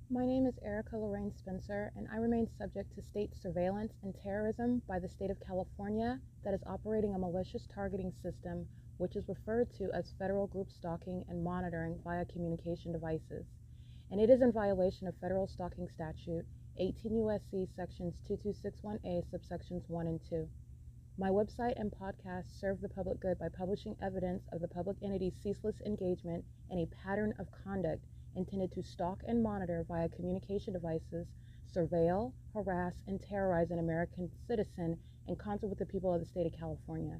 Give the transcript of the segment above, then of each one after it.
My name is Erica Lorraine Spencer, and I remain subject to state surveillance and terrorism by the state of California that is operating a malicious targeting system which is referred to as federal group stalking and monitoring via communication devices. And it is in violation of federal stalking statute 18 U.S.C. sections 2261A subsections 1 and 2. My website and podcast serve the public good by publishing evidence of the public entity's ceaseless engagement in a pattern of conduct intended to stalk and monitor via communication devices, surveil, harass, and terrorize an American citizen in concert with the people of the state of California.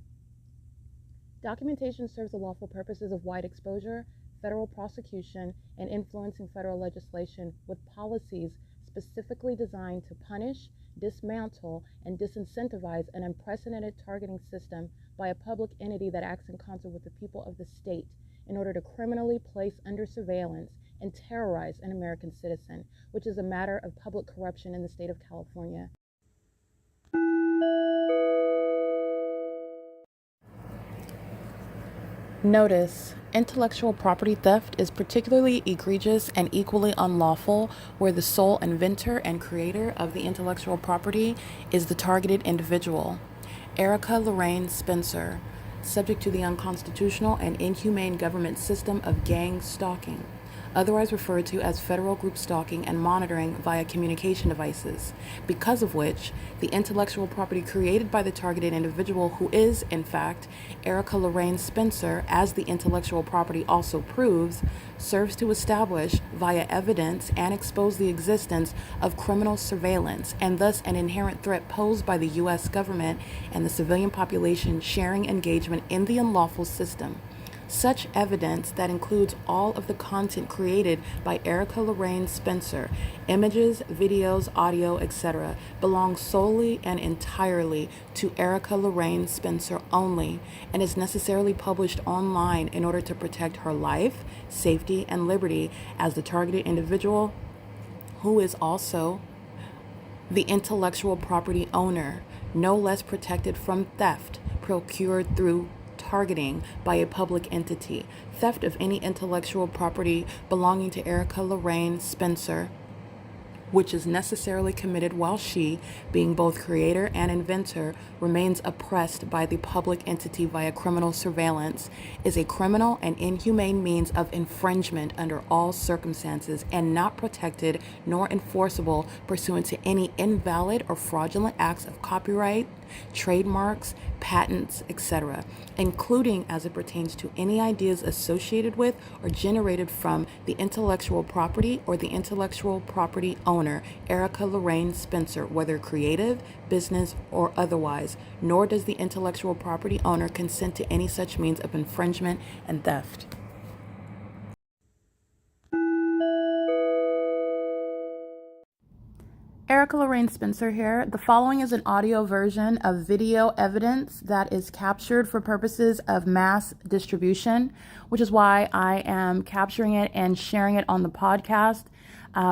Documentation serves the lawful purposes of wide exposure, federal prosecution, and influencing federal legislation with policies specifically designed to punish, dismantle, and disincentivize an unprecedented targeting system by a public entity that acts in concert with the people of the state in order to criminally place under surveillance and terrorize an American citizen, which is a matter of public corruption in the state of California. Notice: intellectual property theft is particularly egregious and equally unlawful where the sole inventor and creator of the intellectual property is the targeted individual. Erica Lorraine Spencer, subject to the unconstitutional and inhumane government system of gang stalking, otherwise referred to as federal group stalking and monitoring via communication devices, because of which the intellectual property created by the targeted individual, who is, in fact, Erica Lorraine Spencer, as the intellectual property also proves, serves to establish via evidence and expose the existence of criminal surveillance and thus an inherent threat posed by the U.S. government and the civilian population sharing engagement in the unlawful system. Such evidence, that includes all of the content created by Erica Lorraine Spencer, images, videos, audio, etc., belongs solely and entirely to Erica Lorraine Spencer only and is necessarily published online in order to protect her life, safety, and liberty as the targeted individual, who is also the intellectual property owner, no less protected from theft procured through targeting by a public entity. Theft of any intellectual property belonging to Erica Lorraine Spencer, which is necessarily committed while she, being both creator and inventor, remains oppressed by the public entity via criminal surveillance, is a criminal and inhumane means of infringement under all circumstances and not protected nor enforceable pursuant to any invalid or fraudulent acts of copyright, trademarks, patents, etc., including as it pertains to any ideas associated with or generated from the intellectual property or the intellectual property owner, Erica Lorraine Spencer, whether creative, business, or otherwise, nor does the intellectual property owner consent to any such means of infringement and theft. Erica Lorraine Spencer here. The following is an audio version of video evidence that is captured for purposes of mass distribution, which is why I am capturing it and sharing it on the podcast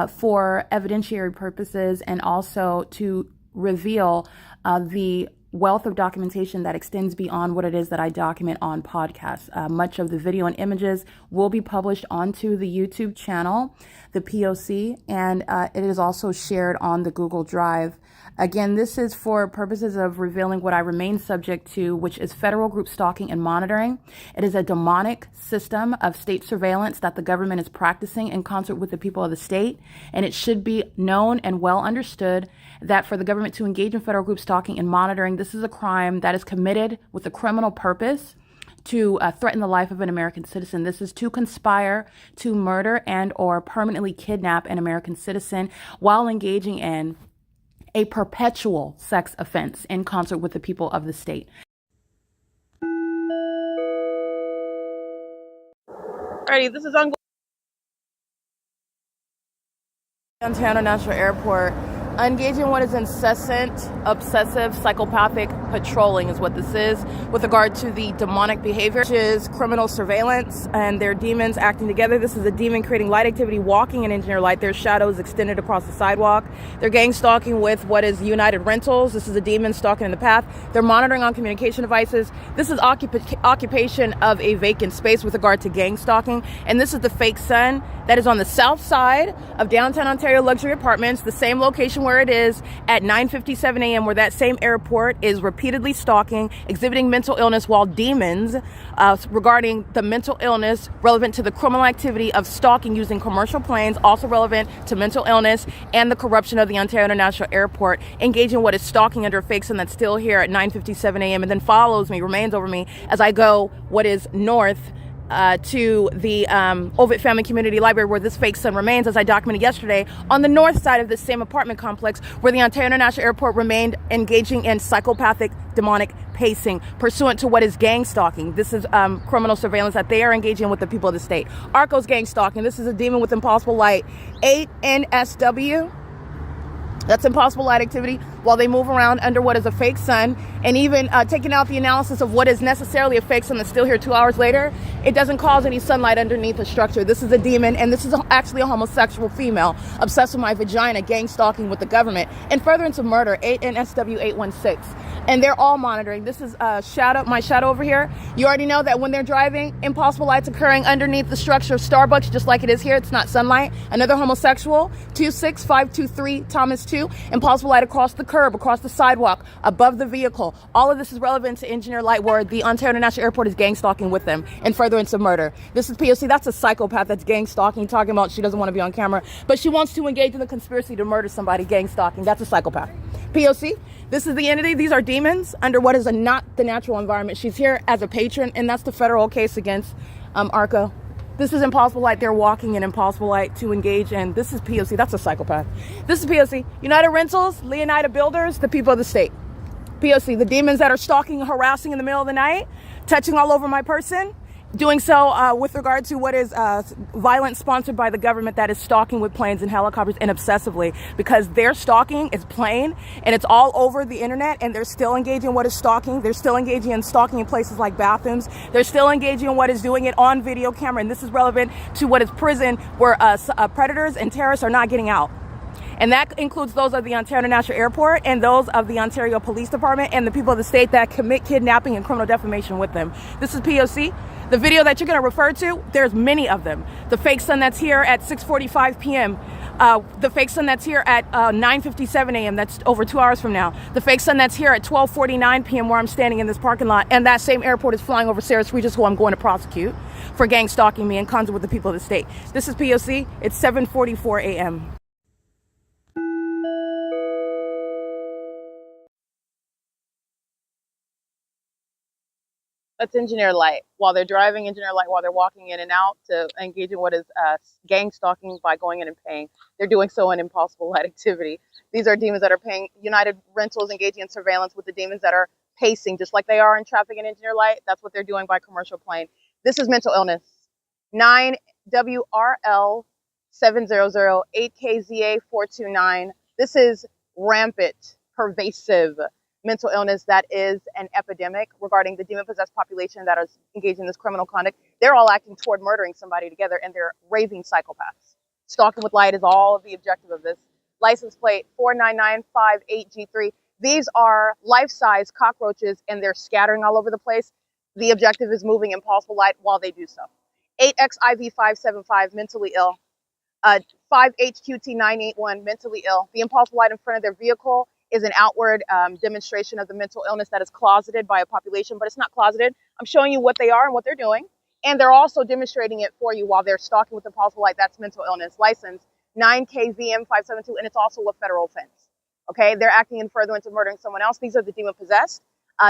for evidentiary purposes and also to reveal the wealth of documentation that extends beyond what it is that I document on podcasts. Much of the video and images will be published onto the YouTube channel, the P.O.C., and it is also shared on the Google Drive. Again, this is for purposes of revealing what I remain subject to, which is federal group stalking and monitoring. It is a demonic system of state surveillance that the government is practicing in concert with the people of the state, and it should be known and well understood that for the government to engage in federal group stalking and monitoring, this is a crime that is committed with a criminal purpose to threaten the life of an American citizen. This is to conspire to murder and or permanently kidnap an American citizen while engaging in a perpetual sex offense in concert with the people of the state. Alrighty, this is on Santana National Airport. Engaging in what is incessant, obsessive, psychopathic patrolling is what this is with regard to the demonic behavior, which is criminal surveillance and their demons acting together. This is a demon creating light activity, walking in engineer light. Their shadows extended across the sidewalk. They're gang stalking with what is United Rentals. This is a demon stalking in the path. They're monitoring on communication devices. This is occupation of a vacant space with regard to gang stalking. And this is the fake sun that is on the south side of downtown Ontario luxury apartments, the same location where it is at 9:57 a.m., where that same airport is repeatedly stalking, exhibiting mental illness, while demons regarding the mental illness relevant to the criminal activity of stalking using commercial planes, also relevant to mental illness and the corruption of the Ontario International Airport, engaging what is stalking under a fake sun that's still here at 9:57 a.m. and then follows me, remains over me as I go what is north to the Ovid Family Community Library, where this fake sun remains, as I documented yesterday, on the north side of the same apartment complex where the Ontario International Airport remained engaging in psychopathic demonic pacing pursuant to what is gang stalking. This is criminal surveillance that they are engaging with the people of the state. Arco's gang stalking. This is a demon with impossible light. 8NSW. That's impossible light activity while they move around under what is a fake sun, and even taking out the analysis of what is necessarily a fake sun that's still here 2 hours later, it doesn't cause any sunlight underneath the structure. This is a demon, and this is actually a homosexual female obsessed with my vagina, gang stalking with the government, and furtherance of murder, 8NSW 816. And they're all monitoring. This is my shadow over here. You already know that when they're driving, impossible light's occurring underneath the structure of Starbucks, just like it is here. It's not sunlight. Another homosexual, 26523 Thomas 2, impossible light across the curb, across the sidewalk, above the vehicle. All of this is relevant to engineer light, where the Ontario International Airport is gang stalking with them in furtherance of murder. This is P.O.C. That's a psychopath that's gang stalking, talking about she doesn't want to be on camera, but she wants to engage in the conspiracy to murder somebody, gang stalking. That's a psychopath. P.O.C. This is the entity. These are demons under what is not the natural environment. She's here as a patron, and that's the federal case against Arco. This is impossible light. They're walking in impossible light to engage in. This is P.O.C. That's a psychopath. This is P.O.C. United Rentals, Leonida Builders, the people of the state. P.O.C. The demons that are stalking and harassing in the middle of the night, touching all over my person, doing so with regard to what is violence sponsored by the government that is stalking with planes and helicopters and obsessively, because their stalking is plain and it's all over the internet, and they're still engaging in what is stalking. They're still engaging in stalking in places like bathrooms. They're still engaging in what is doing it on video camera, and this is relevant to what is prison, where predators and terrorists are not getting out. And that includes those of the Ontario International Airport and those of the Ontario Police Department and the people of the state that commit kidnapping and criminal defamation with them. This is P.O.C. The video that you're going to refer to, there's many of them. The fake sun that's here at 6:45 p.m. The fake sun that's here at 9:57 a.m. That's over 2 hours from now. The fake sun that's here at 12:49 p.m. where I'm standing in this parking lot. And that same airport is flying over Sarah Regis, who I'm going to prosecute for gang stalking me in concert with the people of the state. This is P.O.C. It's 7:44 a.m. That's engineer light. While they're driving, engineer light while they're walking in and out to engage in what is gang stalking by going in and paying. They're doing so in impossible light activity. These are demons that are paying. United Rentals engaging in surveillance with the demons that are pacing, just like they are in traffic and engineer light. That's what they're doing by commercial plane. This is mental illness. 9WRL 700 8KZA 429. This is rampant, pervasive mental illness that is an epidemic regarding the demon-possessed population that is engaged in this criminal conduct. They're all acting toward murdering somebody together, and they're raving psychopaths. Stalking with light is all of the objective of this. License plate 49958G3. These are life-size cockroaches, and they're scattering all over the place. The objective is moving impossible light while they do so. 8XIV575, mentally ill. 5HQT981, mentally ill. The impossible light in front of their vehicle is an outward demonstration of the mental illness that is closeted by a population, but it's not closeted. I'm showing you what they are and what they're doing, and they're also demonstrating it for you while they're stalking with impossible light. That's mental illness. License 9KVM572, and it's also a federal offense. Okay, they're acting in furtherance of murdering someone else. These are the demon possessed.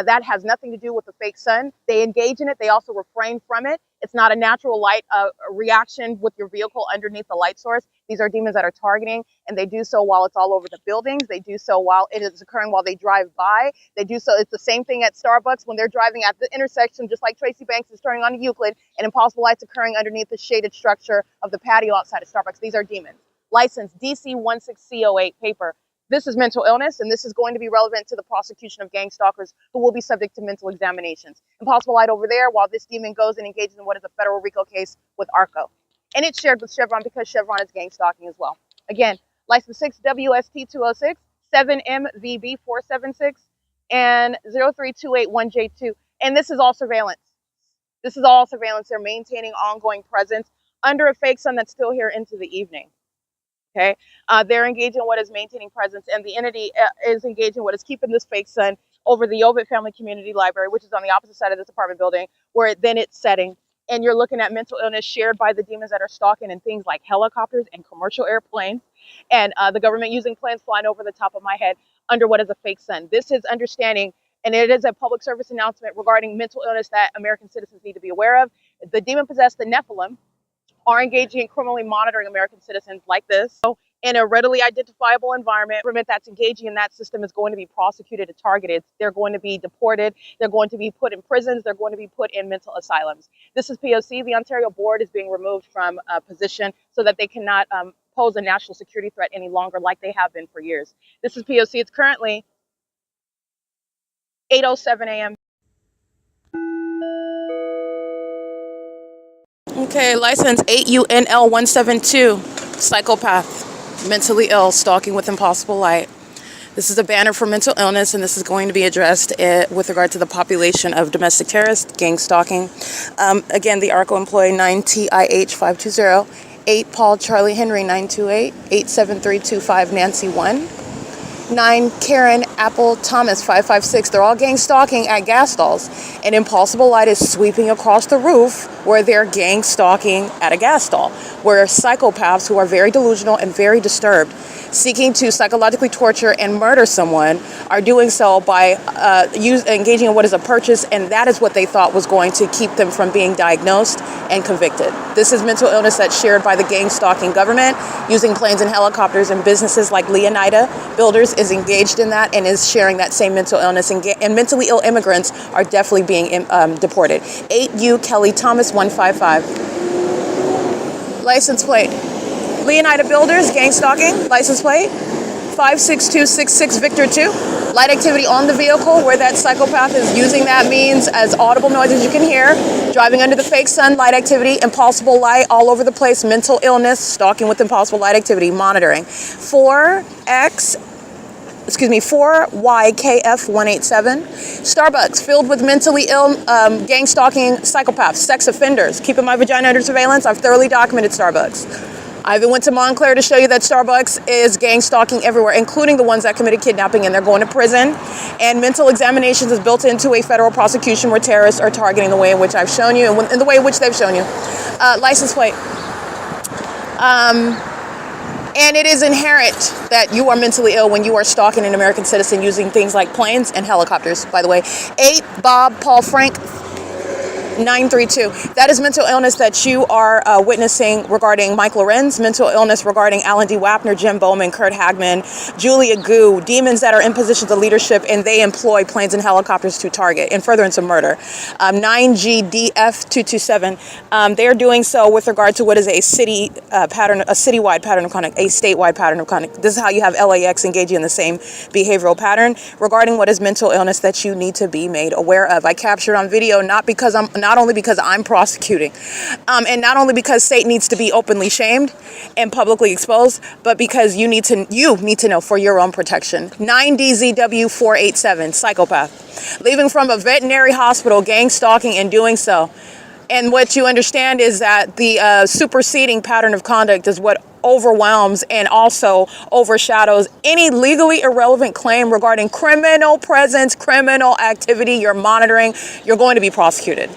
That has nothing to do with the fake sun. They engage in it. They also refrain from it. It's not a natural light reaction with your vehicle underneath the light source. These are demons that are targeting, and they do so while it's all over the buildings. They do so while it is occurring while they drive by. They do so. It's the same thing at Starbucks when they're driving at the intersection, just like Tracy Banks is turning on Euclid, and impossible light's occurring underneath the shaded structure of the patio outside of Starbucks. These are demons. License DC16C08, paper This is mental illness, and this is going to be relevant to the prosecution of gang stalkers who will be subject to mental examinations. Impossible Light over there, while this demon goes and engages in what is a federal RICO case with ARCO. And it's shared with Chevron because Chevron is gang stalking as well. Again, license 6 WST 206, 7MVB 476, and 03281J2. And this is all surveillance. This is all surveillance. They're maintaining ongoing presence under a fake sun that's still here into the evening. Okay, they're engaging in what is maintaining presence, and the entity is engaging what is keeping this fake sun over the Ovid Family Community Library, which is on the opposite side of this apartment building, where it's setting. And you're looking at mental illness shared by the demons that are stalking in things like helicopters and commercial airplanes, and the government using planes flying over the top of my head under what is a fake sun. This is understanding, and it is a public service announcement regarding mental illness that American citizens need to be aware of. The demon-possessed, the Nephilim, are engaging in criminally monitoring American citizens like this. So in a readily identifiable environment, government that's engaging in that system is going to be prosecuted and targeted. They're going to be deported. They're going to be put in prisons. They're going to be put in mental asylums. This is P.O.C. The Ontario board is being removed from a position so that they cannot pose a national security threat any longer like they have been for years. This is P.O.C. It's currently 8:07 a.m. Okay, license 8UNL172, psychopath, mentally ill, stalking with impossible light. This is a banner for mental illness, and this is going to be addressed with regard to the population of domestic terrorists, gang stalking. Again, the ARCO employee 9TIH520, 8 Paul Charlie Henry 928, 87325 Nancy 1. 9 Karen Apple Thomas 556. They're all gang stalking at gas stalls. And impossible light is sweeping across the roof where they're gang stalking at a gas stall, where psychopaths who are very delusional and very disturbed, seeking to psychologically torture and murder someone, are doing so by engaging in what is a purchase, and that is what they thought was going to keep them from being diagnosed and convicted. This is mental illness that's shared by the gang stalking government, using planes and helicopters, and businesses like Leonida Builders is engaged in that and is sharing that same mental illness, and mentally ill immigrants are definitely being deported. 8U Kelly Thomas 155. License plate. Leonida Builders, gang stalking, license plate 56266 Victor 2. Light activity on the vehicle where that psychopath is using that means as audible noises you can hear. Driving under the fake sun, light activity, impossible light all over the place, mental illness, stalking with impossible light activity, monitoring. 4YKF187. Starbucks filled with mentally ill, gang stalking psychopaths, sex offenders. Keeping my vagina under surveillance. I've thoroughly documented Starbucks. I even went to Montclair to show you that Starbucks is gang stalking everywhere, including the ones that committed kidnapping, and they're going to prison. And mental examinations is built into a federal prosecution where terrorists are targeting the way in which I've shown you and in the way in which they've shown you. License plate. And it is inherent that you are mentally ill when you are stalking an American citizen using things like planes and helicopters, by the way. 8 Bob Paul Frank 932. That is mental illness that you are witnessing regarding Mike LORENZ, mental illness regarding Alan D. Wapner, Jim Bowman, Kurt Hagman, Julia Gu, demons that are in positions of leadership and they employ planes and helicopters to target in furtherance of murder. 9GDF227. They are doing so with regard to what is a citywide pattern of conduct, a statewide pattern of conduct. This is how you have LAX engaging in the same behavioral pattern regarding what is mental illness that you need to be made aware of. I captured on video not only because I'm prosecuting, and not only because Satan needs to be openly shamed and publicly exposed, but because you need to know for your own protection. 9DZW487, psychopath, leaving from a veterinary hospital, gang stalking and doing so. And what you understand is that the superseding pattern of conduct is what overwhelms and also overshadows any legally irrelevant claim regarding criminal presence, criminal activity you're monitoring. You're going to be prosecuted.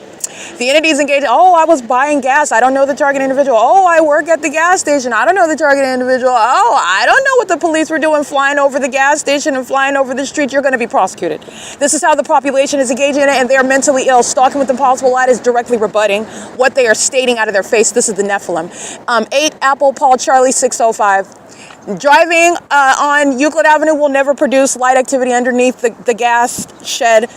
The entities engaged, oh, I was buying gas. I don't know the target individual. Oh, I work at the gas station. I don't know the target individual. Oh, I don't know what the police were doing flying over the gas station and flying over the street. You're going to be prosecuted. This is how the population is engaging in it, and they're mentally ill. Stalking with impossible light is directly rebutting what they are stating out of their face. This is the Nephilim. 8 Apple Paul Charlie 605. Driving on Euclid Avenue will never produce light activity underneath the gas shed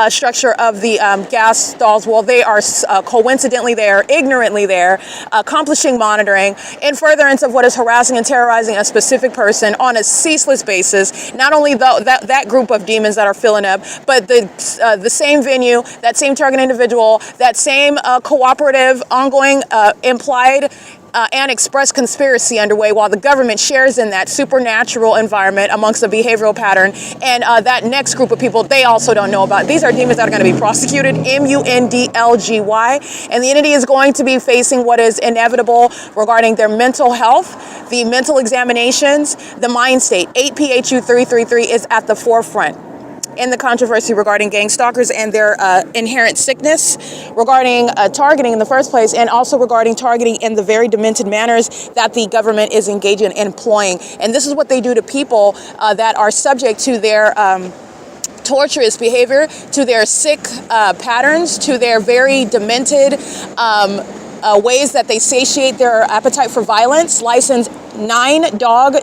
structure of the gas stalls. Well, they are coincidentally there, ignorantly there, accomplishing monitoring in furtherance of what is harassing and terrorizing a specific person on a ceaseless basis. Not only that group of demons that are filling up, but the same venue, that same target individual, that same cooperative, ongoing, implied and express conspiracy underway while the government shares in that supernatural environment amongst the behavioral pattern. And that next group of people, they also don't know about. These are demons that are going to be prosecuted, MUNDLGY. And the entity is going to be facing what is inevitable regarding their mental health, the mental examinations, the mind state. 8PHU 333 is at the forefront in the controversy regarding gang stalkers and their inherent sickness, regarding targeting in the first place, and also regarding targeting in the very demented manners that the government is engaged in employing. And this is what they do to people that are subject to their torturous behavior, to their sick patterns, to their very demented ways that they satiate their appetite for violence. License 9-Dog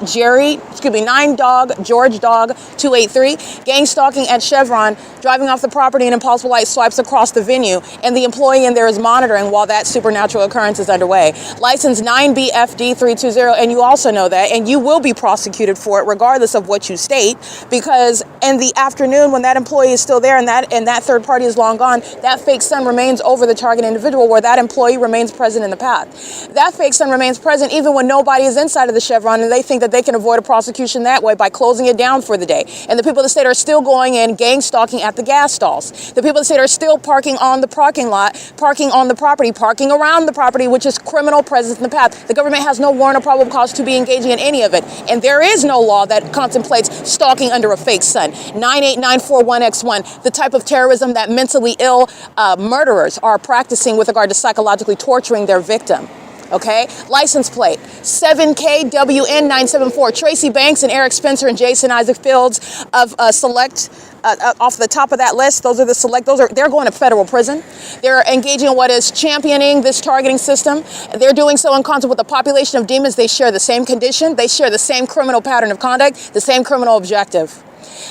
George Dog 283, gang stalking at Chevron, driving off the property and impulsive light swipes across the venue, and the employee in there is monitoring while that supernatural occurrence is underway. License 9BFD 320, and you also know that, and you will be prosecuted for it regardless of what you state, because in the afternoon when that employee is still there and that third party is long gone, that fake sun remains over the target individual where that employee remains present in the path. That fake sun remains present even when nobody is inside of the Chevron, and they think that they can avoid a prosecution that way by closing it down for the day. And the people of the state are still going in gang stalking at the gas stalls. The people of the state are still parking on the parking lot, parking on the property, parking around the property, which is criminal presence in the path. The government has no warrant or probable cause to be engaging in any of it. And there is no law that contemplates stalking under a fake sun. 98941X1, the type of terrorism that mentally ill murderers are practicing with regard to psychologically torturing their victim. Okay, license plate 7KWN974. Tracy Banks and Eric Spencer and Jason Isaac Fields of Select. Off the top of that list, those are the select. They're going to federal prison. They're engaging in what is championing this targeting system. They're doing so in concert with the population of demons. They share the same condition. They share the same criminal pattern of conduct, the same criminal objective.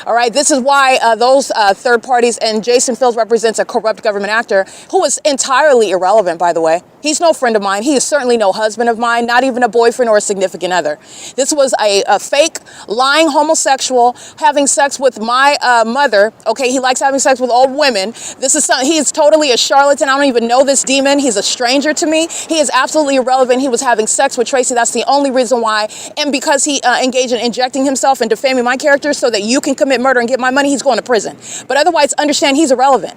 All right, this is why those third parties, and Jason Fields represents a corrupt government actor who is entirely irrelevant, by the way. He's no friend of mine. He is certainly no husband of mine, not even a boyfriend or a significant other. This was a fake, lying homosexual having sex with my mother. Okay, he likes having sex with old women. He is totally a charlatan. I don't even know this demon. He's a stranger to me. He is absolutely irrelevant. He was having sex with Tracy. That's the only reason why. And because he engaged in injecting himself and defaming my character so that you can commit murder and get my money, he's going to prison. But otherwise, understand he's irrelevant.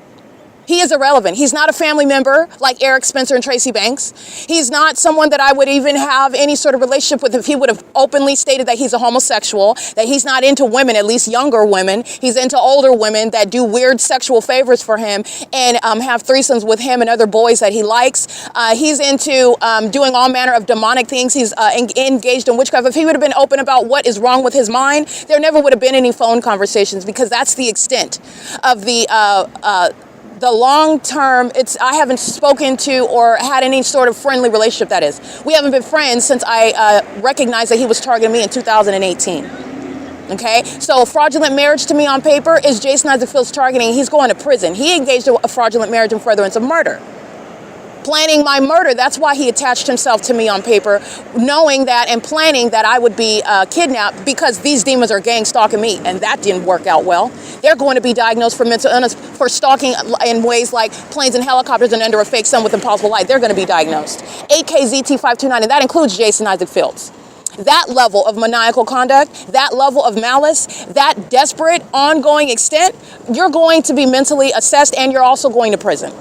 He is irrelevant. He's not a family member like Eric Spencer and Tracy Banks. He's not someone that I would even have any sort of relationship with if he would have openly stated that he's a homosexual, that he's not into women, at least younger women. He's into older women that do weird sexual favors for him and have threesomes with him and other boys that he likes. He's into doing all manner of demonic things. He's engaged in witchcraft. If he would have been open about what is wrong with his mind, there never would have been any phone conversations, because that's the extent of the long-term, I haven't spoken to or had any sort of friendly relationship, that is. We haven't been friends since I recognized that he was targeting me in 2018. Okay, so a fraudulent marriage to me on paper is Jason Isaac Fields targeting. He's going to prison. He engaged in a fraudulent marriage in furtherance of murder. Planning my murder. That's why he attached himself to me on paper, knowing that and planning that I would be kidnapped because these demons are gang stalking me, and that didn't work out well. They're going to be diagnosed for mental illness for stalking in ways like planes and helicopters and under a fake sun with impossible light. They're going to be diagnosed. 8KZT529, and that includes Jason Isaac Fields. That level of maniacal conduct, that level of malice, that desperate, ongoing extent, you're going to be mentally assessed, and you're also going to prison.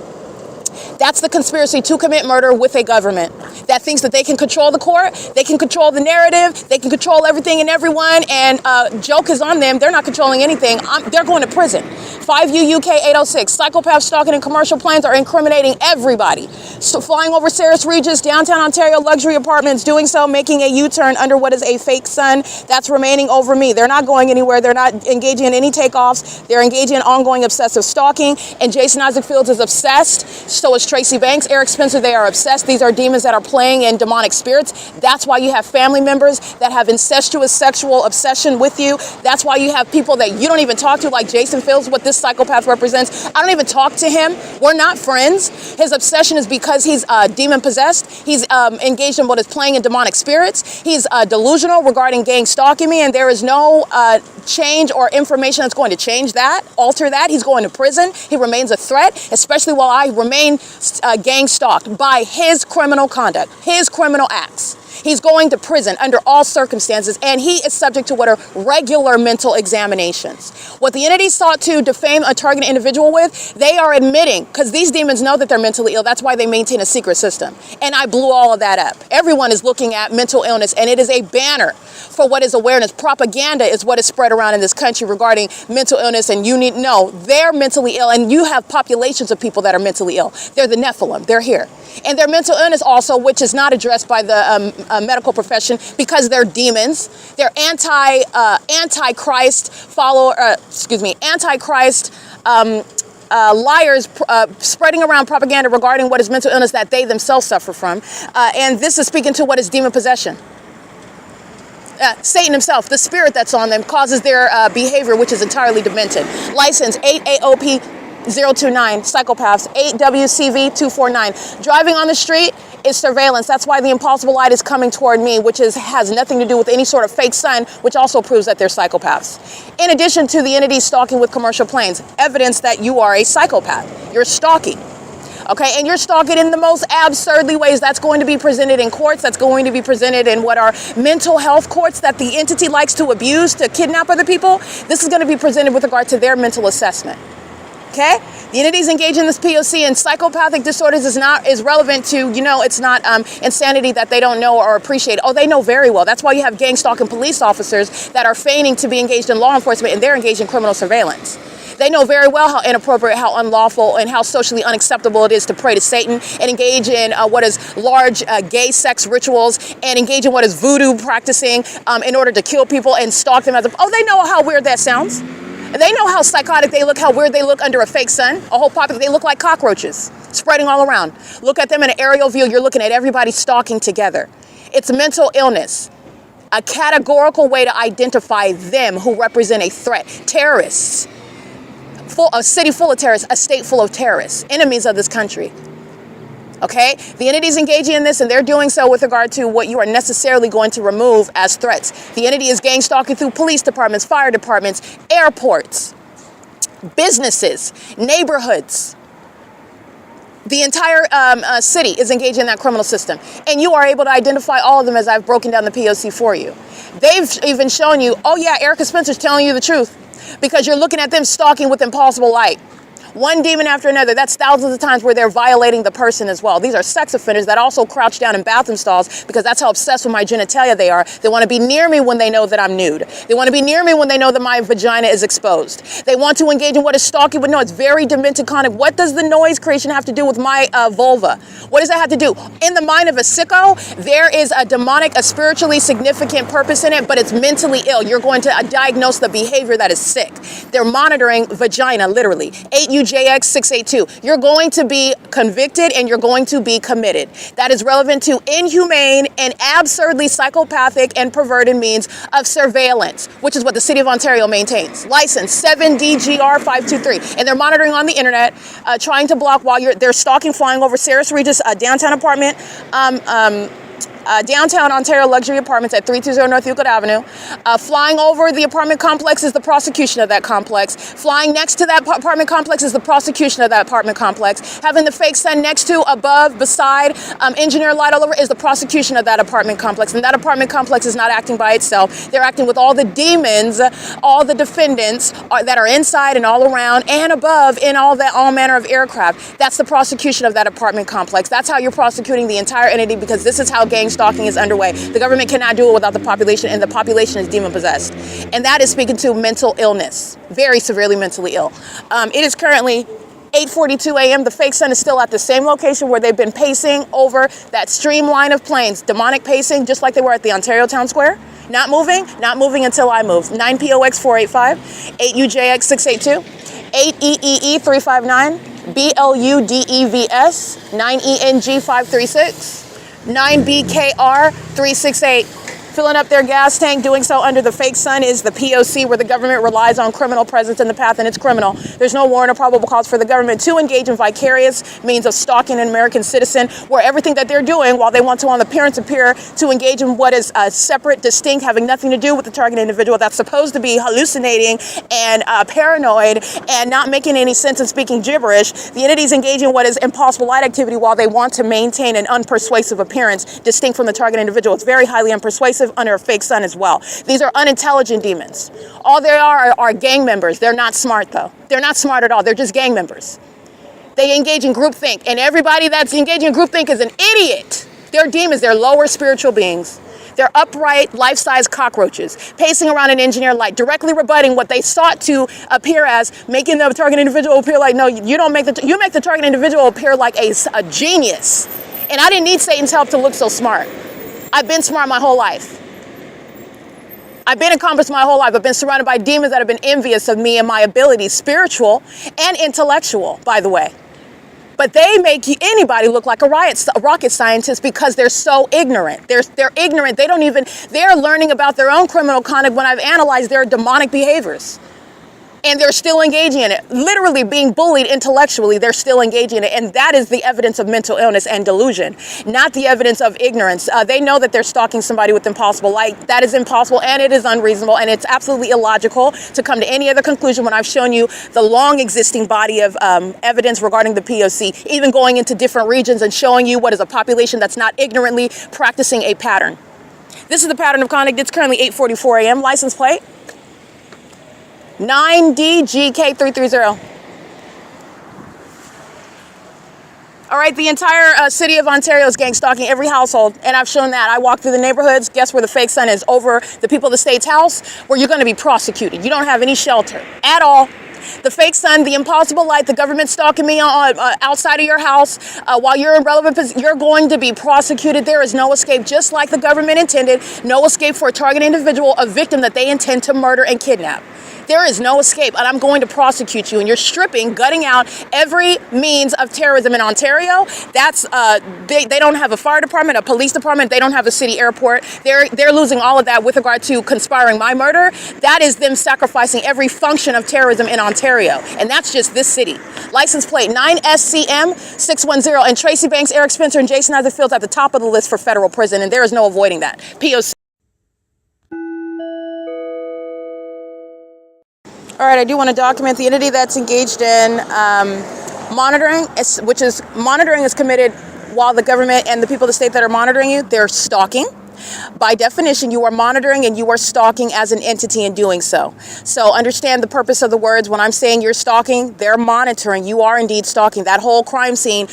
That's the conspiracy to commit murder with a government that thinks that they can control the court, they can control the narrative, they can control everything and everyone, and joke is on them. They're not controlling anything. They're going to prison. 5U UK 806. Psychopaths stalking in commercial planes are incriminating everybody. So flying over Sarah's Regis, downtown Ontario luxury apartments, doing so, making a U-turn under what is a fake sun that's remaining over me. They're not going anywhere. They're not engaging in any takeoffs. They're engaging in ongoing obsessive stalking. And Jason Isaac Fields is obsessed. So is Tracy Banks, Eric Spencer. They are obsessed. These are demons that are playing in demonic spirits. That's why you have family members that have incestuous sexual obsession with you. That's why you have people that you don't even talk to, like Jason Fields, what this psychopath represents. I don't even talk to him. We're not friends. His obsession is because he's demon possessed. He's engaged in what is playing in demonic spirits. He's delusional regarding gang stalking me, and there is no change or information that's going to change that, alter that. He's going to prison. He remains a threat, especially while I remain gang stalked by his criminal conduct, his criminal acts. He's going to prison under all circumstances, and he is subject to what are regular mental examinations. What the entity sought to defame a targeted individual with, they are admitting, because these demons know that they're mentally ill. That's why they maintain a secret system. And I blew all of that up. Everyone is looking at mental illness, and it is a banner for what is awareness. Propaganda is what is spread around in this country regarding mental illness, and you need to know they're mentally ill, and you have populations of people that are mentally ill. They're the Nephilim. They're here. And their mental illness also, which is not addressed by the medical profession because they're demons. They're antichrist antichrist liars spreading around propaganda regarding what is mental illness that they themselves suffer from. And this is speaking to what is demon possession. Satan himself, the spirit that's on them, causes their behavior, which is entirely demented. License 8AOP 029, psychopaths, 8WCV 249. Driving on the street is surveillance. That's why the impulsive light is coming toward me, which has nothing to do with any sort of fake sun, which also proves that they're psychopaths. In addition to the entity stalking with commercial planes, evidence that you are a psychopath. You're stalking. Okay, and you're stalking in the most absurdly ways. That's going to be presented in courts. That's going to be presented in what are mental health courts that the entity likes to abuse, to kidnap other people. This is going to be presented with regard to their mental assessment. Okay, the entities engaged in this P.O.C. and psychopathic disorders is relevant to, it's not insanity that they don't know or appreciate. Oh, they know very well. That's why you have gang stalking police officers that are feigning to be engaged in law enforcement, and they're engaged in criminal surveillance. They know very well how inappropriate, how unlawful, and how socially unacceptable it is to pray to Satan and engage in what is large gay sex rituals and engage in what is voodoo practicing in order to kill people and stalk them. They know how weird that sounds. They know how psychotic they look, how weird they look under a fake sun. A whole population, they look like cockroaches spreading all around. Look at them in an aerial view. You're looking at everybody stalking together. It's mental illness. A categorical way to identify them who represent a threat. Terrorists. A city full of terrorists, a state full of terrorists, enemies of this country. Okay? The entities engaging in this, and they're doing so with regard to what you are necessarily going to remove as threats. The entity is gang stalking through police departments, fire departments, airports, businesses, neighborhoods. The entire city is engaged in that criminal system. And you are able to identify all of them as I've broken down the P.O.C. for you. They've even shown you, oh yeah, Erica Spencer's telling you the truth. Because you're looking at them stalking with impossible light. One demon after another. That's thousands of times where they're violating the person as well. These are sex offenders that also crouch down in bathroom stalls because that's how obsessed with my genitalia they are. They want to be near me when they know that I'm nude. They want to be near me when they know that my vagina is exposed. They want to engage in what is stalking, but no, it's very demented conduct. What does the noise creation have to do with my vulva? What does that have to do? In the mind of a sicko, there is a demonic, a spiritually significant purpose in it, but it's mentally ill. You're going to diagnose the behavior that is sick. They're monitoring vagina, literally. 8UJX682. You're going to be convicted and you're going to be committed. That is relevant to inhumane and absurdly psychopathic and perverted means of surveillance, which is what the City of Ontario maintains. License 7DGR523. And they're monitoring on the internet, trying to block while they're stalking, flying over Sarah's Regis downtown apartment, downtown Ontario luxury apartments at 320 North Euclid Avenue. Flying over the apartment complex is the prosecution of that complex. Flying next to that apartment complex is the prosecution of that apartment complex. Having the fake sun next to, above, beside, engineer light all over is the prosecution of that apartment complex. And that apartment complex is not acting by itself. They're acting with all the demons, all the defendants that are inside and all around and above in all manner of aircraft. That's the prosecution of that apartment complex. That's how you're prosecuting the entire entity, because this is how gang stalking is underway. The government cannot do it without the population, and the population is demon possessed. And that is speaking to mental illness, very severely mentally ill. It is currently 8:42 a.m., the fake sun is still at the same location where they've been pacing over that streamline of planes, demonic pacing, just like they were at the Ontario Town Square. Not moving until I move. 9 POX 485, 8 UJX 682, 8 EEE 359, BLUDEVS 9 ENG 536, 9 BKR 368. Filling up their gas tank, doing so under the fake sun, is the P.O.C, where the government relies on criminal presence in the path, and it's criminal. There's no warrant or probable cause for the government to engage in vicarious means of stalking an American citizen, where everything that they're doing, while they want to on appearance appear to engage in what is separate, distinct, having nothing to do with the target individual, that's supposed to be hallucinating and paranoid and not making any sense and speaking gibberish. The entities engage in what is impossible light activity while they want to maintain an unpersuasive appearance distinct from the target individual. It's very highly unpersuasive under a fake sun as well. These are unintelligent demons. All they are gang members. They're not smart though. They're not smart at all. They're just gang members. They engage in groupthink, and everybody that's engaging in groupthink is an idiot. They're demons. They're lower spiritual beings. They're upright, life-size cockroaches, pacing around an engineered light, directly rebutting what they sought to appear as, making the target individual appear like, no, you don't make you make the target individual appear like a genius. And I didn't need Satan's help to look so smart. I've been smart my whole life. I've been accomplished my whole life. I've been surrounded by demons that have been envious of me and my abilities, spiritual and intellectual, by the way. But they make anybody look like a rocket scientist because they're so ignorant. They're ignorant. They're learning about their own criminal conduct when I've analyzed their demonic behaviors. And they're still engaging in it. Literally being bullied intellectually, they're still engaging in it. And that is the evidence of mental illness and delusion, not the evidence of ignorance. They know that they're stalking somebody with impossible light. That is impossible, and it is unreasonable, and it's absolutely illogical to come to any other conclusion when I've shown you the long existing body of evidence regarding the P.O.C, even going into different regions and showing you what is a population that's not ignorantly practicing a pattern. This is the pattern of conduct. It's currently 8:44 a.m. License plate 9DGK330. All right, the entire city of Ontario is gang stalking every household, and I've shown that. I walk through the neighborhoods. Guess where the fake sun is? Over the people of the state's house, where you're going to be prosecuted. You don't have any shelter at all. The fake sun, the impossible light, the government stalking me on outside of your house while you're in relevant position, you're going to be prosecuted. There is no escape, just like the government intended. No escape for a target individual, a victim that they intend to murder and kidnap. There is no escape, and I'm going to prosecute you. And you're stripping, gutting out every means of terrorism in Ontario. That's they don't have a fire department, a police department. They don't have a city airport. They're losing all of that with regard to conspiring my murder. That is them sacrificing every function of terrorism in Ontario, and that's just this city. License plate 9SCM610. And Tracy Banks, Eric Spencer, and Jason Isaac Fields at the top of the list for federal prison, and there is no avoiding that. P.O.C. All right, I do want to document the entity that's engaged in monitoring, monitoring is committed while the government and the people of the state that are monitoring you, they're stalking. By definition, you are monitoring and you are stalking as an entity in doing so. So understand the purpose of the words. When I'm saying you're stalking, they're monitoring. You are indeed stalking. That whole crime scene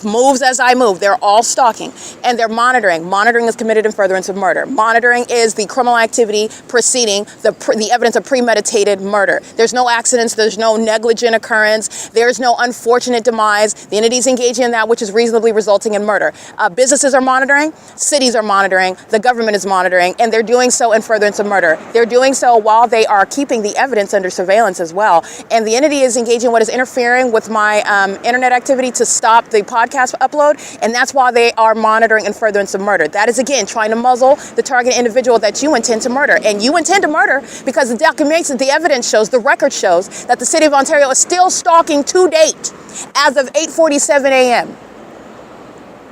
moves as I move. They're all stalking, and they're monitoring. Monitoring is committed in furtherance of murder. Monitoring is the criminal activity preceding the evidence of premeditated murder. There's no accidents. There's no negligent occurrence. There's no unfortunate demise. The entities engaging in that which is reasonably resulting in murder. Businesses are monitoring. Cities are monitoring. The government is monitoring, and they're doing so in furtherance of murder. They're doing so while they are keeping the evidence under surveillance as well. And the entity is engaging in what is interfering with my internet activity to stop the podcast upload, and that's why they are monitoring in furtherance of murder. That is, again, trying to muzzle the target individual that you intend to murder. And you intend to murder because the documentation, the evidence shows, the record shows that the city of Ontario is still stalking to date as of 8:47 a.m.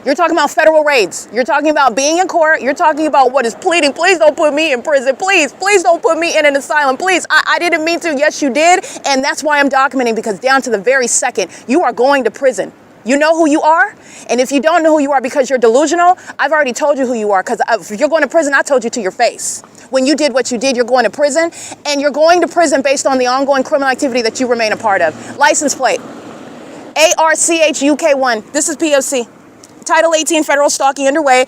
You're talking about federal raids. You're talking about being in court. You're talking about what is pleading. Please don't put me in prison. Please don't put me in an asylum. Please, I didn't mean to. Yes, you did. And that's why I'm documenting, because down to the very second, you are going to prison. You know who you are? And if you don't know who you are because you're delusional, I've already told you who you are, because if you're going to prison, I told you to your face. When you did what you did, you're going to prison, and you're going to prison based on the ongoing criminal activity that you remain a part of. License plate ARCHUK1. This is P.O.C. Title 18 federal stalking underway,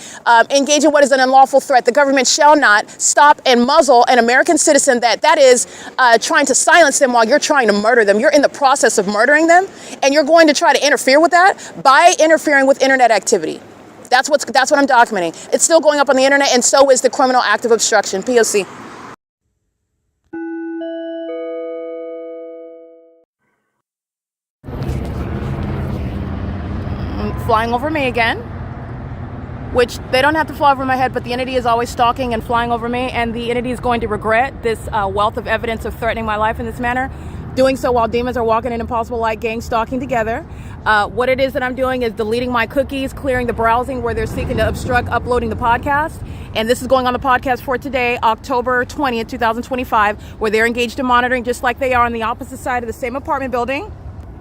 engage in what is an unlawful threat. The government shall not stop and muzzle an American citizen that is trying to silence them while you're trying to murder them. You're in the process of murdering them, and you're going to try to interfere with that by interfering with internet activity. That's what I'm documenting. It's still going up on the internet, and so is the criminal act of obstruction. P.O.C. Flying over me again, which they don't have to fly over my head, but the entity is always stalking and flying over me, and the entity is going to regret this wealth of evidence of threatening my life in this manner, doing so while demons are walking in impossible light, gang stalking together. What it is that I'm doing is deleting my cookies, clearing the browsing where they're seeking to obstruct uploading the podcast. And this is going on the podcast for today, October 20th, 2025, where they're engaged in monitoring just like they are on the opposite side of the same apartment building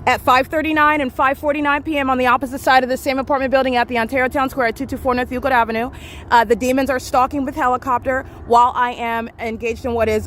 at 5:39 and 5:49 p.m. on the opposite side of the same apartment building at the Ontario Town Square at 224 North Euclid Avenue. The demons are stalking with helicopter while I am engaged in what is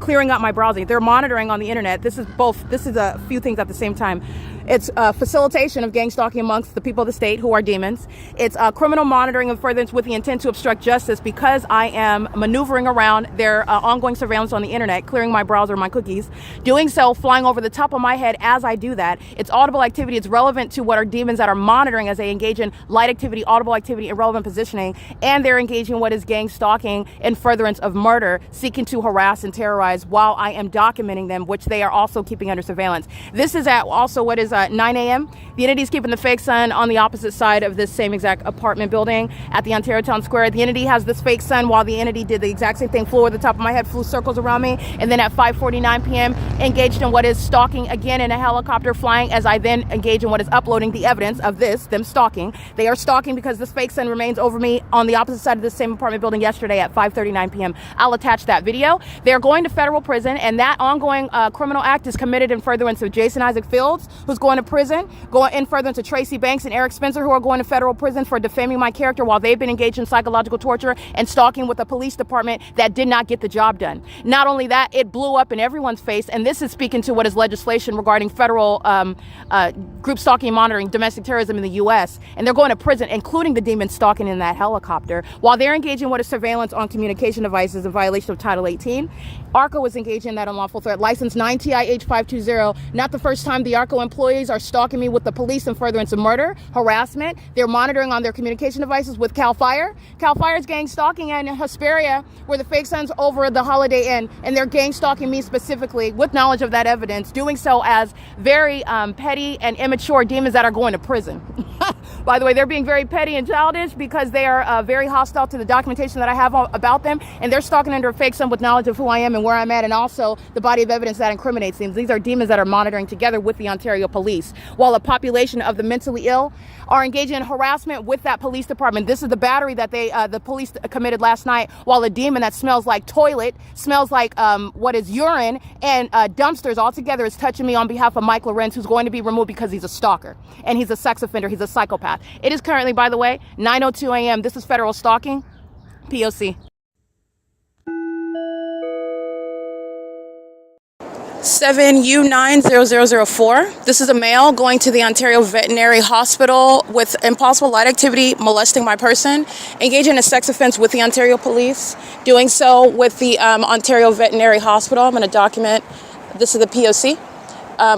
clearing up my browsing. They're monitoring on the internet. This is a few things at the same time. It's facilitation of gang stalking amongst the people of the state who are demons. It's criminal monitoring of furtherance with the intent to obstruct justice because I am maneuvering around their ongoing surveillance on the internet, clearing my browser, my cookies. Doing so, flying over the top of my head as I do that. It's audible activity. It's relevant to what are demons that are monitoring as they engage in light activity, audible activity, irrelevant positioning, and they're engaging in what is gang stalking in furtherance of murder, seeking to harass and terrorize while I am documenting them, which they are also keeping under surveillance. This is at also what is 9 a.m. The entity is keeping the fake sun on the opposite side of this same exact apartment building at the Ontario Town Square. The entity has this fake sun while the entity did the exact same thing, flew over the top of my head, flew circles around me, and then at 5:49 p.m. engaged in what is stalking again in a helicopter flying as I then engage in what is uploading the evidence of them stalking. They are stalking because this fake sun remains over me on the opposite side of this same apartment building yesterday at 5:39 p.m. I'll attach that video. They're going to federal prison, and that ongoing criminal act is committed in furtherance of Jason Isaac Fields, who's going to prison, going in furtherance of Tracy Banks and Eric Spencer, who are going to federal prison for defaming my character while they've been engaged in psychological torture and stalking with a police department that did not get the job done. Not only that, it blew up in everyone's face, and this is speaking to what is legislation regarding federal group stalking and monitoring domestic terrorism in the U.S., and they're going to prison, including the demons stalking in that helicopter, while they're engaging in what is surveillance on communication devices in violation of Title 18. ARCO is engaging in that unlawful threat. License 9TIH520. Not the first time the ARCO employees are stalking me with the police in furtherance of murder, harassment. They're monitoring on their communication devices with CAL FIRE. CAL FIRE's gang stalking in Hesperia, where the fake sun's over the Holiday Inn, and they're gang stalking me specifically with knowledge of that evidence, doing so as very petty and immature demons that are going to prison. By the way, they're being very petty and childish because they are very hostile to the documentation that I have about them, and they're stalking under a fake sun with knowledge of who I am and where I'm at, and also the body of evidence that incriminates them. These are demons that are monitoring together with the Ontario Police, while a population of the mentally ill are engaging in harassment with that police department. This is the battery that the police committed last night, while a demon that smells like toilet, smells like what is urine, and dumpsters altogether is touching me on behalf of Mike LORENZ, who's going to be removed because he's a stalker and he's a sex offender. He's a psychopath. It is currently, by the way, 9:02 a.m. This is federal stalking. P.O.C. 7U90004. This is a male going to the Ontario Veterinary Hospital with impossible light activity, molesting my person, engaging in a sex offense with the Ontario Police, doing so with the Ontario Veterinary Hospital. I'm going to document. This is the P.O.C.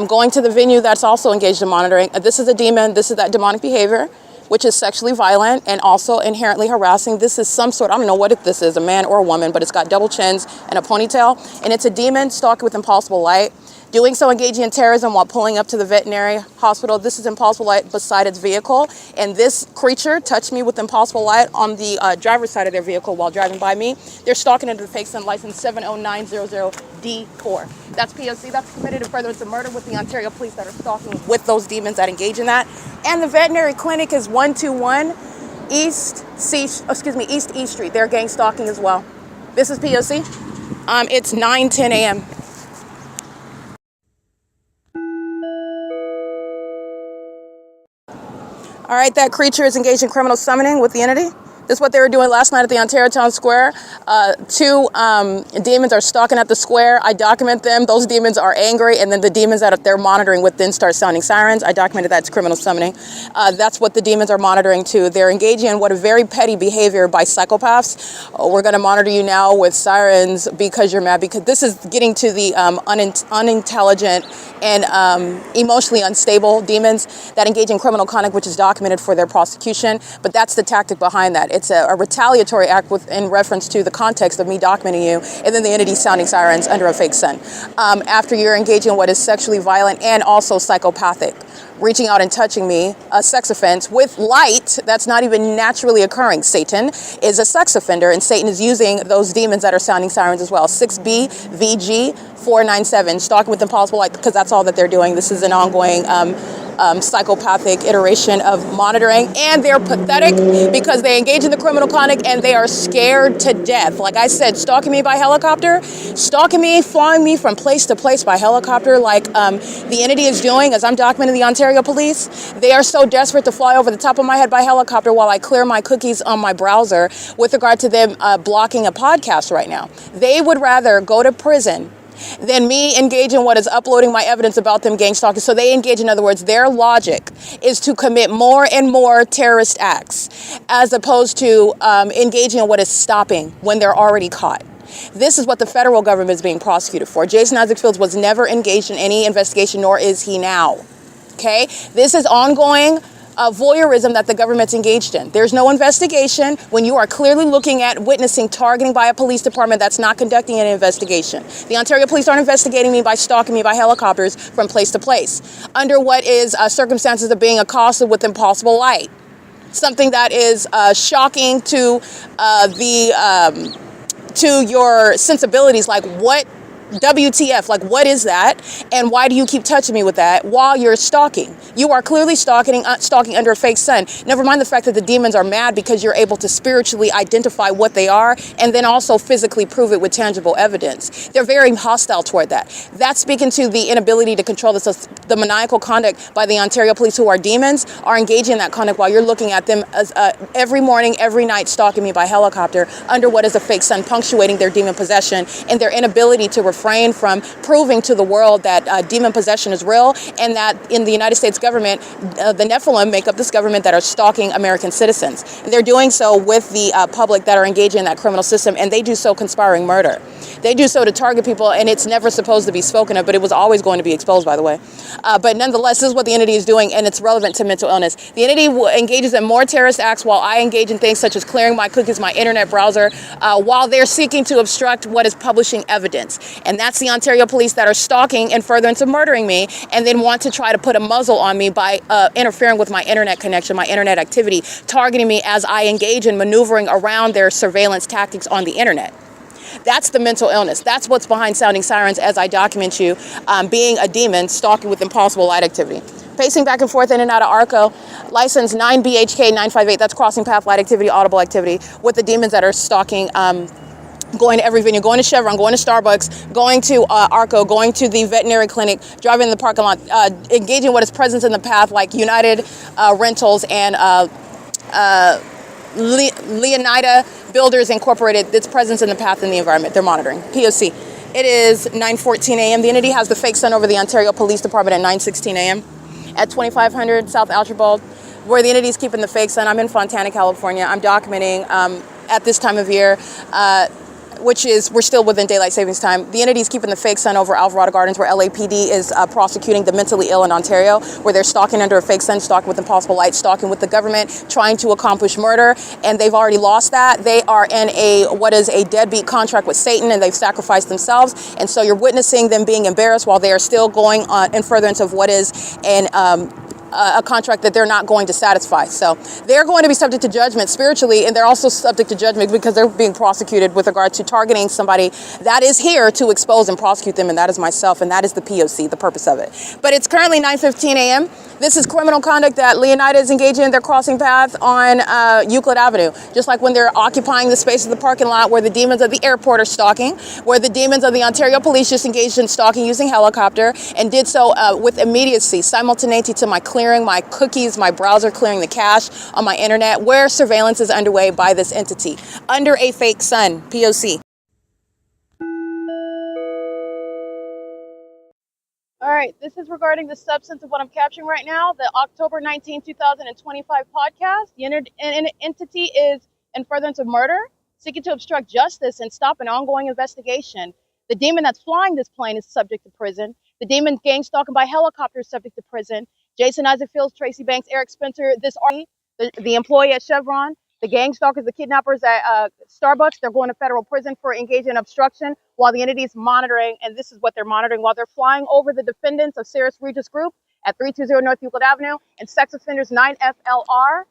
Going to the venue that's also engaged in monitoring. This is a demon. This is that demonic behavior, which is sexually violent and also inherently harassing. This is some sort, I don't know what this is, a man or a woman, but it's got double chins and a ponytail, and it's a demon stalking with impossible light. Doing so, engaging in terrorism while pulling up to the veterinary hospital. This is impossible light beside its vehicle, and this creature touched me with impossible light on the driver's side of their vehicle while driving by me. They're stalking under the fake sun license 70900D4. That's P.O.C. That's committed in furtherance of murder with the Ontario Police that are stalking with those demons that engage in that. And the veterinary clinic is 121 East E Street. They're gang stalking as well. This is P.O.C. It's 9:10 a.m. All right, that creature is engaged in criminal summoning with the entity. This is what they were doing last night at the Ontario Town Square. Two demons are stalking at the square. I document them. Those demons are angry, and then the demons that they're monitoring with then start sounding sirens. I documented that. It's criminal summoning. That's what the demons are monitoring too. They're engaging in what a very petty behavior by psychopaths. We're going to monitor you now with sirens because you're mad. Because this is getting to the unintelligent and emotionally unstable demons that engage in criminal conduct, which is documented for their prosecution. But that's the tactic behind that. It's a retaliatory act in reference to the context of me documenting you, and then the entity sounding sirens under a fake sun. After you're engaging in what is sexually violent and also psychopathic, reaching out and touching me, a sex offense with light that's not even naturally occurring. Satan is a sex offender, and Satan is using those demons that are sounding sirens as well. 6B VG 497, stalking with impossible light, because that's all that they're doing. This is an ongoing psychopathic iteration of monitoring, and they're pathetic because they engage in the criminal conduct and they are scared to death. Like I said, stalking me by helicopter, stalking me, flying me from place to place by helicopter, like the entity is doing, as I'm documenting the Ontario police. They are so desperate to fly over the top of my head by helicopter while I clear my cookies on my browser with regard to them blocking a podcast right now. They would rather go to prison than me engage in what is uploading my evidence about them gang stalking. So they engage, in other words, their logic is to commit more and more terrorist acts as opposed to engaging in what is stopping when they're already caught. This is what the federal government is being prosecuted for. Jason Isaac Fields was never engaged in any investigation, nor is he now. Okay? This is ongoing voyeurism that the government's engaged in. There's no investigation when you are clearly looking at witnessing targeting by a police department that's not conducting an investigation. The Ontario police aren't investigating me by stalking me by helicopters from place to place under what is circumstances of being accosted with impossible light. Something that is shocking to your sensibilities, like what WTF, like what is that? And why do you keep touching me with that while you're stalking? You are clearly stalking under a fake sun. Never mind the fact that the demons are mad because you're able to spiritually identify what they are and then also physically prove it with tangible evidence. They're very hostile toward that. That's speaking to the inability to control this. The maniacal conduct by the Ontario police, who are demons, are engaging in that conduct while you're looking at them as, every morning, every night, stalking me by helicopter under what is a fake sun, punctuating their demon possession and their inability to refrain from proving to the world that demon possession is real, and that in the United States government, the Nephilim make up this government that are stalking American citizens. And they're doing so with the public that are engaging in that criminal system, and they do so conspiring murder. They do so to target people, and it's never supposed to be spoken of, but it was always going to be exposed, by the way. But nonetheless, this is what the entity is doing, and it's relevant to mental illness. The entity engages in more terrorist acts while I engage in things such as clearing my cookies, my internet browser, while they're seeking to obstruct what is publishing evidence. And that's the Ontario police that are stalking and furtherance of murdering me, and then want to try to put a muzzle on me by interfering with my internet connection, my internet activity, targeting me as I engage in maneuvering around their surveillance tactics on the internet. That's the mental illness. That's what's behind sounding sirens as I document you being a demon stalking with impossible light activity. Pacing back and forth in and out of ARCO, license 9BHK 958, that's crossing path light activity, audible activity, with the demons that are stalking, going to every venue, going to Chevron, going to Starbucks, going to ARCO, going to the veterinary clinic, driving in the parking lot, engaging what is presence in the path like United Rentals and Leonida Builders Incorporated, its presence in the path in the environment. They're monitoring. P.O.C. It is 9:14 a.m. The entity has the fake sun over the Ontario Police Department at 9:16 a.m. at 2500 South Archibald, where the entity is keeping the fake sun. I'm in Fontana, California. I'm documenting at this time of year, which is, we're still within daylight savings time. The entity is keeping the fake sun over Alvarado Gardens, where LAPD is prosecuting the mentally ill in Ontario, where they're stalking under a fake sun, stalking with impossible light, stalking with the government, trying to accomplish murder, and they've already lost that. They are in what is a deadbeat contract with Satan, and they've sacrificed themselves, and so you're witnessing them being embarrassed while they are still going on in furtherance of what is a contract that they're not going to satisfy. So they're going to be subject to judgment spiritually, and they're also subject to judgment because they're being prosecuted with regard to targeting somebody that is here to expose and prosecute them, and that is myself, and that is the P.O.C, the purpose of it. But it's currently 9:15 a.m. This is criminal conduct that Leonida is engaging in. They're crossing path on Euclid Avenue, just like when they're occupying the space of the parking lot where the demons of the airport are stalking, where the demons of the Ontario police just engaged in stalking using helicopter and did so with immediacy, simultaneity to my clear clearing my cookies, my browser clearing the cache on my internet, where surveillance is underway by this entity under a fake sun, P.O.C. All right, this is regarding the substance of what I'm capturing right now, the October 19, 2025 podcast. The entity is in furtherance of murder, seeking to obstruct justice and stop an ongoing investigation. The demon that's flying this plane is subject to prison. The demon gang stalking by helicopter is subject to prison. Jason Isaac Fields, Tracy Banks, Eric Spencer, the employee at Chevron, the gang stalkers, the kidnappers at Starbucks, they're going to federal prison for engaging in obstruction while the entity is monitoring, and this is what they're monitoring, while they're flying over the defendants of Ceres Regis Group at 320 North Euclid Avenue and sex offenders 9FLR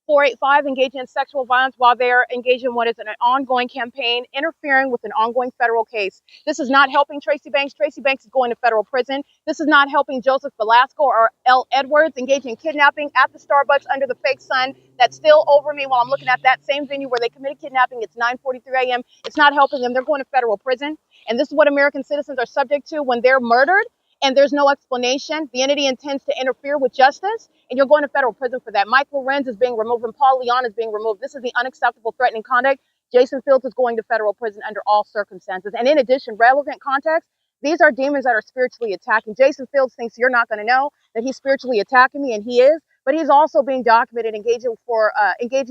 485 engaging in sexual violence while they're engaging in what is an ongoing campaign interfering with an ongoing federal case. This is not helping Tracy Banks. Tracy Banks is going to federal prison. This is not helping Joseph Velasco or L. Edwards engaging in kidnapping at the Starbucks under the fake sun that's still over me while I'm looking at that same venue where they committed kidnapping. It's 9:43 a.m. It's not helping them. They're going to federal prison. And this is what American citizens are subject to when they're murdered and there's no explanation. The entity intends to interfere with justice, and you're going to federal prison for that. Mike LORENZ is being removed, and Paul Leon is being removed. This is the unacceptable threatening conduct. Jason Fields is going to federal prison under all circumstances. And in addition, relevant context, these are demons that are spiritually attacking. Jason Fields thinks you're not going to know that he's spiritually attacking me, and he is, but he's also being documented engaging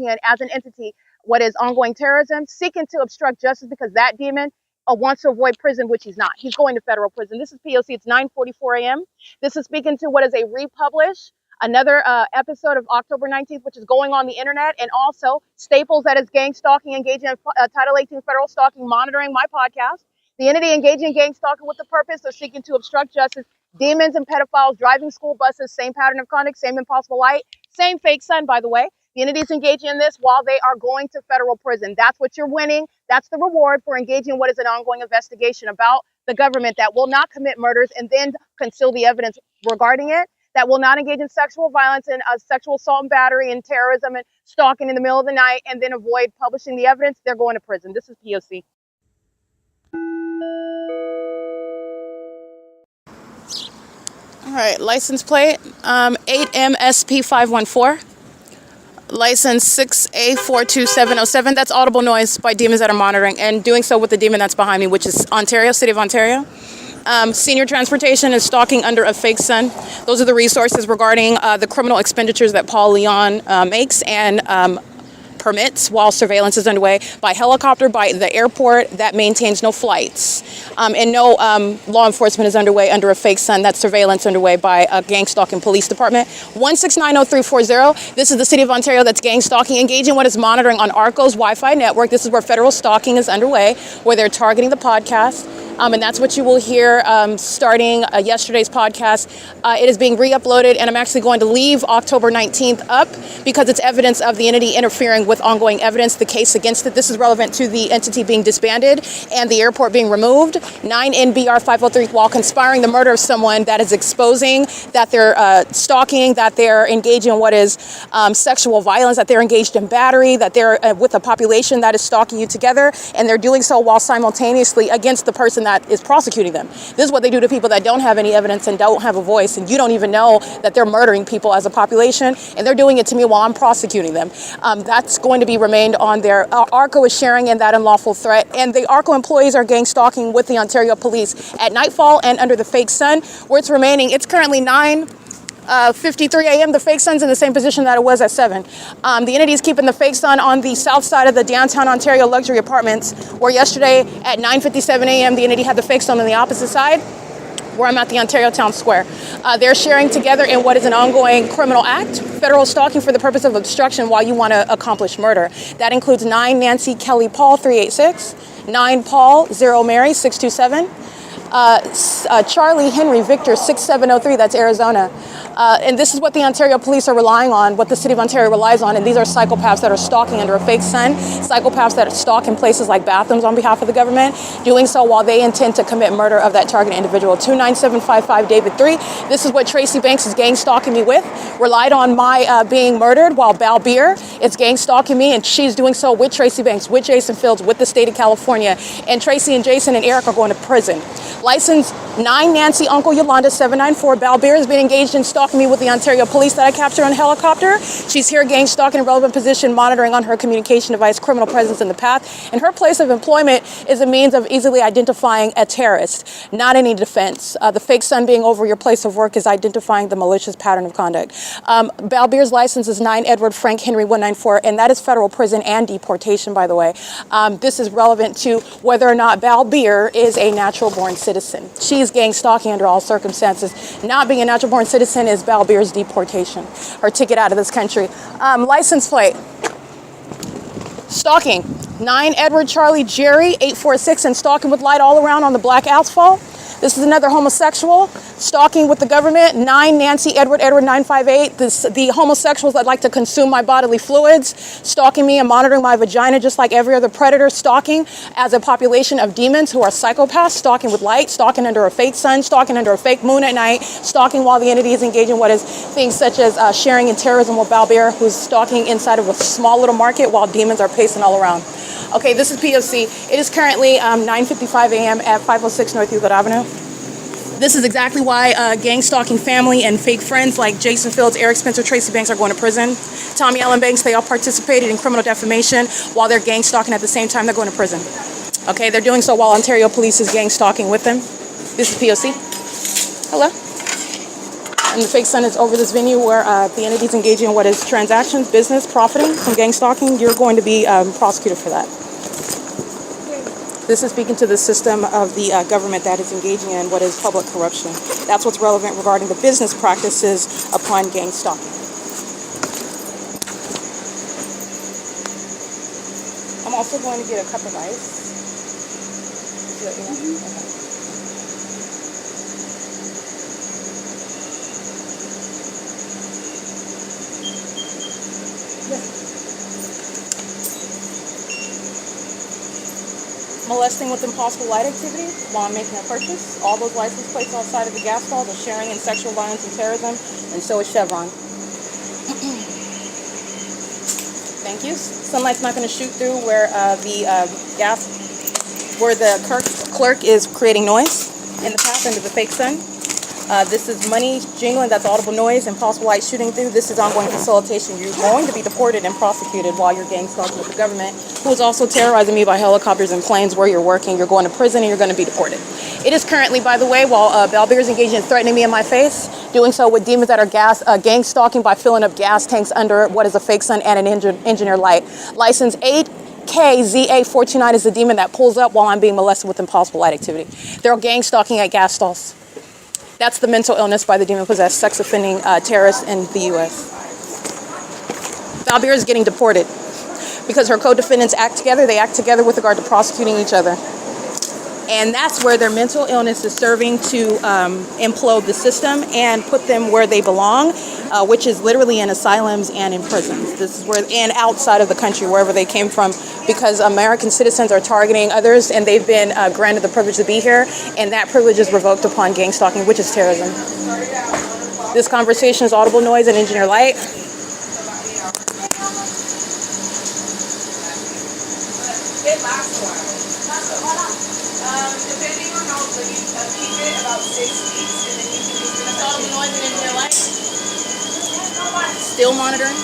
in, as an entity, what is ongoing terrorism, seeking to obstruct justice because that demon wants to avoid prison, which he's not. He's going to federal prison. This is P.O.C. It's 9:44 a.m. This is speaking to what is a republish, another episode of October 19th, which is going on the internet, and also Staples, that is gang stalking, engaging in Title 18 federal stalking, monitoring my podcast. The entity engaging in gang stalking with the purpose of seeking to obstruct justice. Demons and pedophiles driving school buses, same pattern of conduct, same impossible light, same fake sun, by the way. The entity is engaging in this while they are going to federal prison. That's what you're winning. That's the reward for engaging in what is an ongoing investigation about the government that will not commit murders and then conceal the evidence regarding it, that will not engage in sexual violence and sexual assault and battery and terrorism and stalking in the middle of the night and then avoid publishing the evidence. They're going to prison. This is P.O.C. All right, license plate 8MSP514. License 6A42707. That's audible noise by demons that are monitoring, and doing so with the demon that's behind me, which is Ontario, City of Ontario. Senior transportation is stalking under a fake sun. Those are the resources regarding the criminal expenditures that Paul Leon makes and permits while surveillance is underway by helicopter, by the airport that maintains no flights. And no law enforcement is underway under a fake sun. That's surveillance underway by a gang stalking police department. 1690340. This is the City of Ontario that's gang stalking, engaging what is monitoring on ARCO's Wi-Fi network. This is where federal stalking is underway, where they're targeting the podcast. And that's what you will hear starting yesterday's podcast. It is being re-uploaded, and I'm actually going to leave October 19th up because it's evidence of the entity interfering with ongoing evidence, the case against it. This is relevant to the entity being disbanded and the airport being removed. 9 NBR 503, while conspiring the murder of someone that is exposing that they're stalking, that they're engaging in what is sexual violence, that they're engaged in battery, that they're with a population that is stalking you together, and they're doing so while simultaneously against the person that is prosecuting them. This is what they do to people that don't have any evidence and don't have a voice, and you don't even know that they're murdering people as a population, and they're doing it to me while I'm prosecuting them. That's going to be remained on there. ARCO is sharing in that unlawful threat, and the ARCO employees are gang stalking with the Ontario Police at nightfall and under the fake sun, where it's remaining. It's currently 9:53 a.m. The fake sun's in the same position that it was at 7. The entity is keeping the fake sun on the south side of the downtown Ontario luxury apartments, where yesterday at 9:57 a.m. the entity had the fake sun on the opposite side, where I'm at the Ontario Town Square. They're sharing together in what is an ongoing criminal act, federal stalking for the purpose of obstruction while you want to accomplish murder. That includes 9 Nancy Kelly Paul 386, 9 Paul 0 Mary 627, Charlie Henry Victor 6703, that's Arizona. And this is what the Ontario Police are relying on, what the City of Ontario relies on, and these are psychopaths that are stalking under a fake sun, psychopaths that stalk in places like bathrooms on behalf of the government, doing so while they intend to commit murder of that target individual. 29755 David 3. This is what Tracy Banks is gang stalking me with, relied on my being murdered while Bal Beer is gang stalking me, and she's doing so with Tracy Banks, with Jason Fields, with the state of California, and Tracy and Jason and Eric are going to prison. License 9 Nancy Uncle Yolanda 794. Balbir has been engaged in stalking me with the Ontario police that I captured on a helicopter. She's here gang stalking in a relevant position, monitoring on her communication device, criminal presence in the path. And her place of employment is a means of easily identifying a terrorist, not any defense. The fake sun being over your place of work is identifying the malicious pattern of conduct. Balbir's license is 9 Edward Frank Henry 194, and that is federal prison and deportation, by the way. This is relevant to whether or not Balbir is a natural-born citizen. She's gang stalking under all circumstances. Not being a natural-born citizen is Balbir's deportation, her ticket out of this country. License plate. Stalking. 9 Edward Charlie Jerry 846, and stalking with light all around on the black asphalt. This is another homosexual stalking with the government. 9 Nancy Edward 958. The homosexuals that like to consume my bodily fluids, stalking me and monitoring my vagina just like every other predator, stalking as a population of demons who are psychopaths, stalking with light, stalking under a fake sun, stalking under a fake moon at night, stalking while the entity is engaging in what is things such as sharing in terrorism with Balbir, who's stalking inside of a small little market while demons are pacing all around. Okay, this is P.O.C. It is currently 9:55 a.m. at 506 North Euclid Avenue. This is exactly why gang stalking family and fake friends like Jason Fields, Eric Spencer, Tracy Banks are going to prison. Tommy Allen Banks, they all participated in criminal defamation while they're gang stalking at the same time they're going to prison. Okay, they're doing so while Ontario police is gang stalking with them. This is P.O.C. Hello. And the fake sun is over this venue where the entity's engaging in what is transactions, business, profiting from gang stalking. You're going to be prosecuted for that. This is speaking to the system of the government that is engaging in what is public corruption. That's what's relevant regarding the business practices upon gang stalking. I'm also going to get a cup of ice. Okay. Molesting with impossible light activity while I'm making a purchase. All those license plates outside of the gas stalls are sharing in sexual violence and terrorism, and so is Chevron. Thank you. Sunlight's not going to shoot through where the clerk is creating noise in the path under the fake sun. This is money jingling, that's audible noise, impossible light shooting through. This is ongoing facilitation. You're going to be deported and prosecuted while you're gang stalking with the government, who is also terrorizing me by helicopters and planes where you're working. You're going to prison and you're going to be deported. It is currently, by the way, while Balbir is engaging in threatening me in my face, doing so with demons that are gang stalking by filling up gas tanks under what is a fake sun and an engineer light. License 8KZA429 is the demon that pulls up while I'm being molested with impossible light activity. They're gang stalking at gas stalls. That's the mental illness by the demon-possessed sex offending terrorists in the U.S. Balbir is getting deported because her co-defendants act together. They act together with regard to prosecuting each other. And that's where their mental illness is serving to implode the system and put them where they belong, which is literally in asylums and in prisons. This is where, and outside of the country, wherever they came from, because American citizens are targeting others and they've been granted the privilege to be here, and that privilege is revoked upon gang stalking, which is terrorism. This conversation is audible noise and engineer light. Depending on how you keep it, about 6 weeks, and then you can use the audible noise and engineer light. Still monitoring.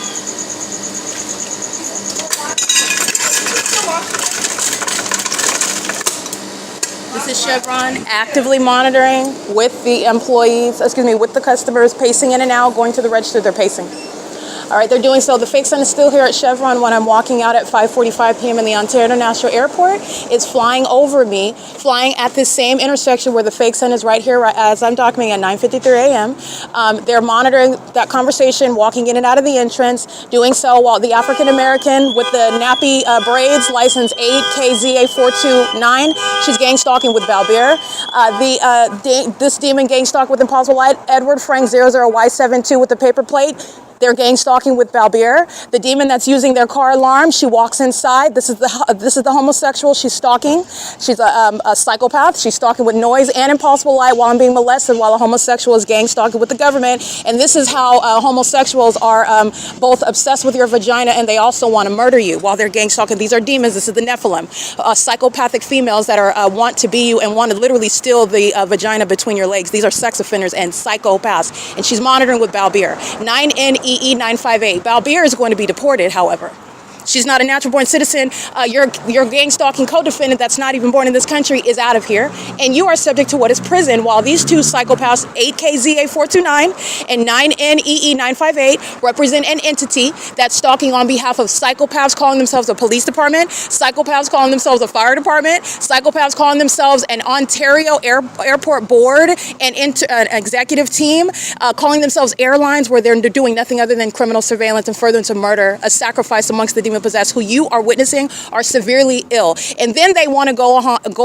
This is Chevron actively monitoring with the employees, with the customers, pacing in and out, going to the register, they're pacing. All right, they're doing so. The fake sun is still here at Chevron when I'm walking out at 5:45 p.m. in the Ontario International Airport. It's flying over me, flying at this same intersection where the fake sun is right here, right as I'm documenting at 9:53 a.m. They're monitoring that conversation, walking in and out of the entrance, doing so while the African-American with the nappy braids, license 8KZA429, she's gang stalking with Balbir. This demon gang stalk with impossible light, Edward Frank 00Y72 with the paper plate. They're gang stalking with Balbir. The demon that's using their car alarm, she walks inside. This is the homosexual she's stalking. She's a psychopath. She's stalking with noise and impossible light while I'm being molested, while a homosexual is gang stalking with the government. And this is how homosexuals are both obsessed with your vagina, and they also want to murder you while they're gang stalking. These are demons. This is the Nephilim, psychopathic females that are want to be you and want to literally steal the vagina between your legs. These are sex offenders and psychopaths. And she's monitoring with Balbir. 9NEE958. Balbir is going to be deported, however. She's not a natural-born citizen. Your gang-stalking co-defendant that's not even born in this country is out of here. And you are subject to what is prison, while these two psychopaths, 8KZA429 and 9NEE958, represent an entity that's stalking on behalf of psychopaths calling themselves a police department, psychopaths calling themselves a fire department, psychopaths calling themselves an Ontario airport board, and an executive team, calling themselves airlines, where they're doing nothing other than criminal surveillance and furtherance of murder, a sacrifice amongst the demon-possessed who you are witnessing are severely ill. And then they want to go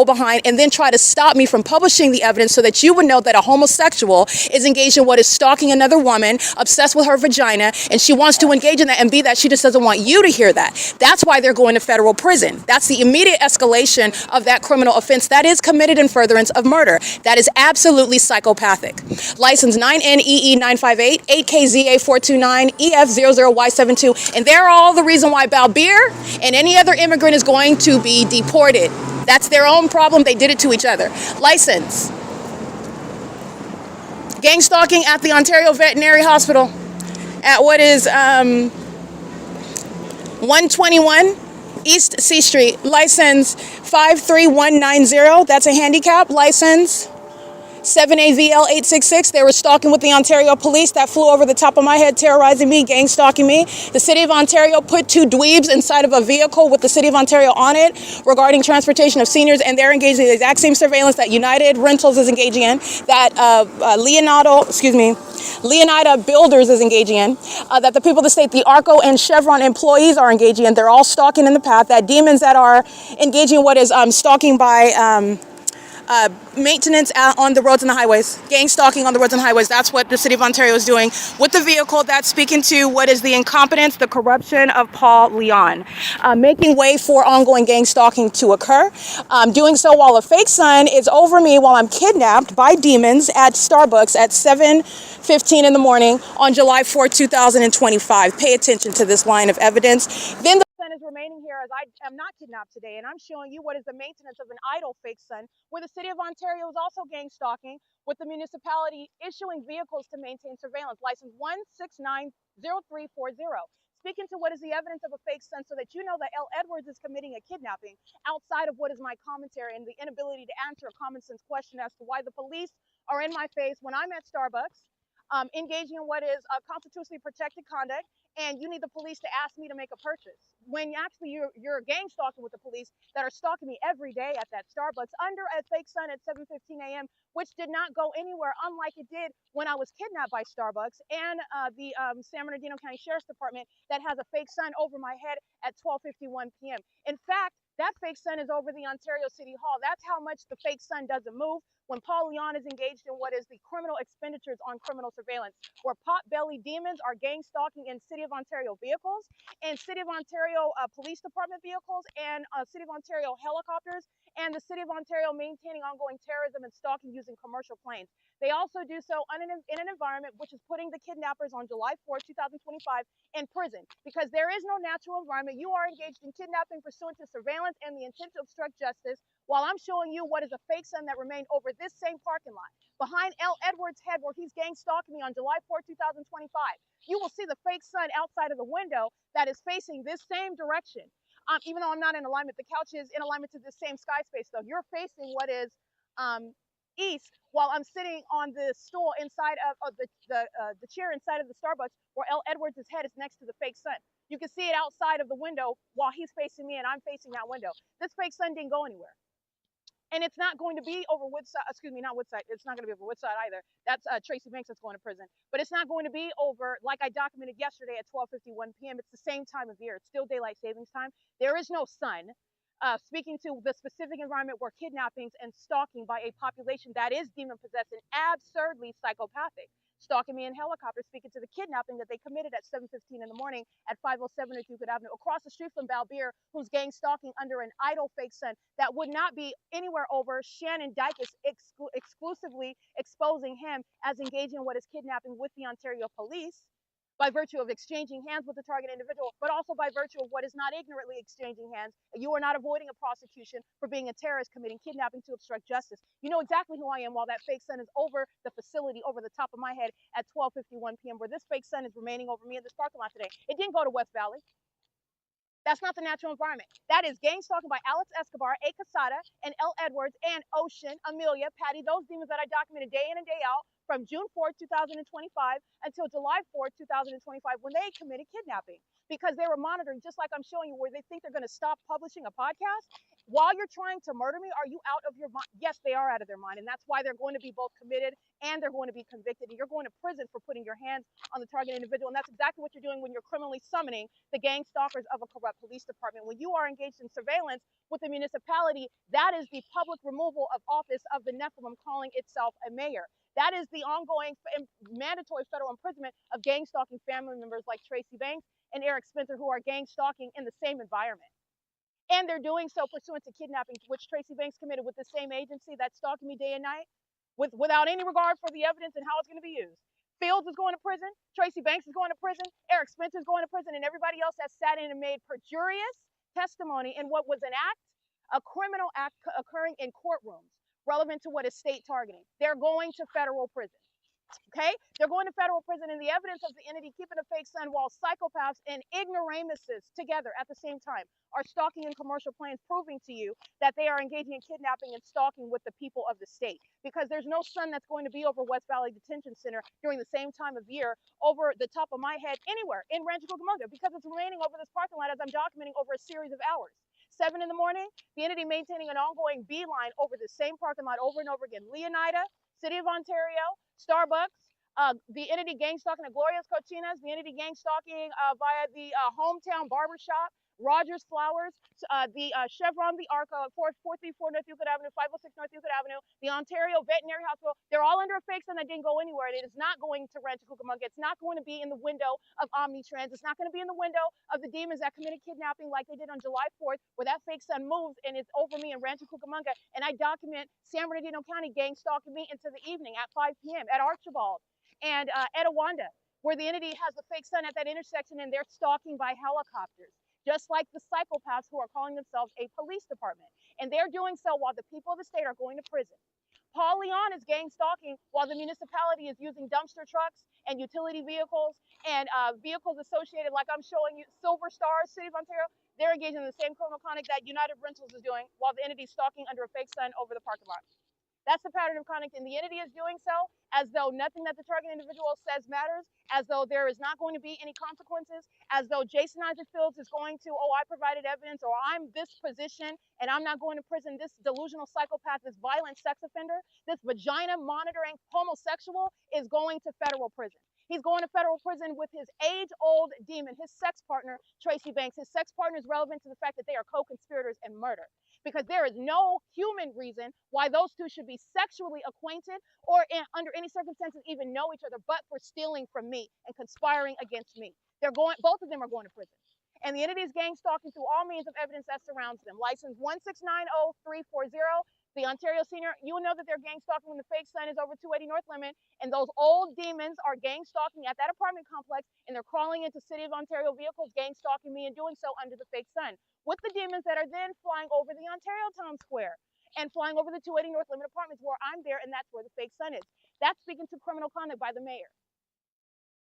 behind and then try to stop me from publishing the evidence so that you would know that a homosexual is engaged in what is stalking another woman, obsessed with her vagina, and she wants to engage in that and be that. She just doesn't want you to hear that. That's why they're going to federal prison. That's the immediate escalation of that criminal offense that is committed in furtherance of murder. That is absolutely psychopathic. License 9NEE958, 8KZA429, EF00Y72, and they're all the reason why Balbir and any other immigrant is going to be deported. That's their own problem. They did it to each other. License. Gang stalking at the Ontario Veterinary Hospital at what is 121 East C Street. License 53190. That's a handicap. License 7AVL866. They were stalking with the Ontario police. That flew over the top of my head, terrorizing me, gang stalking me. The City of Ontario put two dweebs inside of a vehicle with the City of Ontario on it regarding transportation of seniors, and they're engaging in the exact same surveillance that United Rentals is engaging in, that Leonida Builders is engaging in, that the people of the state, the ARCO and Chevron employees are engaging in. They're all stalking in the path. That demons that are engaging in what is stalking by maintenance on the roads and the highways, gang stalking on the roads and highways. That's what the City of Ontario is doing with the vehicle. That's speaking to what is the incompetence, the corruption of Paul Leon, making way for ongoing gang stalking to occur. Doing so while a fake son is over me while I'm kidnapped by demons at Starbucks at 7:15 in the morning on July 4, 2025. Pay attention to this line of evidence. Then the son is remaining here as I am not kidnapped today, and I'm showing you what is the maintenance of an idle fake son, where the City of Ontario is also gang stalking with the municipality issuing vehicles to maintain surveillance. License 1690340. Speaking to what is the evidence of a fake son so that you know that L. Edwards is committing a kidnapping outside of what is my commentary and the inability to answer a common sense question as to why the police are in my face when I'm at Starbucks, engaging in what is constitutionally protected conduct, and you need the police to ask me to make a purchase, when actually you're gang stalking with the police that are stalking me every day at that Starbucks under a fake sun at 7:15 a.m., which did not go anywhere, unlike it did when I was kidnapped by Starbucks and the San Bernardino County Sheriff's Department that has a fake sun over my head at 12:51 p.m. In fact, that fake sun is over the Ontario City Hall. That's how much the fake sun doesn't move when Paul Leon is engaged in what is the criminal expenditures on criminal surveillance, where pot-bellied demons are gang stalking in City of Ontario vehicles and City of Ontario Police Department vehicles and City of Ontario helicopters, and the City of Ontario maintaining ongoing terrorism and stalking using commercial planes. They also do so in an environment which is putting the kidnappers on July 4, 2025 in prison, because there is no natural environment. You are engaged in kidnapping pursuant to surveillance and the intent to obstruct justice, while I'm showing you what is a fake sun that remained over this same parking lot behind L. Edwards' head, where he's gang stalking me on July 4, 2025. You will see the fake sun outside of the window that is facing this same direction. Even though I'm not in alignment, the couch is in alignment to the same sky space, though. You're facing what is east, while I'm sitting on the stool inside of the chair inside of the Starbucks, where L. Edwards' head is next to the fake sun. You can see it outside of the window while he's facing me and I'm facing that window. This fake sun didn't go anywhere. And it's not going to be over Woodside, excuse me, not Woodside. It's not going to be over Woodside either. That's Tracy Banks that's going to prison. But it's not going to be over, like I documented yesterday at 12:51 p.m. It's the same time of year. It's still daylight savings time. There is no sun. Speaking to the specific environment where kidnappings and stalking by a population that is demon-possessed and absurdly psychopathic. stalking me in helicopter, speaking to the kidnapping that they committed at 7:15 in the morning at 507 North Euclid Avenue, across the street from Balbier, who's gang stalking under an idle fake son that would not be anywhere over Shannon Dykes exclusively exposing him as engaging in what is kidnapping with the Ontario police, by virtue of exchanging hands with the target individual, but also by virtue of what is not ignorantly exchanging hands. You are not avoiding a prosecution for being a terrorist committing kidnapping to obstruct justice. You know exactly who I am while that fake sun is over the facility, over the top of my head at 12:51 p.m., where this fake sun is remaining over me in this parking lot today. It didn't go to West Valley. That's not the natural environment. That is gang stalking by Alex Escobar, A. Casada, and L. Edwards, and Ocean, Amelia, Patty, those demons that I documented day in and day out from June 4th, 2025 until July 4th, 2025, when they committed kidnapping. Because they were monitoring, just like I'm showing you, where they think they're going to stop publishing a podcast. While you're trying to murder me, are you out of your mind? Yes, they are out of their mind. And that's why they're going to be both committed and they're going to be convicted. And you're going to prison for putting your hands on the target individual. And that's exactly what you're doing when you're criminally summoning the gang stalkers of a corrupt police department. When you are engaged in surveillance with the municipality, that is the public removal of office of the Nephilim calling itself a mayor. That is the ongoing mandatory federal imprisonment of gang stalking family members like Tracy Banks and Eric Spencer, who are gang stalking in the same environment. And they're doing so pursuant to kidnapping, which Tracy Banks committed with the same agency that's stalking me day and night, without any regard for the evidence and how it's going to be used. Fields is going to prison. Tracy Banks is going to prison. Eric Spencer is going to prison. And everybody else has sat in and made perjurious testimony in what was an act, a criminal act occurring in courtrooms relevant to what is state targeting. They're going to federal prison. Okay, they're going to federal prison, and the evidence of the entity keeping a fake son while psychopaths and ignoramuses together at the same time are stalking in commercial planes, proving to you that they are engaging in kidnapping and stalking with the people of the state. Because there's no sun that's going to be over West Valley Detention Center during the same time of year over the top of my head anywhere in Rancho Cucamonga, because it's remaining over this parking lot as I'm documenting over a series of hours. 7 in the morning, the entity maintaining an ongoing beeline over the same parking lot over and over again. Leonida, City of Ontario, Starbucks, the entity gang stalking at Gloria's Cochinas, the entity gang stalking via the hometown barbershop, Rogers Flowers, the Chevron, the Arco at 434 North Euclid Avenue, 506 North Euclid Avenue, the Ontario Veterinary Hospital. They're all under a fake sun that didn't go anywhere. And it is not going to Rancho Cucamonga. It's not going to be in the window of Omnitrans. It's not going to be in the window of the demons that committed kidnapping like they did on July 4th, where that fake sun moves and it's over me in Rancho Cucamonga. And I document San Bernardino County gang stalking me into the evening at 5 p.m. at Archibald and Etowanda, where the entity has the fake sun at that intersection and they're stalking by helicopters, just like the psychopaths who are calling themselves a police department. And they're doing so while the people of the state are going to prison. Paul Leon is gang stalking while the municipality is using dumpster trucks and utility vehicles and vehicles associated, like I'm showing you, Silver Star, City of Ontario. They're engaging in the same criminal conduct that United Rentals is doing while the entity is stalking under a fake sun over the parking lot. That's the pattern of conduct, and the entity is doing so as though nothing that the target individual says matters, as though there is not going to be any consequences, as though Jason Isaac Fields is going to, oh, I provided evidence, or I'm this position, and I'm not going to prison. This delusional psychopath, this violent sex offender, this vagina monitoring homosexual is going to federal prison. He's going to federal prison with his age-old demon, his sex partner, Tracy Banks. His sex partner is relevant to the fact that they are co-conspirators in murder, because there is no human reason why those two should be sexually acquainted or under any circumstances even know each other, but for stealing from me and conspiring against me. Both of them are going to prison. And the entity is gang stalking through all means of evidence that surrounds them. License 1690340, the Ontario Senior, you will know that they're gang stalking when the fake sun is over 280 North Lemon, and those old demons are gang stalking at that apartment complex, and they're crawling into City of Ontario vehicles, gang stalking me, and doing so under the fake sun, with the demons that are then flying over the Ontario Town Square and flying over the 280 North Lemon apartments where I'm there, and that's where the fake sun is. That's speaking to criminal conduct by the mayor.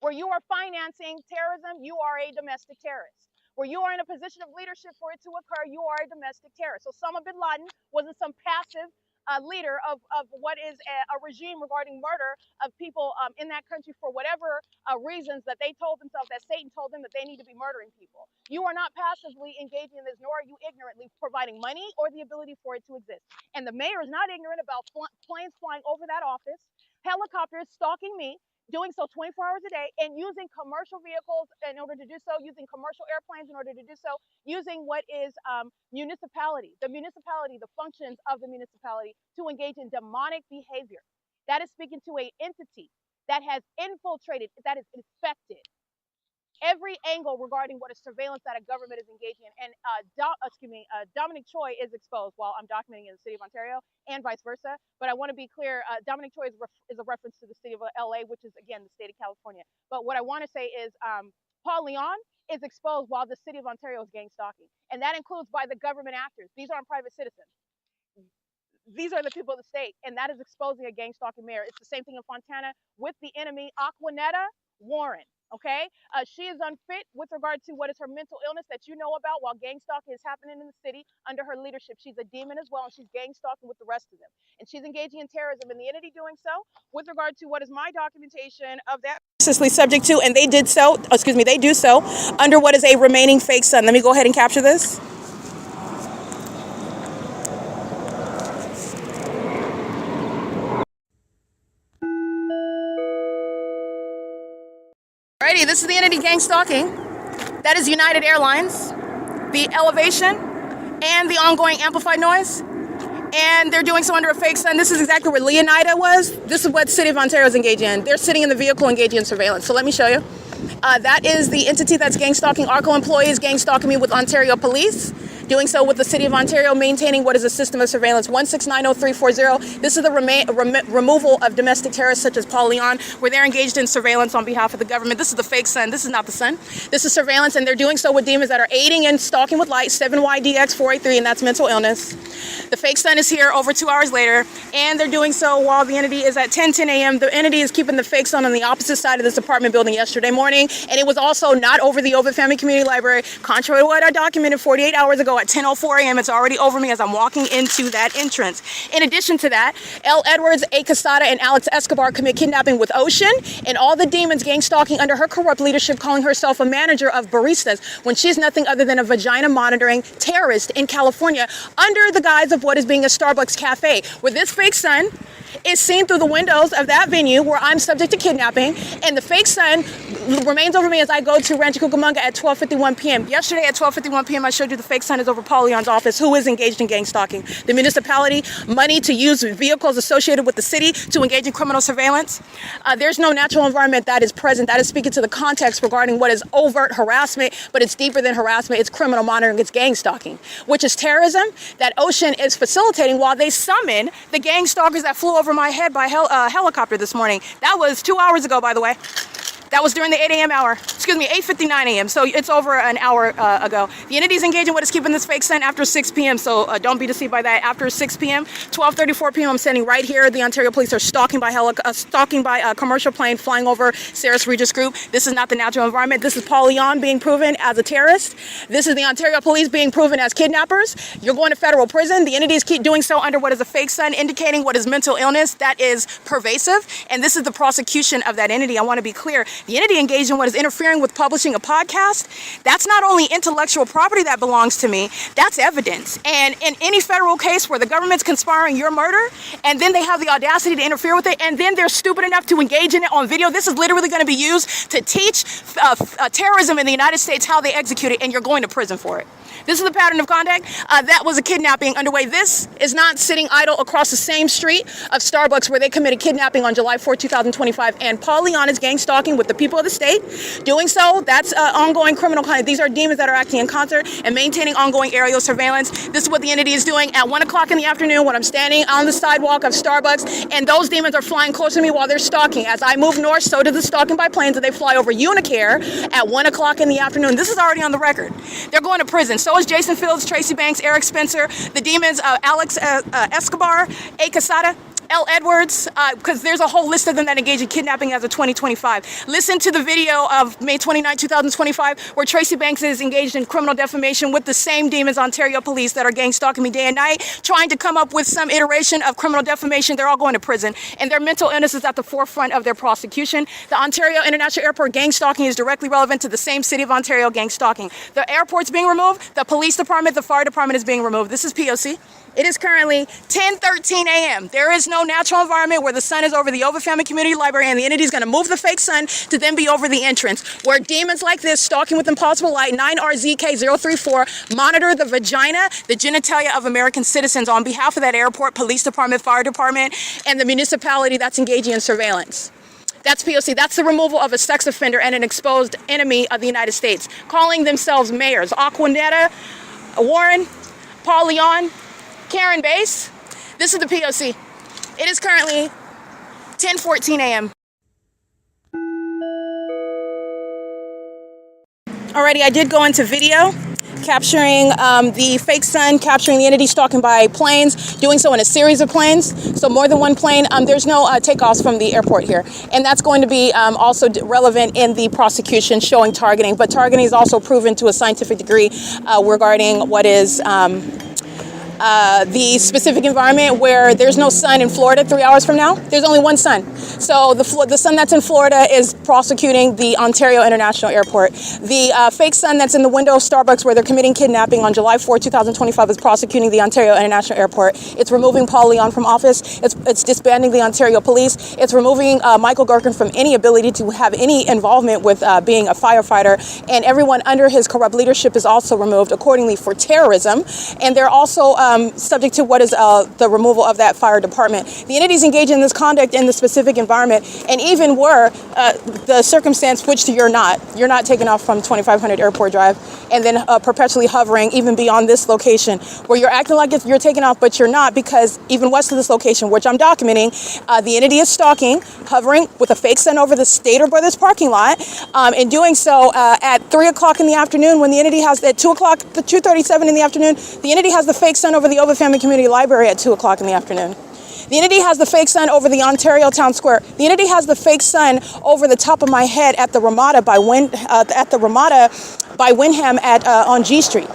Where you are financing terrorism, you are a domestic terrorist. Where you are in a position of leadership for it to occur, you are a domestic terrorist. So Osama bin Laden wasn't some passive leader of what is a regime regarding murder of people in that country for whatever reasons that they told themselves, that Satan told them that they need to be murdering people. You are not passively engaging in this, nor are you ignorantly providing money or the ability for it to exist. And the mayor is not ignorant about planes flying over that office, helicopters stalking me, doing so 24 hours a day, and using commercial vehicles in order to do so, using commercial airplanes in order to do so, using what is the functions of the municipality to engage in demonic behavior. That is speaking to an entity that has infiltrated, that is infected every angle regarding what is surveillance that a government is engaging in. And Dominic Choi is exposed while I'm documenting in the city of Ontario and vice versa. But I want to be clear, Dominic Choi is a reference to the city of LA, which is, again, the state of California. But what I want to say is Paul Leon is exposed while the city of Ontario is gang stalking. And that includes by the government actors. These aren't private citizens. These are the people of the state. And that is exposing a gang stalking mayor. It's the same thing in Fontana with the enemy, Aquanetta Warren. Okay, she is unfit with regard to what is her mental illness that you know about while gang stalking is happening in the city under her leadership. She's a demon as well, and she's gang stalking with the rest of them. And she's engaging in terrorism, and the entity doing so with regard to what is my documentation of that subject to, and they do so under what is a remaining fake son. Let me go ahead and capture this. Alrighty, this is the entity gang stalking. That is United Airlines, the elevation, and the ongoing amplified noise. And they're doing so under a fake sun. This is exactly where Leonida was. This is what the city of Ontario is engaging in. They're sitting in the vehicle engaging in surveillance. So let me show you. That is the entity that's gang stalking. ARCO employees gang stalking me with Ontario police. Doing so with the city of Ontario, maintaining what is a system of surveillance. 1690340. This is the removal of domestic terrorists such as Paul Leon, where they're engaged in surveillance on behalf of the government. This is the fake sun. This is not the sun. This is surveillance, and they're doing so with demons that are aiding in stalking with light, 7YDX483, and that's mental illness. The fake sun is here over 2 hours later, and they're doing so while the entity is at 10:10 a.m. The entity is keeping the fake sun on the opposite side of this apartment building yesterday morning, and it was also not over the Ovid Family Community Library, contrary to what I documented 48 hours ago at 10:04 a.m. It's already over me as I'm walking into that entrance. In addition to that, L. Edwards, A. Quesada, and Alex Escobar commit kidnapping with Ocean, and all the demons gang stalking under her corrupt leadership, calling herself a manager of baristas when she's nothing other than a vagina monitoring terrorist in California under the guise of what is being a Starbucks cafe, where this fake sun is seen through the windows of that venue where I'm subject to kidnapping, and the fake sun remains over me as I go to Rancho Cucamonga at 12:51 p.m. Yesterday at 12:51 p.m. I showed you the fake sun is over Paul Leon's office, who is engaged in gang stalking. The municipality, money to use vehicles associated with the city to engage in criminal surveillance. There's no natural environment that is present. That is speaking to the context regarding what is overt harassment, but it's deeper than harassment. It's criminal monitoring. It's gang stalking, which is terrorism that Ocean is facilitating while they summon the gang stalkers that flew over my head by helicopter this morning. That was 2 hours ago, by the way. That was during the 8 a.m. hour. Excuse me, 8:59 a.m. So it's over an hour ago. The entity is engaging what is keeping this fake sun after 6 p.m. So don't be deceived by that. After 6 p.m., 12:34 p.m. I'm standing right here. The Ontario police are stalking by a commercial plane flying over Saris Regis Group. This is not the natural environment. This is Paul Leon being proven as a terrorist. This is the Ontario police being proven as kidnappers. You're going to federal prison. The entities keep doing so under what is a fake sun, indicating what is mental illness that is pervasive. And this is the prosecution of that entity. I want to be clear. The entity engaged in what is interfering with publishing a podcast. That's not only intellectual property that belongs to me, that's evidence. And in any federal case where the government's conspiring your murder, and then they have the audacity to interfere with it, and then they're stupid enough to engage in it on video, this is literally going to be used to teach terrorism in the United States how they execute it, and you're going to prison for it. This is the pattern of conduct. That was a kidnapping underway. This is not sitting idle across the same street of Starbucks where they committed kidnapping on July 4, 2025. And Paul Leon is gang stalking with the people of the state. Doing so, that's ongoing criminal conduct. These are demons that are acting in concert and maintaining ongoing aerial surveillance. This is what the entity is doing at 1 o'clock in the afternoon when I'm standing on the sidewalk of Starbucks, and those demons are flying close to me while they're stalking. As I move north, so do the stalking by planes, and they fly over Unicare at 1 o'clock in the afternoon. This is already on the record. They're going to prison. So is Jason Fields, Tracy Banks, Eric Spencer, the demons, Alex Escobar, A. Quesada, L. Edwards, because there's a whole list of them that engage in kidnapping as of 2025. Listen to the video of May 29, 2025, where Tracy Banks is engaged in criminal defamation with the same demons, Ontario police, that are gang stalking me day and night, trying to come up with some iteration of criminal defamation. They're all going to prison, and their mental illness is at the forefront of their prosecution. The Ontario International Airport gang stalking is directly relevant to the same city of Ontario gang stalking. The airport's being removed, the police department, the fire department is being removed. This is P.O.C. It is currently 10:13 a.m. There is no natural environment where the sun is over the Ovid Family Community Library, and the entity is going to move the fake sun to then be over the entrance, where demons like this, stalking with impossible light, 9RZK034, monitor the vagina, the genitalia of American citizens on behalf of that airport, police department, fire department, and the municipality that's engaging in surveillance. That's P.O.C. That's the removal of a sex offender and an exposed enemy of the United States. Calling themselves mayors. Aquanetta, Warren, Paul Leon, Karen Bass. This is the P.O.C. It is currently 10:14 a.m. Alrighty, I did go into video capturing the fake sun, capturing the entity stalking by planes, doing so in a series of planes, so more than one plane. There's no takeoffs from the airport here, and that's going to be also relevant in the prosecution showing targeting, but targeting is also proven to a scientific degree regarding what is the specific environment where there's no sun in Florida 3 hours from now. There's only one sun. So the sun that's in Florida is prosecuting the Ontario International Airport. The fake sun that's in the window of Starbucks where they're committing kidnapping on July 4, 2025 is prosecuting the Ontario International Airport. It's removing Paul Leon from office. It's disbanding the Ontario Police. It's removing Michael GERKEN from any ability to have any involvement with being a firefighter. And everyone under his corrupt leadership is also removed accordingly for terrorism. And they're also subject to what is the removal of that fire department. The entities engaged in this conduct in the specific environment, and even were the circumstance which you're not taking off from 2500 Airport Drive and then perpetually hovering even beyond this location where you're acting like you're taking off, but you're not, because even west of this location, which I'm documenting, the entity is stalking, hovering with a fake sun over the Stater Brothers parking lot, and doing so at 3 o'clock in the afternoon when the entity has, at 2:37 in the afternoon, the entity has the fake sun over the Family Community Library at 2 o'clock in the afternoon. The entity has the fake sun over the Ontario Town Square. The entity has the fake sun over the top of my head at the Ramada by Windham on G Street.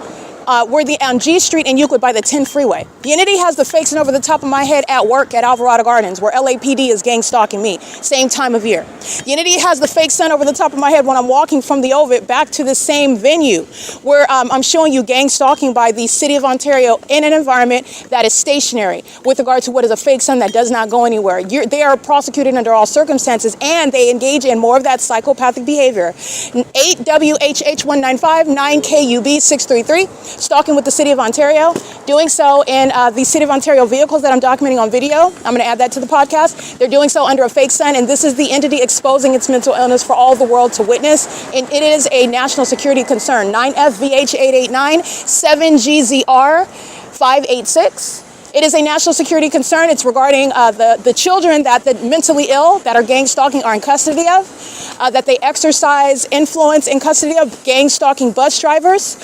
We're on G Street and Euclid by the 10 freeway. The entity has the fake sun over the top of my head at work at Alvarado Gardens, where LAPD is gang stalking me, same time of year. The entity has the fake sun over the top of my head when I'm walking from the Ovid back to the same venue, where I'm showing you gang stalking by the City of Ontario in an environment that is stationary with regard to what is a fake sun that does not go anywhere. They are prosecuted under all circumstances, and they engage in more of that psychopathic behavior. 8WHH195, 9KUB633. Stalking with the City of Ontario, doing so in the City of Ontario vehicles that I'm documenting on video. I'm going to add that to the podcast. They're doing so under a fake sun, and this is the entity exposing its mental illness for all the world to witness, and it is a national security concern. 9FVH889, 7GZR 586. It is a national security concern. It's regarding the children that the mentally ill that are gang stalking are in custody of, that they exercise influence in custody of, gang stalking bus drivers,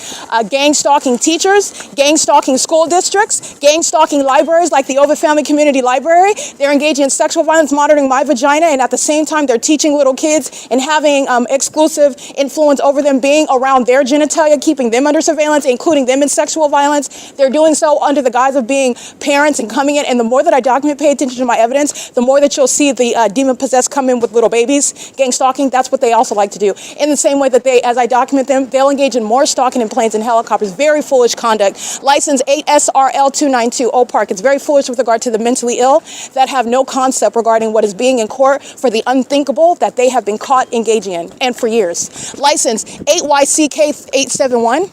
gang stalking teachers, gang stalking school districts, gang stalking libraries like the Ovid Family Community Library. They're engaging in sexual violence, monitoring my vagina, and at the same time they're teaching little kids and having exclusive influence over them, being around their genitalia, keeping them under surveillance, including them in sexual violence. They're doing so under the guise of being parents and coming in, and the more that I document, pay attention to my evidence, the more that you'll see the demon-possessed come in with little babies. Gang stalking, that's what they also like to do. In the same way that they, as I document them, they'll engage in more stalking in planes and helicopters. Very foolish conduct. License 8SRL292 OPARC. It's very foolish with regard to the mentally ill that have no concept regarding what is being in court for the unthinkable that they have been caught engaging in, and for years. License 8YCK871.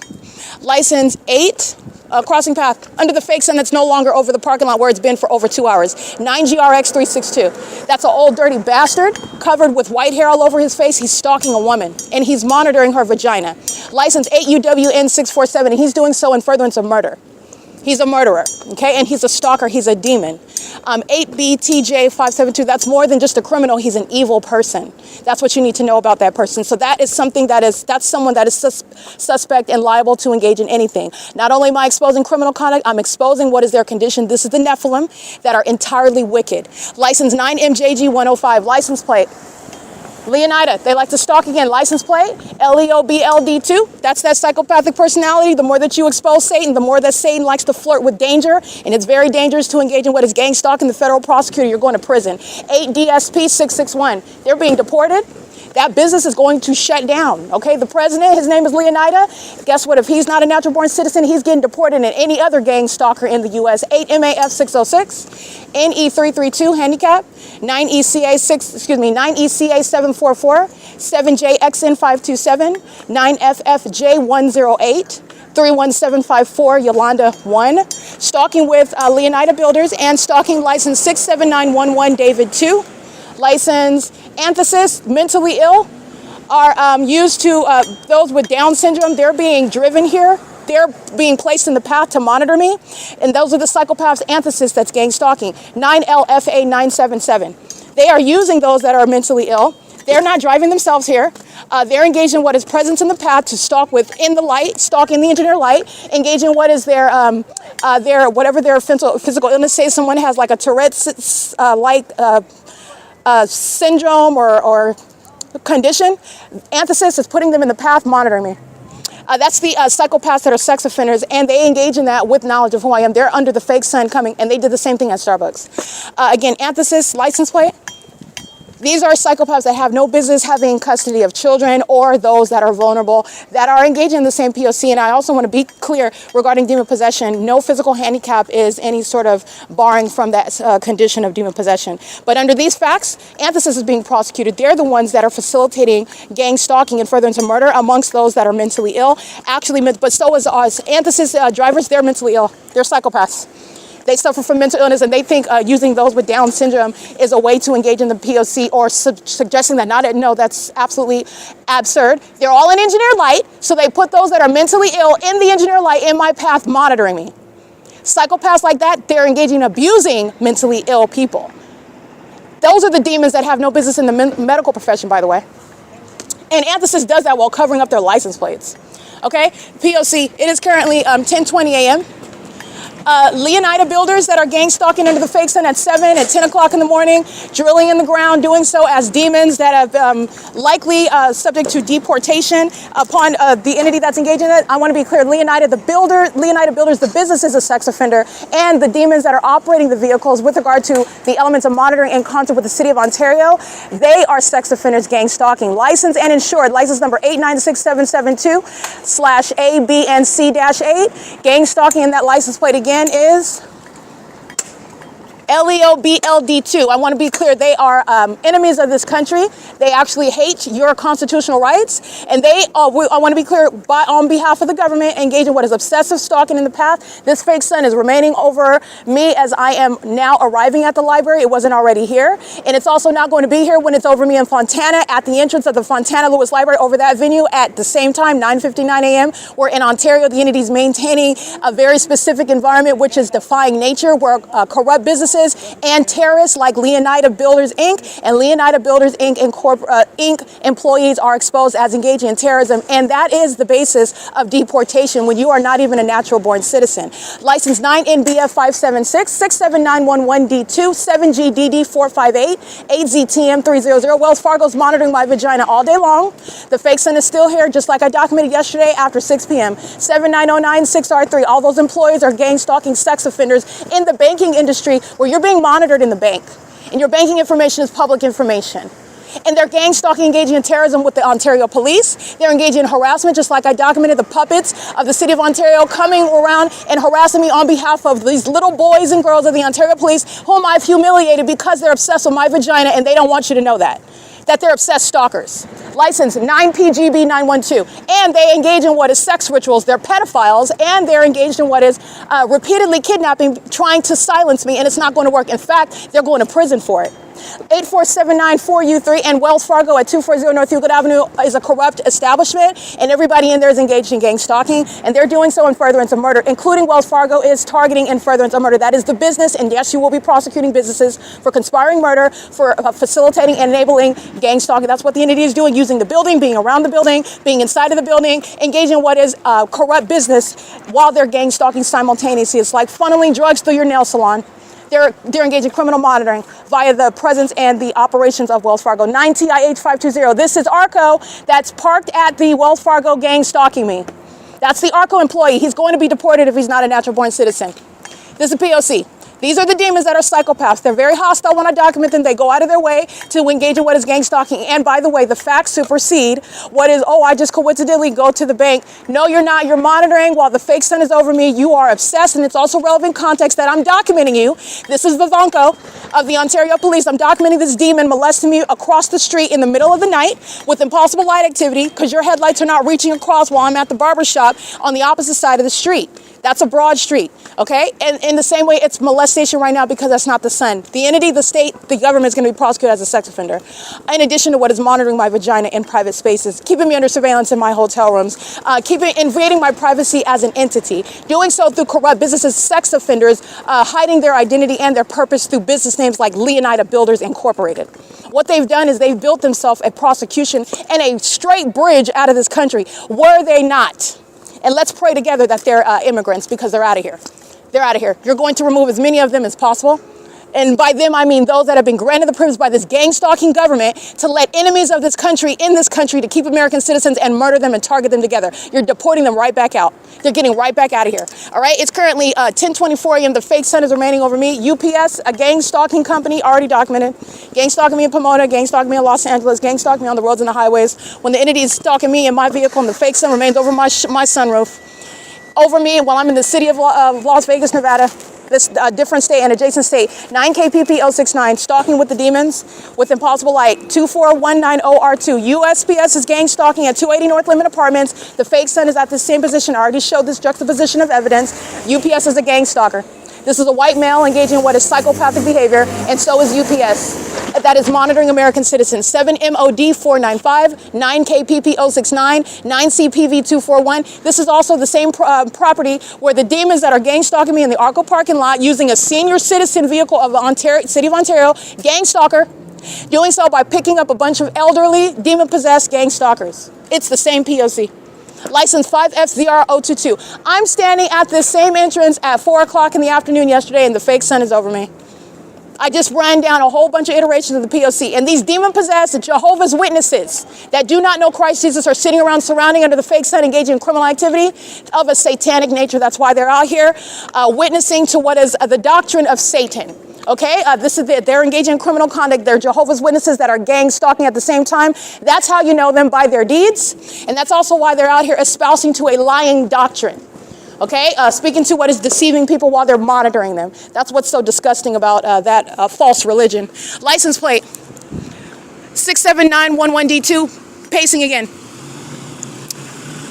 License 8 crossing path under the fake sun that's no longer over the parking lot where it's been for over 2 hours. 9GRX362. That's an old dirty bastard covered with white hair all over his face. He's stalking a woman and he's monitoring her vagina. License 8UWN647, and he's doing so in furtherance of murder. He's a murderer, okay? And he's a stalker, he's a demon. 8BTJ572, that's more than just a criminal, he's an evil person. That's what you need to know about that person. So that is something that's someone that is suspect and liable to engage in anything. Not only am I exposing criminal conduct, I'm exposing what is their condition. This is the Nephilim that are entirely wicked. License 9MJG105, license plate. Leonida, they like to stalk again. License plate, LEOBLD2. That's that psychopathic personality. The more that you expose Satan, the more that Satan likes to flirt with danger. And it's very dangerous to engage in what is gang stalking. The federal prosecutor, you're going to prison. 8DSP661. They're being deported. That business is going to shut down, okay? The president, his name is Leonida. Guess what? If he's not a natural born citizen, he's getting deported in any other gang stalker in the U.S. 8MAF606, NE332 handicap, 9ECA744, 7JXN527, 9FFJ108, 31754 Yolanda 1, stalking with Leonida Builders, and stalking license 67911 David 2. License Anthesis, mentally ill, are used to, those with Down syndrome, they're being driven here. They're being placed in the path to monitor me. And those are the psychopaths. Anthesis, that's gang stalking. 9LFA977. They are using those that are mentally ill. They're not driving themselves here. They're engaged in what is presence in the path to stalk within the light, stalk in the engineer light, engage in what is their whatever their physical illness. Say someone has like a Tourette's like syndrome or condition. Anthesis is putting them in the path, monitoring me. That's the psychopaths that are sex offenders, and they engage in that with knowledge of who I am. They're under the fake sun coming, and they did the same thing at Starbucks. Again, Anthesis, license plate. These are psychopaths that have no business having custody of children or those that are vulnerable, that are engaging in the same P.O.C. And I also want to be clear regarding demon possession. No physical handicap is any sort of barring from that condition of demon possession. But under these facts, Anthesis is being prosecuted. They're the ones that are facilitating gang stalking and furtherance of murder amongst those that are mentally ill. Actually, but so is us. Anthesis drivers, they're mentally ill. They're psychopaths. They suffer from mental illness, and they think using those with Down syndrome is a way to engage in the P.O.C. or suggesting that not. No, that's absolutely absurd. They're all in engineer light, so they put those that are mentally ill in the engineer light in my path, monitoring me. Psychopaths like that, they're engaging in abusing mentally ill people. Those are the demons that have no business in the medical profession, by the way. And Anthesis does that while covering up their license plates. Okay, P.O.C. It is currently 10:20 a.m. Leonida builders that are gang stalking under the fake sun at 7 at 10 o'clock in the morning, drilling in the ground, doing so as demons that have likely subject to deportation upon the entity that's engaged in it. I want to be clear, Leonida builders, the business is a sex offender, and the demons that are operating the vehicles with regard to the elements of monitoring in concert with the City of Ontario, they are sex offenders gang stalking. Licensed and insured, license number 896772/ABNC-8. Gang stalking in that license plate again is LEOBLD2. I want to be clear, they are enemies of this country. They actually hate your constitutional rights, and I want to be clear, on behalf of the government, engage in what is obsessive stalking in the path. This fake sun is remaining over me as I am now arriving at the library. It wasn't already here, and it's also not going to be here when it's over me in Fontana at the entrance of the Fontana Lewis Library over that venue at the same time, 9:59 a.m. We're in Ontario. The entity is maintaining a very specific environment, which is defying nature, where corrupt businesses and terrorists like Leonida Builders Inc. and Leonida Builders Inc. Inc. employees are exposed as engaging in terrorism, and that is the basis of deportation when you are not even a natural-born citizen. License 9NBF 576-67911D2 7GDD458 8ZTM 300. Wells Fargo's monitoring my vagina all day long. The fake sun is still here, just like I documented yesterday after 6 p.m. 79096R3. All those employees are gang stalking sex offenders in the banking industry, where you're being monitored in the bank, and your banking information is public information. And they're gang stalking, engaging in terrorism with the Ontario police. They're engaging in harassment, just like I documented the puppets of the City of Ontario coming around and harassing me on behalf of these little boys and girls of the Ontario police, whom I've humiliated because they're obsessed with my vagina, and they don't want you to know that they're obsessed stalkers. License 9PGB912. And they engage in what is sex rituals. They're pedophiles, and they're engaged in what is repeatedly kidnapping, trying to silence me, and it's not going to work. In fact, they're going to prison for it. 84794U3 and Wells Fargo at 240 North Euclid Avenue is a corrupt establishment, and everybody in there is engaged in gang stalking, and they're doing so in furtherance of murder, including Wells Fargo is targeting in furtherance of murder. That is the business, and yes, you will be prosecuting businesses for conspiring murder, for facilitating and enabling gang stalking. That's what the entity is doing, using the building, being around the building, being inside of the building, engaging in what is corrupt business while they're gang stalking simultaneously. It's like funneling drugs through your nail salon. They're engaged in criminal monitoring via the presence and the operations of Wells Fargo. 9TIH520. This is Arco that's parked at the Wells Fargo gang stalking me. That's the Arco employee. He's going to be deported if he's not a natural-born citizen. This is P.O.C. These are the demons that are psychopaths. They're very hostile when I document them. They go out of their way to engage in what is gang stalking. And by the way, the facts supersede what is, oh, I just coincidentally go to the bank. No, you're not. You're monitoring while the fake sun is over me. You are obsessed, and it's also relevant context that I'm documenting you. This is Vivanco of the Ontario Police. I'm documenting this demon molesting me across the street in the middle of the night with impossible light activity because your headlights are not reaching across while I'm at the barber shop on the opposite side of the street. That's a broad street, okay? And in the same way, it's molestation right now because that's not the son. The entity, the state, the government is going to be prosecuted as a sex offender. In addition to what is monitoring my vagina in private spaces, keeping me under surveillance in my hotel rooms, invading my privacy as an entity, doing so through corrupt businesses, sex offenders, hiding their identity and their purpose through business names like Leonida Builders Incorporated. What they've done is they've built themselves a prosecution and a straight bridge out of this country. Were they not? And let's pray together that they're immigrants because they're out of here. They're out of here. You're going to remove as many of them as possible. And by them, I mean those that have been granted the privilege by this gang-stalking government to let enemies of this country in this country to keep American citizens and murder them and target them together. You're deporting them right back out. They're getting right back out of here. All right. It's currently 10:24 a.m. The fake sun is remaining over me. UPS, a gang-stalking company, already documented. Gang-stalking me in Pomona, gang-stalking me in Los Angeles, gang-stalking me on the roads and the highways. When the entity is stalking me in my vehicle and the fake sun remains over my sunroof, over me while I'm in the city of Las Vegas, Nevada, this different state and adjacent state, 9KPP069, stalking with the demons with impossible light, 24190R2. USPS is gang stalking at 280 North Limit Apartments. The fake son is at the same position. I already showed this juxtaposition of evidence. UPS is a gang stalker. This is a white male engaging in what is psychopathic behavior, and so is UPS. That is monitoring American citizens. 7MOD495, 9KPP069, 9CPV241. This is also the same property where the demons that are gang stalking me in the Arco parking lot using a senior citizen vehicle of the City of Ontario, gang stalker, doing so by picking up a bunch of elderly, demon-possessed gang stalkers. It's the same P.O.C. License 5FZR022. I'm standing at this same entrance at 4 o'clock in the afternoon yesterday, and the fake sun is over me. I just ran down a whole bunch of iterations of the P.O.C. And these demon-possessed Jehovah's Witnesses that do not know Christ Jesus are sitting around surrounding under the fake sun, engaging in criminal activity of a satanic nature. That's why they're out here witnessing to what is the doctrine of Satan. Okay, they're engaging in criminal conduct. They're Jehovah's Witnesses that are gang stalking at the same time. That's how you know them, by their deeds. And that's also why they're out here espousing to a lying doctrine. Okay, speaking to what is deceiving people while they're monitoring them. That's what's so disgusting about that false religion. License plate 67911D2, pacing again.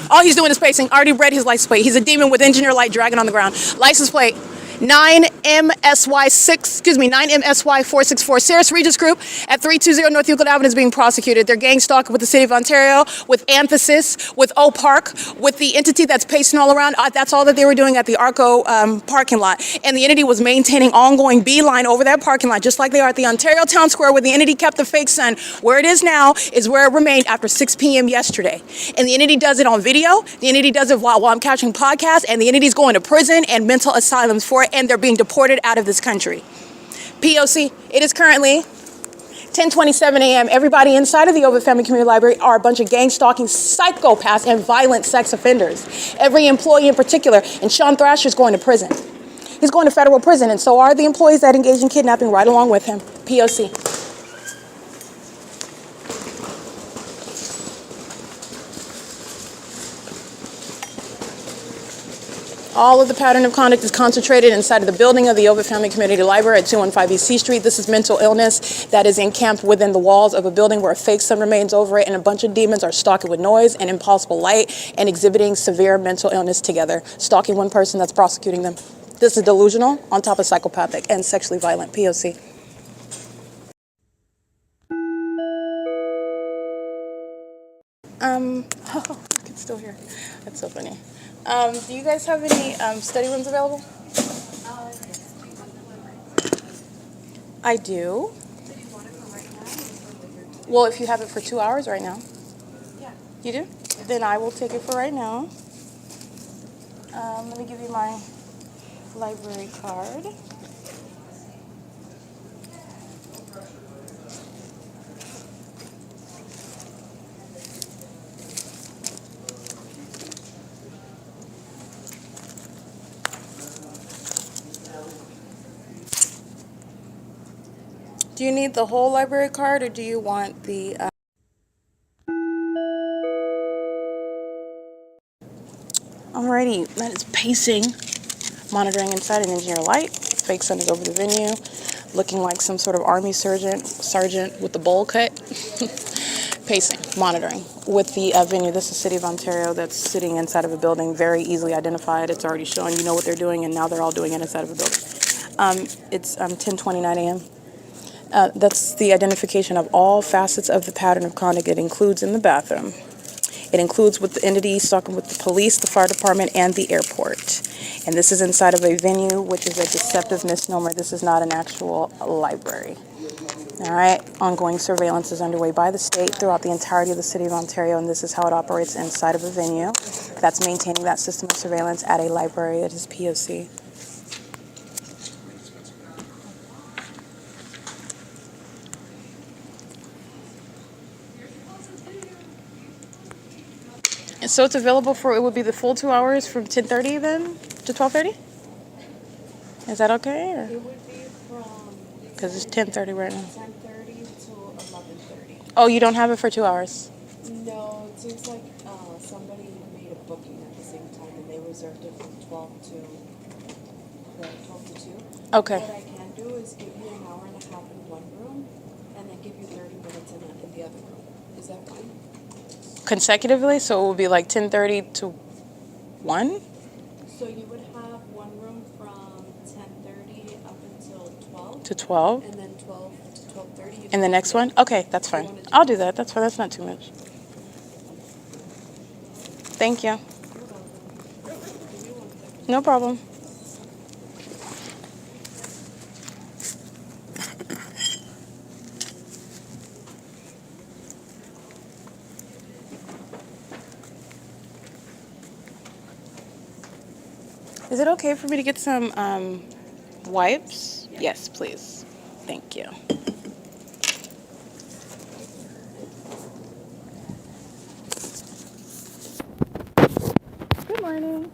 All he's doing is pacing. Already read his license plate. He's a demon with engineer light dragging on the ground. License plate 9MSY464. Ceres Regis Group at 320 North Euclid Avenue is being prosecuted. They're gang stalking with the City of Ontario, with Anthesis, with O Park, with the entity that's pacing all around. That's all that they were doing at the Arco parking lot. And the entity was maintaining ongoing beeline over that parking lot, just like they are at the Ontario Town Square, where the entity kept the fake sun. Where it is now is where it remained after 6 p.m. yesterday. And the entity does it on video. The entity does it while I'm catching podcasts, and the entity's going to prison and mental asylums for it, and they're being deported out of this country. P.O.C. It is currently 10:27 a.m. Everybody inside of the Ovid Family Community Library are a bunch of gang-stalking psychopaths and violent sex offenders. Every employee in particular. And Sean Thrasher is going to prison. He's going to federal prison, and so are the employees that engage in kidnapping right along with him. P.O.C. All of the pattern of conduct is concentrated inside of the building of the Ovid Family Community Library at 215 East C Street. This is mental illness that is encamped within the walls of a building where a fake sun remains over it, and a bunch of demons are stalking with noise and impossible light and exhibiting severe mental illness together, stalking one person that's prosecuting them. This is delusional on top of psychopathic and sexually violent. P.O.C. Oh, it's still here. That's so funny. Do you guys have any study rooms available? I do. Well, if you have it for 2 hours right now. Yeah. You do? Then I will take it for right now. Let me give you my library card. Do you need the whole library card, or do you want the... Alrighty, that is pacing. Monitoring inside an engineer light. Fake sun is over the venue, looking like some sort of army sergeant with the bowl cut. pacing, monitoring with the venue. This is City of Ontario that's sitting inside of a building, very easily identified. It's already shown, you know what they're doing, and now they're all doing it inside of a building. It's 10:29 a.m. That's the identification of all facets of the pattern of conduct it includes in the bathroom. It includes with the entity stalking with the police, the fire department, and the airport. And this is inside of a venue, which is a deceptive misnomer. This is not an actual library. All right, ongoing surveillance is underway by the state throughout the entirety of the City of Ontario, and this is how it operates inside of a venue that's maintaining that system of surveillance at a library. It is P.O.C. And so it's available for, it would be the full 2 hours from 10:30 then to 12:30? Is that okay? It would be from Because it's 10:30 right now. 10:30 to 11:30. Oh, you don't have it for 2 hours? No, it seems like somebody made a booking at the same time and they reserved it from 12 to 2. Okay. What I can do is give you an hour and a half in one room and then give you 30 minutes in the other room. Is that fine? Consecutively, so it would be like 10:30 to 1? So you would have one room from 10:30 up until 12. To 12? And then 12 to 12:30. And the next one? Okay, that's fine. I'll do that. That's fine. That's not too much. Thank you. No problem. Is it okay for me to get some wipes? Yes, please. Thank you. Good morning.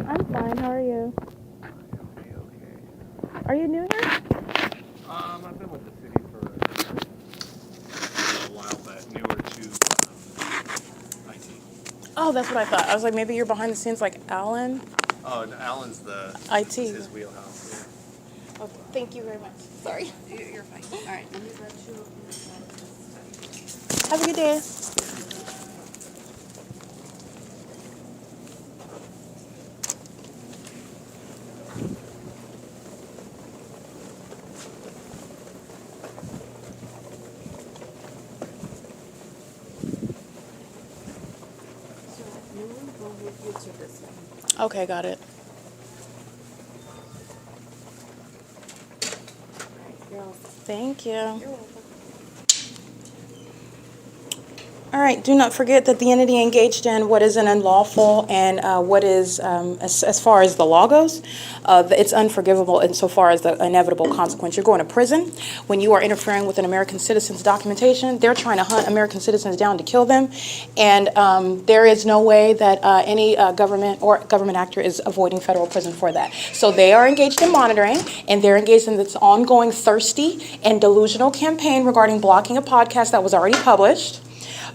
I'm fine. How are you? Okay. Are you new here? I've been with the city for a while, but newer to IT. Oh, that's what I thought. I was like, maybe you're behind the scenes like Alan. Oh, and Alan's the IT. This is his wheelhouse. Oh, thank you very much. Sorry. You're fine. All right, let me let you. Have a good day. So you will go with you to this one. Okay, got it. You're all Thank you. You're welcome. All right, do not forget that the entity engaged in what is an unlawful and what is, as far as the law goes, it's unforgivable insofar as the inevitable consequence. You're going to prison when you are interfering with an American citizen's documentation. They're trying to hunt American citizens down to kill them, and there is no way that any government or government actor is avoiding federal prison for that. So they are engaged in monitoring, and they're engaged in this ongoing thirsty and delusional campaign regarding blocking a podcast that was already published.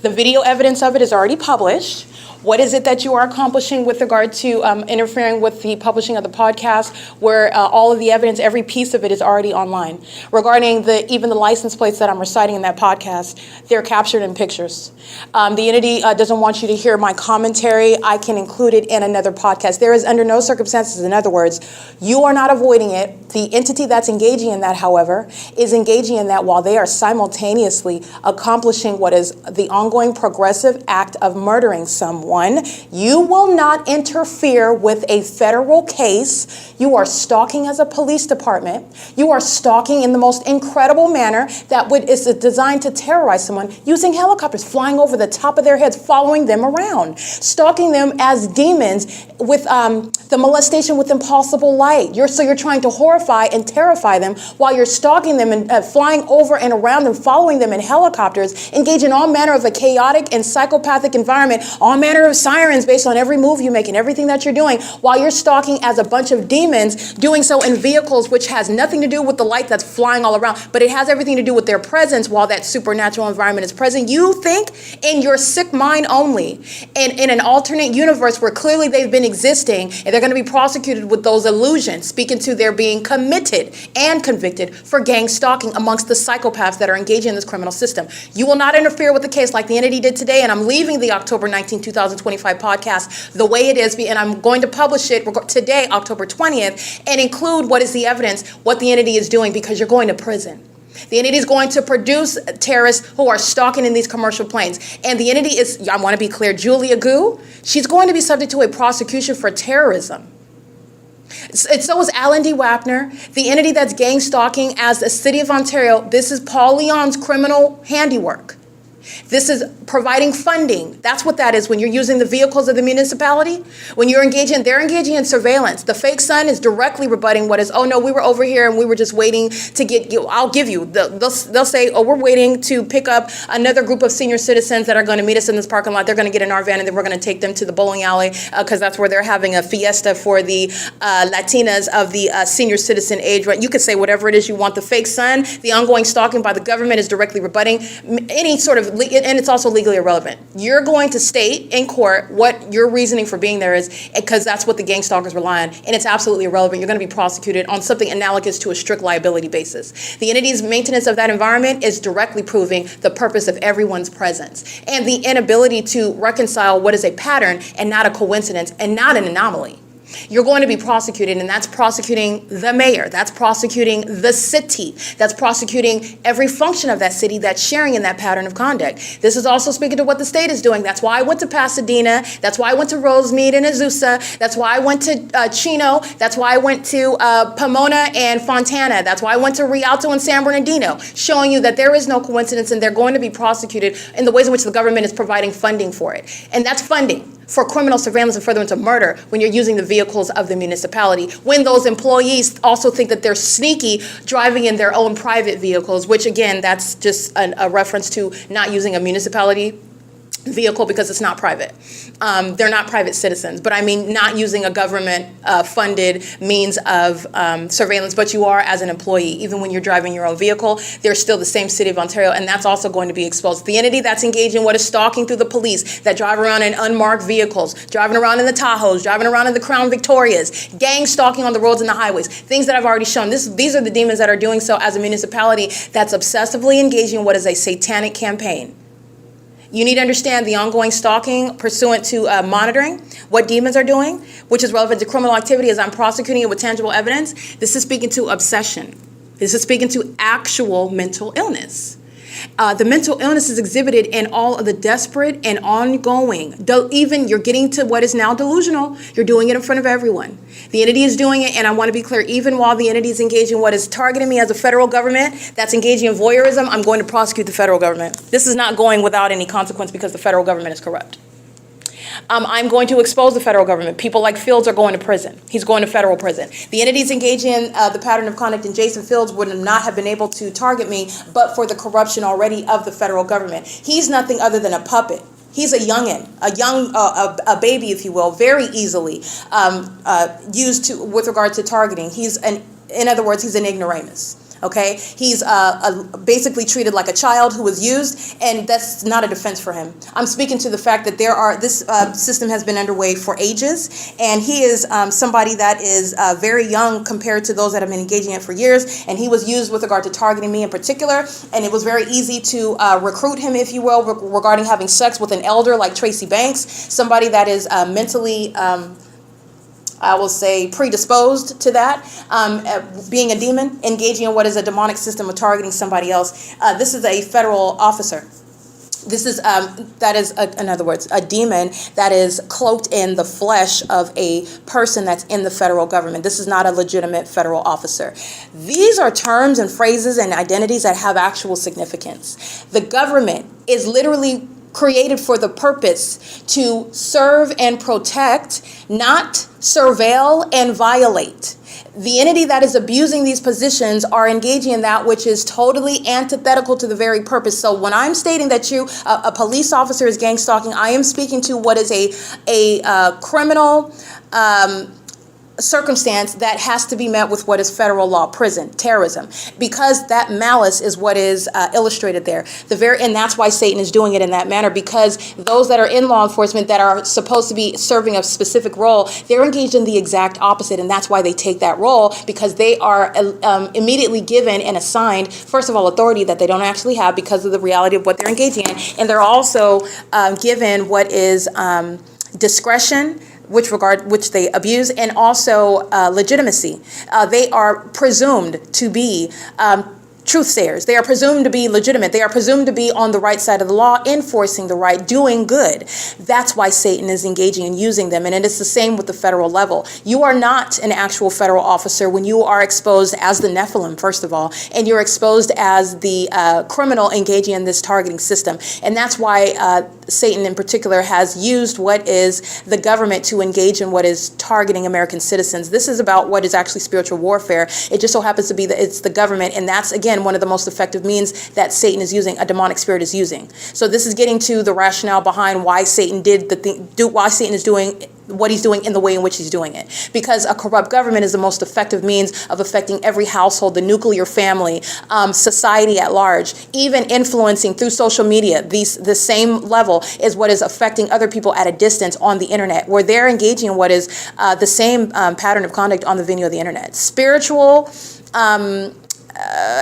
The video evidence of it is already published. What is it that you are accomplishing with regard to interfering with the publishing of the podcast, where all of the evidence, every piece of it is already online? Regarding even the license plates that I'm reciting in that podcast, they're captured in pictures. The entity doesn't want you to hear my commentary. I can include it in another podcast. There is under no circumstances, in other words, you are not avoiding it. The entity that's engaging in that, however, is engaging in that while they are simultaneously accomplishing what is the ongoing progressive act of murdering someone. You will not interfere with a federal case. You are stalking as a police department. You are stalking in the most incredible manner that is designed to terrorize someone, using helicopters flying over the top of their heads, following them around, stalking them as demons with the molestation with impossible light. So you're trying to horrify and terrify them while you're stalking them and flying over and around them, following them in helicopters, engage in all manner of a chaotic and psychopathic environment, all manner manner of sirens based on every move you make and everything that you're doing, while you're stalking as a bunch of demons, doing so in vehicles, which has nothing to do with the light that's flying all around, but it has everything to do with their presence while that supernatural environment is present. You think in your sick mind only, and in an alternate universe where clearly they've been existing, and they're going to be prosecuted with those illusions, speaking to their being committed and convicted for gang stalking amongst the psychopaths that are engaging in this criminal system. You will not interfere with the case like the entity did today, and I'm leaving the October 19, 2025 podcast the way it is, and I'm going to publish it today, October 20th, and include what is the evidence, what the entity is doing, because you're going to prison. The entity is going to produce terrorists who are stalking in these commercial planes. And the entity is, I want to be clear, Julia Gu, she's going to be subject to a prosecution for terrorism. And so is Alan D. Wapner, the entity that's gang stalking as the City of Ontario. This is Paul Leon's criminal handiwork. This is providing funding. That's what that is when you're using the vehicles of the municipality. When they're engaging in surveillance. The fake son is directly rebutting what is, oh no, we were over here and we were just waiting to get you. I'll give you. They'll say, oh, we're waiting to pick up another group of senior citizens that are going to meet us in this parking lot. They're going to get in our van and then we're going to take them to the bowling alley because that's where they're having a fiesta for the Latinas of the senior citizen age. Right? You could say whatever it is you want. The fake son, the ongoing stalking by the government is directly rebutting any sort of, and it's also legally irrelevant. You're going to state in court what your reasoning for being there is, because that's what the gang stalkers rely on, and it's absolutely irrelevant. You're going to be prosecuted on something analogous to a strict liability basis. The entity's maintenance of that environment is directly proving the purpose of everyone's presence and the inability to reconcile what is a pattern and not a coincidence and not an anomaly. You're going to be prosecuted, and that's prosecuting the mayor. That's prosecuting the city. That's prosecuting every function of that city that's sharing in that pattern of conduct. This is also speaking to what the state is doing. That's why I went to Pasadena. That's why I went to Rosemead and Azusa. That's why I went to Chino. That's why I went to Pomona and Fontana. That's why I went to Rialto and San Bernardino, showing you that there is no coincidence and they're going to be prosecuted in the ways in which the government is providing funding for it. And that's funding for criminal surveillance and furtherance of murder when you're using the vehicles of the municipality, when those employees also think that they're sneaky driving in their own private vehicles, which again, that's just a reference to not using a municipality vehicle because it's not private. They're not private citizens, but I mean not using a government funded means of surveillance, but you are as an employee. Even when you're driving your own vehicle, they're still the same City of Ontario, and that's also going to be exposed. The entity that's engaged in what is stalking through the police, that drive around in unmarked vehicles, driving around in the Tahoes, driving around in the Crown Victorias, gang stalking on the roads and the highways, things that I've already shown. These are the demons that are doing so as a municipality that's obsessively engaging in what is a satanic campaign. You need to understand the ongoing stalking pursuant to monitoring what demons are doing, which is relevant to criminal activity as I'm prosecuting it with tangible evidence. This is speaking to obsession. This is speaking to actual mental illness. The mental illness is exhibited in all of the desperate and ongoing. Even you're getting to what is now delusional. You're doing it in front of everyone. The entity is doing it, and I want to be clear, even while the entity is engaging what is targeting me as a federal government that's engaging in voyeurism, I'm going to prosecute the federal government. This is not going without any consequence because the federal government is corrupt. I'm going to expose the federal government. People like Fields are going to prison. He's going to federal prison. The entities engaging in the pattern of conduct in Jason Fields would not have been able to target me but for the corruption already of the federal government. He's nothing other than a puppet. He's a youngin, a baby, if you will, very easily used with regard to targeting. In other words, he's an ignoramus. Okay, he's basically treated like a child who was used, and that's not a defense for him. I'm speaking to the fact that this system has been underway for ages, and he is somebody that is very young compared to those that have been engaging in it for years, and he was used with regard to targeting me in particular, and it was very easy to recruit him, if you will, regarding having sex with an elder like Tracy Banks, somebody that is mentally I will say predisposed to that, being a demon, engaging in what is a demonic system of targeting somebody else. This is a federal officer. This is, in other words, a demon that is cloaked in the flesh of a person that's in the federal government. This is not a legitimate federal officer. These are terms and phrases and identities that have actual significance. The government is literally created for the purpose to serve and protect, not surveil and violate. The entity that is abusing these positions are engaging in that which is totally antithetical to the very purpose. So when I'm stating that a police officer is gang stalking, I am speaking to what is a criminal circumstance that has to be met with what is federal law, prison, terrorism, because that malice is what is illustrated there. And that's why Satan is doing it in that manner, because those that are in law enforcement that are supposed to be serving a specific role, they're engaged in the exact opposite, and that's why they take that role, because they are immediately given and assigned, first of all, authority that they don't actually have because of the reality of what they're engaging in, and they're also given what is discretion, which they abuse, and also legitimacy. They are presumed to be truth sayers. They are presumed to be legitimate. They are presumed to be on the right side of the law, enforcing the right, doing good. That's why Satan is engaging and using them. And it is the same with the federal level. You are not an actual federal officer when you are exposed as the Nephilim, first of all, and you're exposed as the criminal engaging in this targeting system. And that's why Satan in particular has used what is the government to engage in what is targeting American citizens. This is about what is actually spiritual warfare. It just so happens to be that it's the government, and that's, again, one of the most effective means that Satan is using, a demonic spirit is using. So this is getting to the rationale behind why Satan why Satan is doing what he's doing in the way in which he's doing it. Because a corrupt government is the most effective means of affecting every household, the nuclear family, society at large, even influencing through social media. The same level is what is affecting other people at a distance on the internet, where they're engaging in what is the same pattern of conduct on the venue of the internet. Spiritual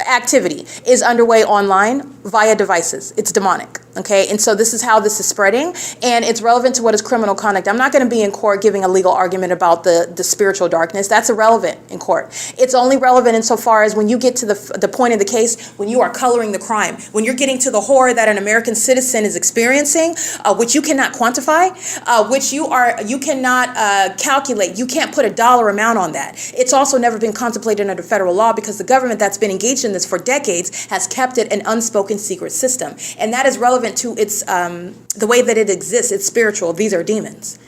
activity is underway online via devices. It's demonic. Okay, and so this is how this is spreading, and it's relevant to what is criminal conduct. I'm not going to be in court giving a legal argument about the spiritual darkness. That's irrelevant in court. It's only relevant insofar as when you get to the point of the case, when you are coloring the crime, when you're getting to the horror that an American citizen is experiencing, which you cannot quantify, which you cannot calculate. You can't put a dollar amount on that. It's also never been contemplated under federal law because the government that's been engaged in this for decades has kept it an unspoken secret system, and that is relevant to its the way that it exists. It's spiritual. These are demons.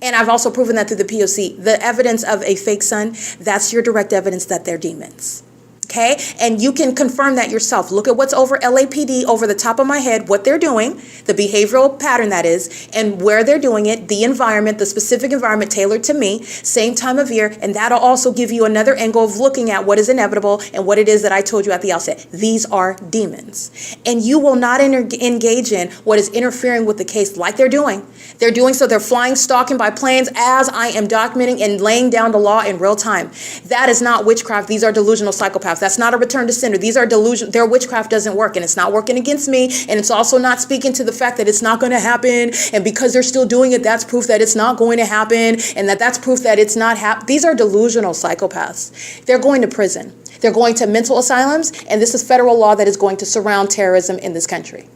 And I've also proven that through the P.O.C. The evidence of a fake son, that's your direct evidence that they're demons. Okay? And you can confirm that yourself. Look at what's over LAPD, over the top of my head, what they're doing, the behavioral pattern that is, and where they're doing it, the environment, the specific environment tailored to me, same time of year, and that'll also give you another angle of looking at what is inevitable and what it is that I told you at the outset. These are demons. And you will not engage in what is interfering with the case like they're doing. They're doing so. They're flying, stalking by planes as I am documenting and laying down the law in real time. That is not witchcraft. These are delusional psychopaths. That's not a return to sender. These are delusion. Their witchcraft doesn't work, and it's not working against me, and it's also not speaking to the fact that it's not going to happen, and because they're still doing it, that's proof that it's not going to happen, and that's proof that it's not happening. These are delusional psychopaths. They're going to prison. They're going to mental asylums, and this is federal law that is going to surround terrorism in this country.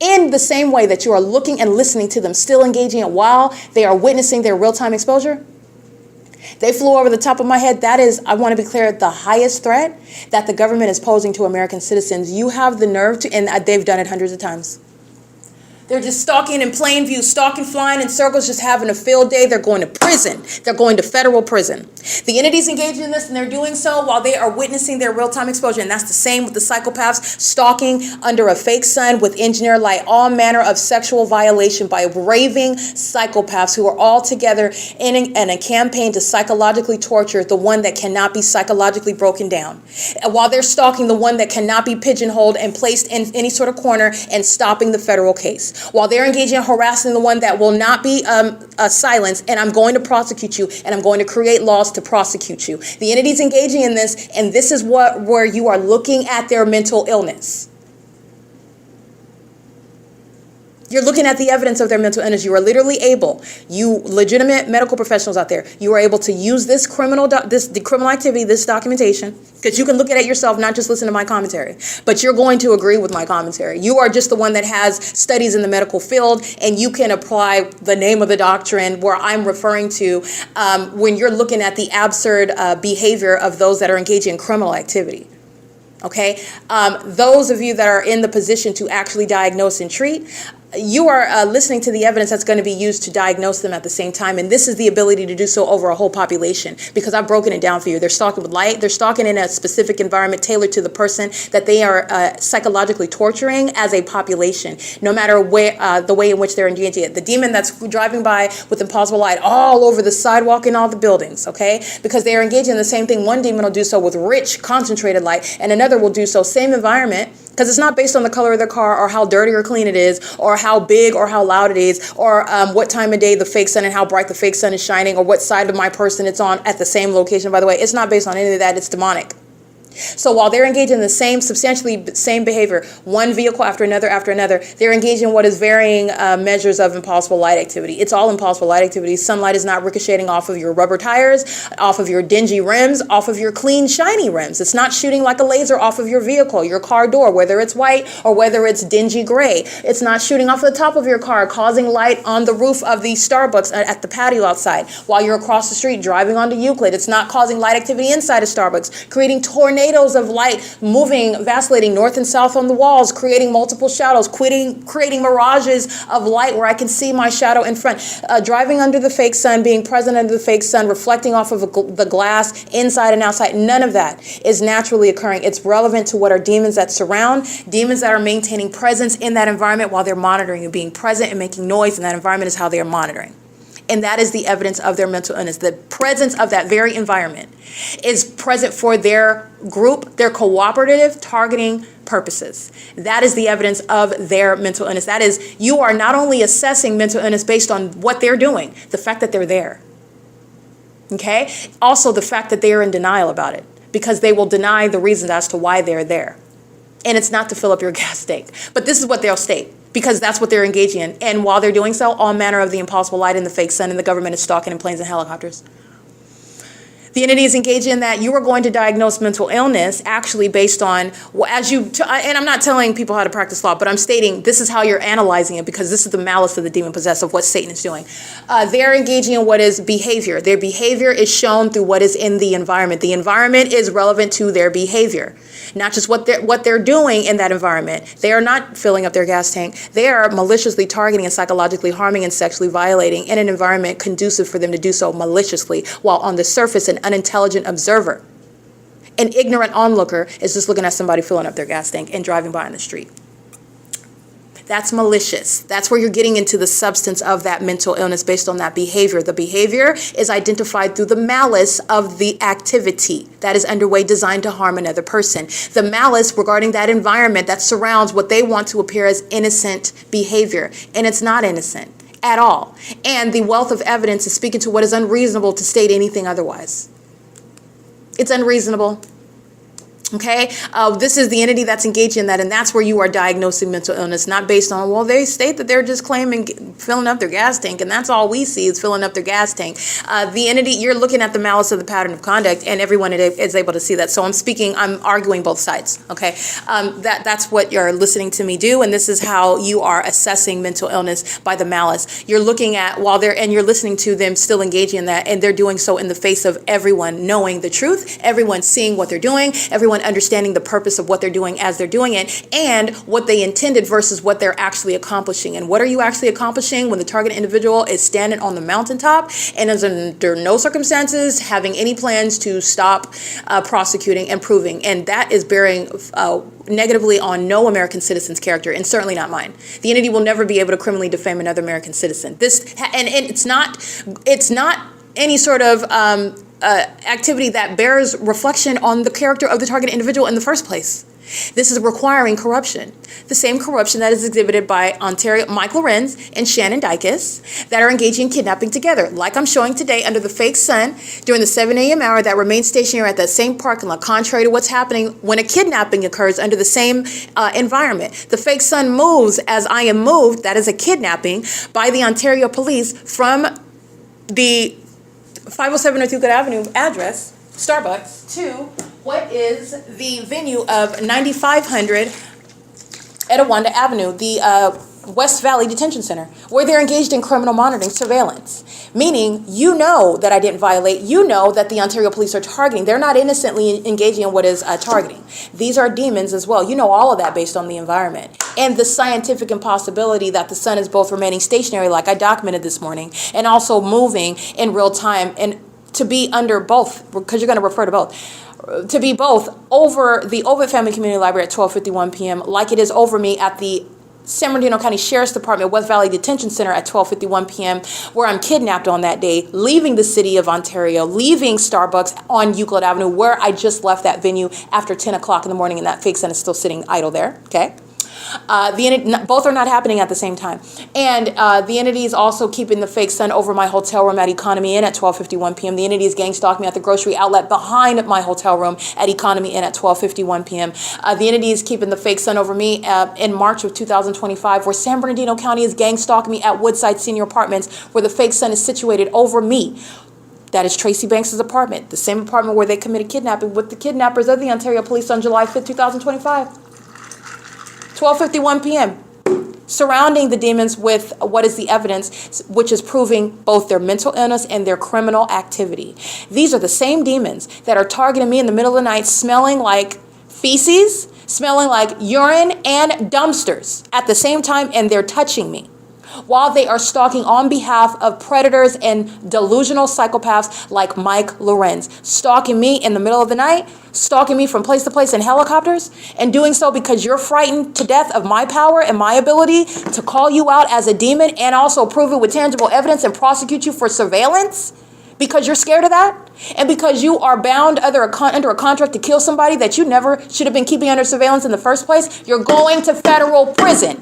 In the same way that you are looking and listening to them, still engaging it while they are witnessing their real-time exposure, they flew over the top of my head. That is, I want to be clear, the highest threat that the government is posing to American citizens. You have the nerve to, and they've done it hundreds of times. They're just stalking in plain view, stalking, flying in circles, just having a field day. They're going to prison. They're going to federal prison. The entities engaged in this, and they're doing so while they are witnessing their real-time exposure. And that's the same with the psychopaths stalking under a fake sun with engineer light, all manner of sexual violation by raving psychopaths who are all together in a campaign to psychologically torture the one that cannot be psychologically broken down. And while they're stalking the one that cannot be pigeonholed and placed in any sort of corner and stopping the federal case. While they're engaging in harassing the one that will not be silenced, and I'm going to prosecute you, and I'm going to create laws to prosecute you. The entity's engaging in this, and this is where you are looking at their mental illness. You're looking at the evidence of their mental illness. You are literally able, you legitimate medical professionals out there, you are able to use this criminal activity, this documentation, because you can look at it yourself, not just listen to my commentary, but you're going to agree with my commentary. You are just the one that has studies in the medical field, and you can apply the name of the doctrine where I'm referring to when you're looking at the absurd behavior of those that are engaging in criminal activity. Okay, those of you that are in the position to actually diagnose and treat, you are listening to the evidence that's going to be used to diagnose them at the same time. And this is the ability to do so over a whole population, because I've broken it down for you. They're stalking with light. They're stalking in a specific environment tailored to the person that they are psychologically torturing as a population, no matter where the way in which they're engaging it. The demon that's driving by with impossible light all over the sidewalk in all the buildings, okay? Because they are engaging in the same thing. One demon will do so with rich, concentrated light, and another will do so, same environment, because it's not based on the color of their car or how dirty or clean it is or how big or how loud it is or what time of day the fake sun and how bright the fake sun is shining or what side of my person it's on at the same location. By the way, it's not based on any of that. It's demonic. So while they're engaged in the same, substantially same behavior, one vehicle after another, they're engaged in what is varying measures of impossible light activity. It's all impossible light activity. Sunlight is not ricocheting off of your rubber tires, off of your dingy rims, off of your clean, shiny rims. It's not shooting like a laser off of your vehicle, your car door, whether it's white or whether it's dingy gray. It's not shooting off the top of your car, causing light on the roof of the Starbucks at the patio outside while you're across the street driving onto Euclid. It's not causing light activity inside of Starbucks, creating tornadoes of light moving, vacillating north and south on the walls, creating multiple shadows, creating mirages of light where I can see my shadow in front, driving under the fake sun, being present under the fake sun, reflecting off of the glass inside and outside. None of that is naturally occurring. It's relevant to what are demons that surround, demons that are maintaining presence in that environment while they're monitoring and being present and making noise in that environment is how they are monitoring. And that is the evidence of their mental illness. The presence of that very environment is present for their group, their cooperative targeting purposes. That is the evidence of their mental illness. That is, you are not only assessing mental illness based on what they're doing, the fact that they're there. Okay? Also the fact that they are in denial about it, because they will deny the reasons as to why they're there. And it's not to fill up your gas tank. But this is what they'll state, because that's what they're engaging in. And while they're doing so, all manner of the impossible light and the fake sun and the government is stalking in planes and helicopters. The entity is engaged in that you are going to diagnose mental illness actually based on, and I'm not telling people how to practice law, but I'm stating this is how you're analyzing it, because this is the malice of the demon possessed of what Satan is doing. They're engaging in what is behavior. Their behavior is shown through what is in the environment. The environment is relevant to their behavior, not just what they're doing in that environment. They are not filling up their gas tank. They are maliciously targeting and psychologically harming and sexually violating in an environment conducive for them to do so maliciously, while on the surface an unintelligent observer, an ignorant onlooker, is just looking at somebody filling up their gas tank and driving by on the street. That's malicious. That's where you're getting into the substance of that mental illness based on that behavior. The behavior is identified through the malice of the activity that is underway designed to harm another person. The malice regarding that environment that surrounds what they want to appear as innocent behavior. And it's not innocent at all. And the wealth of evidence is speaking to what is unreasonable to state anything otherwise. It's unreasonable. Okay, this is the entity that's engaged in that, and that's where you are diagnosing mental illness, not based on, well, they state that they're just claiming filling up their gas tank, and that's all we see is filling up their gas tank. The entity, you're looking at the malice of the pattern of conduct, and everyone is able to see that. So I'm arguing both sides. Okay, that's what you're listening to me do, and this is how you are assessing mental illness by the malice. You're looking at you're listening to them still engaging in that, and they're doing so in the face of everyone knowing the truth, everyone seeing what they're doing, everyone understanding the purpose of what they're doing as they're doing it, and what they intended versus what they're actually accomplishing. And what are you actually accomplishing when the target individual is standing on the mountaintop and is under no circumstances having any plans to stop prosecuting and proving? And that is bearing negatively on no American citizen's character, and certainly not mine. The entity will never be able to criminally defame another American citizen. And it's not any sort of activity that bears reflection on the character of the target individual in the first place. This is requiring corruption. The same corruption that is exhibited by Mike LORENZ and Shannon Dykes that are engaging in kidnapping together. Like I'm showing today under the fake sun during the 7 a.m. hour that remains stationary at that same parking lot, contrary to what's happening when a kidnapping occurs under the same environment. The fake sun moves as I am moved, that is a kidnapping, by the Ontario police from the 507 North Euclid Avenue address, Starbucks, to what is the venue of 9500 Etowanda Avenue. The West Valley Detention Center, where they're engaged in criminal monitoring surveillance. Meaning, you know that I didn't violate, you know that the Ontario police are targeting. They're not innocently engaging in what is targeting. These are demons as well. You know all of that based on the environment. And the scientific impossibility that the sun is both remaining stationary, like I documented this morning, and also moving in real time, and to be under both, because you're going to refer to both, to be both over the Ovid Family Community Library at 12:51 p.m., like it is over me at the San Bernardino County Sheriff's Department West Valley Detention Center at 12:51 p.m., where I'm kidnapped on that day, leaving the city of Ontario, leaving Starbucks on Euclid Avenue, where I just left that venue after 10 o'clock in the morning, and that fake sun is still sitting idle there, okay? Both are not happening at the same time. And the entity is also keeping the fake sun over my hotel room at Economy Inn at 12:51 p.m. The entity is gang stalking me at the grocery outlet behind my hotel room at Economy Inn at 12:51 p.m. The entity is keeping the fake sun over me in March of 2025, where San Bernardino County is gang stalking me at Woodside Senior Apartments, where the fake sun is situated over me. That is Tracy Banks' apartment, the same apartment where they committed kidnapping with the kidnappers of the Ontario Police on July 5th, 2025. 12:51 p.m. Surrounding the demons with what is the evidence, which is proving both their mental illness and their criminal activity. These are the same demons that are targeting me in the middle of the night, smelling like feces, smelling like urine and dumpsters at the same time, and they're touching me while they are stalking on behalf of predators and delusional psychopaths like Mike Lorenz, stalking me in the middle of the night, stalking me from place to place in helicopters, and doing so because you're frightened to death of my power and my ability to call you out as a demon and also prove it with tangible evidence and prosecute you for surveillance because you're scared of that, and because you are bound under a contract to kill somebody that you never should have been keeping under surveillance in the first place. You're going to federal prison.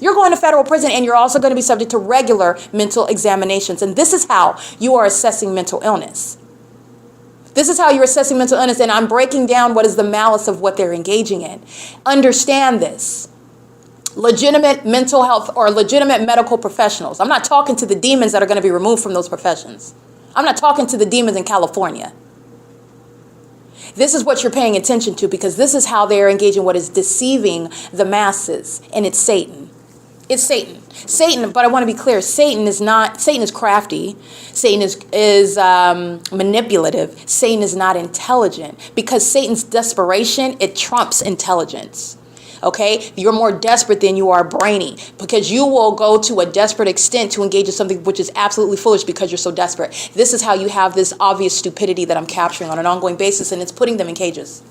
You're going to federal prison, and you're also going to be subject to regular mental examinations. And this is how you are assessing mental illness. This is how you're assessing mental illness, and I'm breaking down what is the malice of what they're engaging in. Understand this. Legitimate mental health or legitimate medical professionals. I'm not talking to the demons that are going to be removed from those professions. I'm not talking to the demons in California. This is what you're paying attention to, because this is how they're engaging what is deceiving the masses, and it's Satan. It's Satan. Satan, but I want to be clear, Satan is crafty. Satan is manipulative. Satan is not intelligent, because Satan's desperation, it trumps intelligence. Okay? You're more desperate than you are brainy, because you will go to a desperate extent to engage in something which is absolutely foolish because you're so desperate. This is how you have this obvious stupidity that I'm capturing on an ongoing basis, and it's putting them in cages.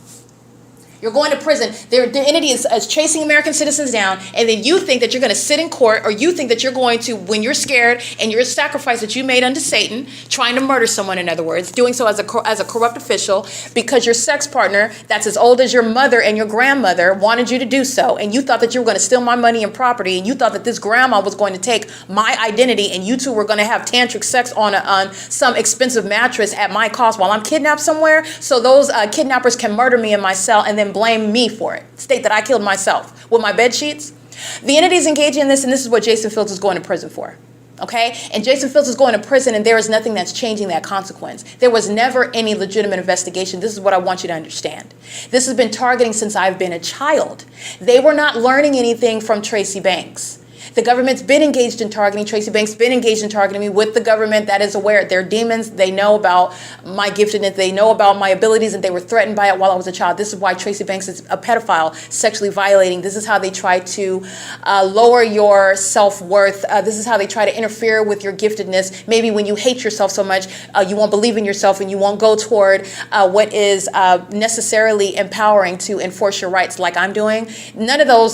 You're going to prison. Their entity is chasing American citizens down, and then you think that you're going to sit in court, or you think that you're going to, when you're scared and you're a sacrifice that you made unto Satan, trying to murder someone, in other words, doing so as a corrupt official, because your sex partner that's as old as your mother and your grandmother wanted you to do so, and you thought that you were going to steal my money and property, and you thought that this grandma was going to take my identity, and you two were going to have tantric sex on some expensive mattress at my cost while I'm kidnapped somewhere, so those kidnappers can murder me in my cell and then blame me for it, state that I killed myself with my bed sheets. The entity is engaging in this, and this is what Jason Fields is going to prison for. Okay? And Jason Fields is going to prison, and there is nothing that's changing that consequence. There was never any legitimate investigation. This is what I want you to understand. This has been targeting since I've been a child. They were not learning anything from Tracy Banks. The government's been engaged in targeting. Tracy Banks been engaged in targeting me with the government that is aware. They're demons. They know about my giftedness. They know about my abilities, and they were threatened by it while I was a child. This is why Tracy Banks is a pedophile, sexually violating. This is how they try to lower your self-worth. This is how they try to interfere with your giftedness. Maybe when you hate yourself so much, you won't believe in yourself, and you won't go toward what is necessarily empowering to enforce your rights like I'm doing. None of those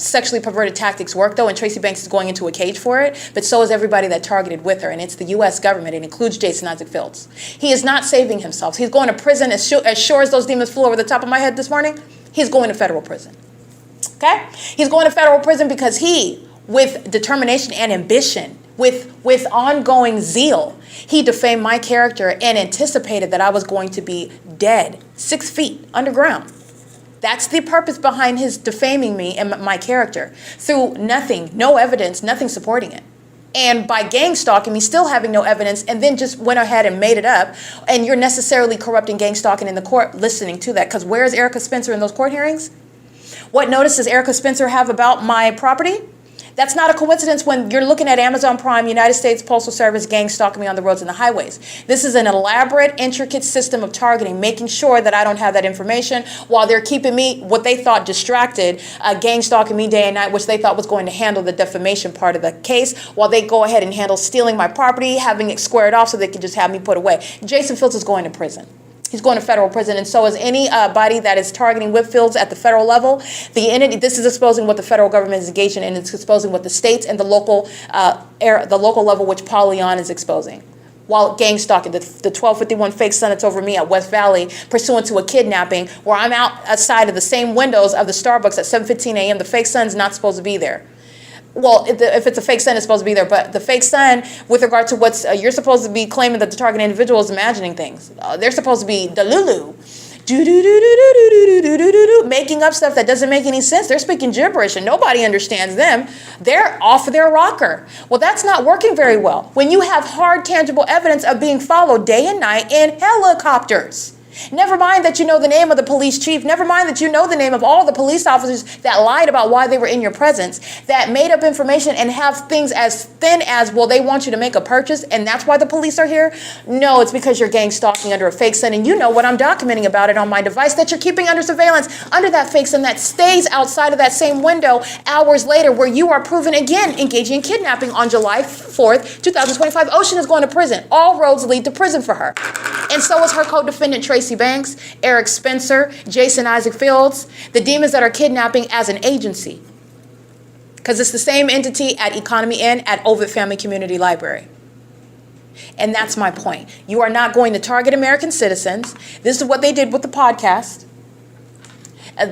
sexually perverted tactics work, though, and Tracy Banks is going into a cage for it, but so is everybody that targeted with her, and it's the U.S. government. It includes Jason Isaac Fields. He is not saving himself. He's going to prison as sure as those demons flew over the top of my head this morning. He's going to federal prison. Okay? He's going to federal prison because he, with determination and ambition, with ongoing zeal, he defamed my character and anticipated that I was going to be dead, 6 feet underground. That's the purpose behind his defaming me and my character, through nothing, no evidence, nothing supporting it. And by gang stalking me, still having no evidence, and then just went ahead and made it up. And you're necessarily corrupting gang stalking in the court, listening to that. Because where is Erica Spencer in those court hearings? What notice does Erica Spencer have about my property? That's not a coincidence when you're looking at Amazon Prime, United States Postal Service gang stalking me on the roads and the highways. This is an elaborate, intricate system of targeting, making sure that I don't have that information while they're keeping me, what they thought distracted, gang stalking me day and night, which they thought was going to handle the defamation part of the case, while they go ahead and handle stealing my property, having it squared off so they can just have me put away. Jason Fields is going to prison. He's going to federal prison, and so is anybody that is targeting Whitfields at the federal level. The entity, this is exposing what the federal government is engaging in, and it's exposing what the states and the local level, which Paul Leon is exposing. While gang stalking, the 1251 fake son that's over me at West Valley, pursuant to a kidnapping, where I'm outside of the same windows of the Starbucks at 7:15 a.m. The fake son's not supposed to be there. Well, if it's a fake son, it's supposed to be there. But the fake son, with regard to what's, you're supposed to be claiming that the target individual is imagining things. They're supposed to be Delulu, making up stuff that doesn't make any sense. They're speaking gibberish and nobody understands them. They're off their rocker. Well, that's not working very well when you have hard, tangible evidence of being followed day and night in helicopters. Never mind that you know the name of the police chief. Never mind that you know the name of all the police officers that lied about why they were in your presence, that made up information and have things as thin as, well, they want you to make a purchase and that's why the police are here. No, it's because you're gang stalking under a fake son, and you know what I'm documenting about it on my device that you're keeping under surveillance under that fake son that stays outside of that same window hours later, where you are proven again engaging in kidnapping on July 4th, 2025. Ocean is going to prison. All roads lead to prison for her. And so is her co-defendant Tracy Banks, Eric Spencer, Jason Isaac Fields, the demons that are kidnapping as an agency. Because it's the same entity at Economy Inn at Ovid Family Community Library. And that's my point. You are not going to target American citizens. This is what they did with the podcast.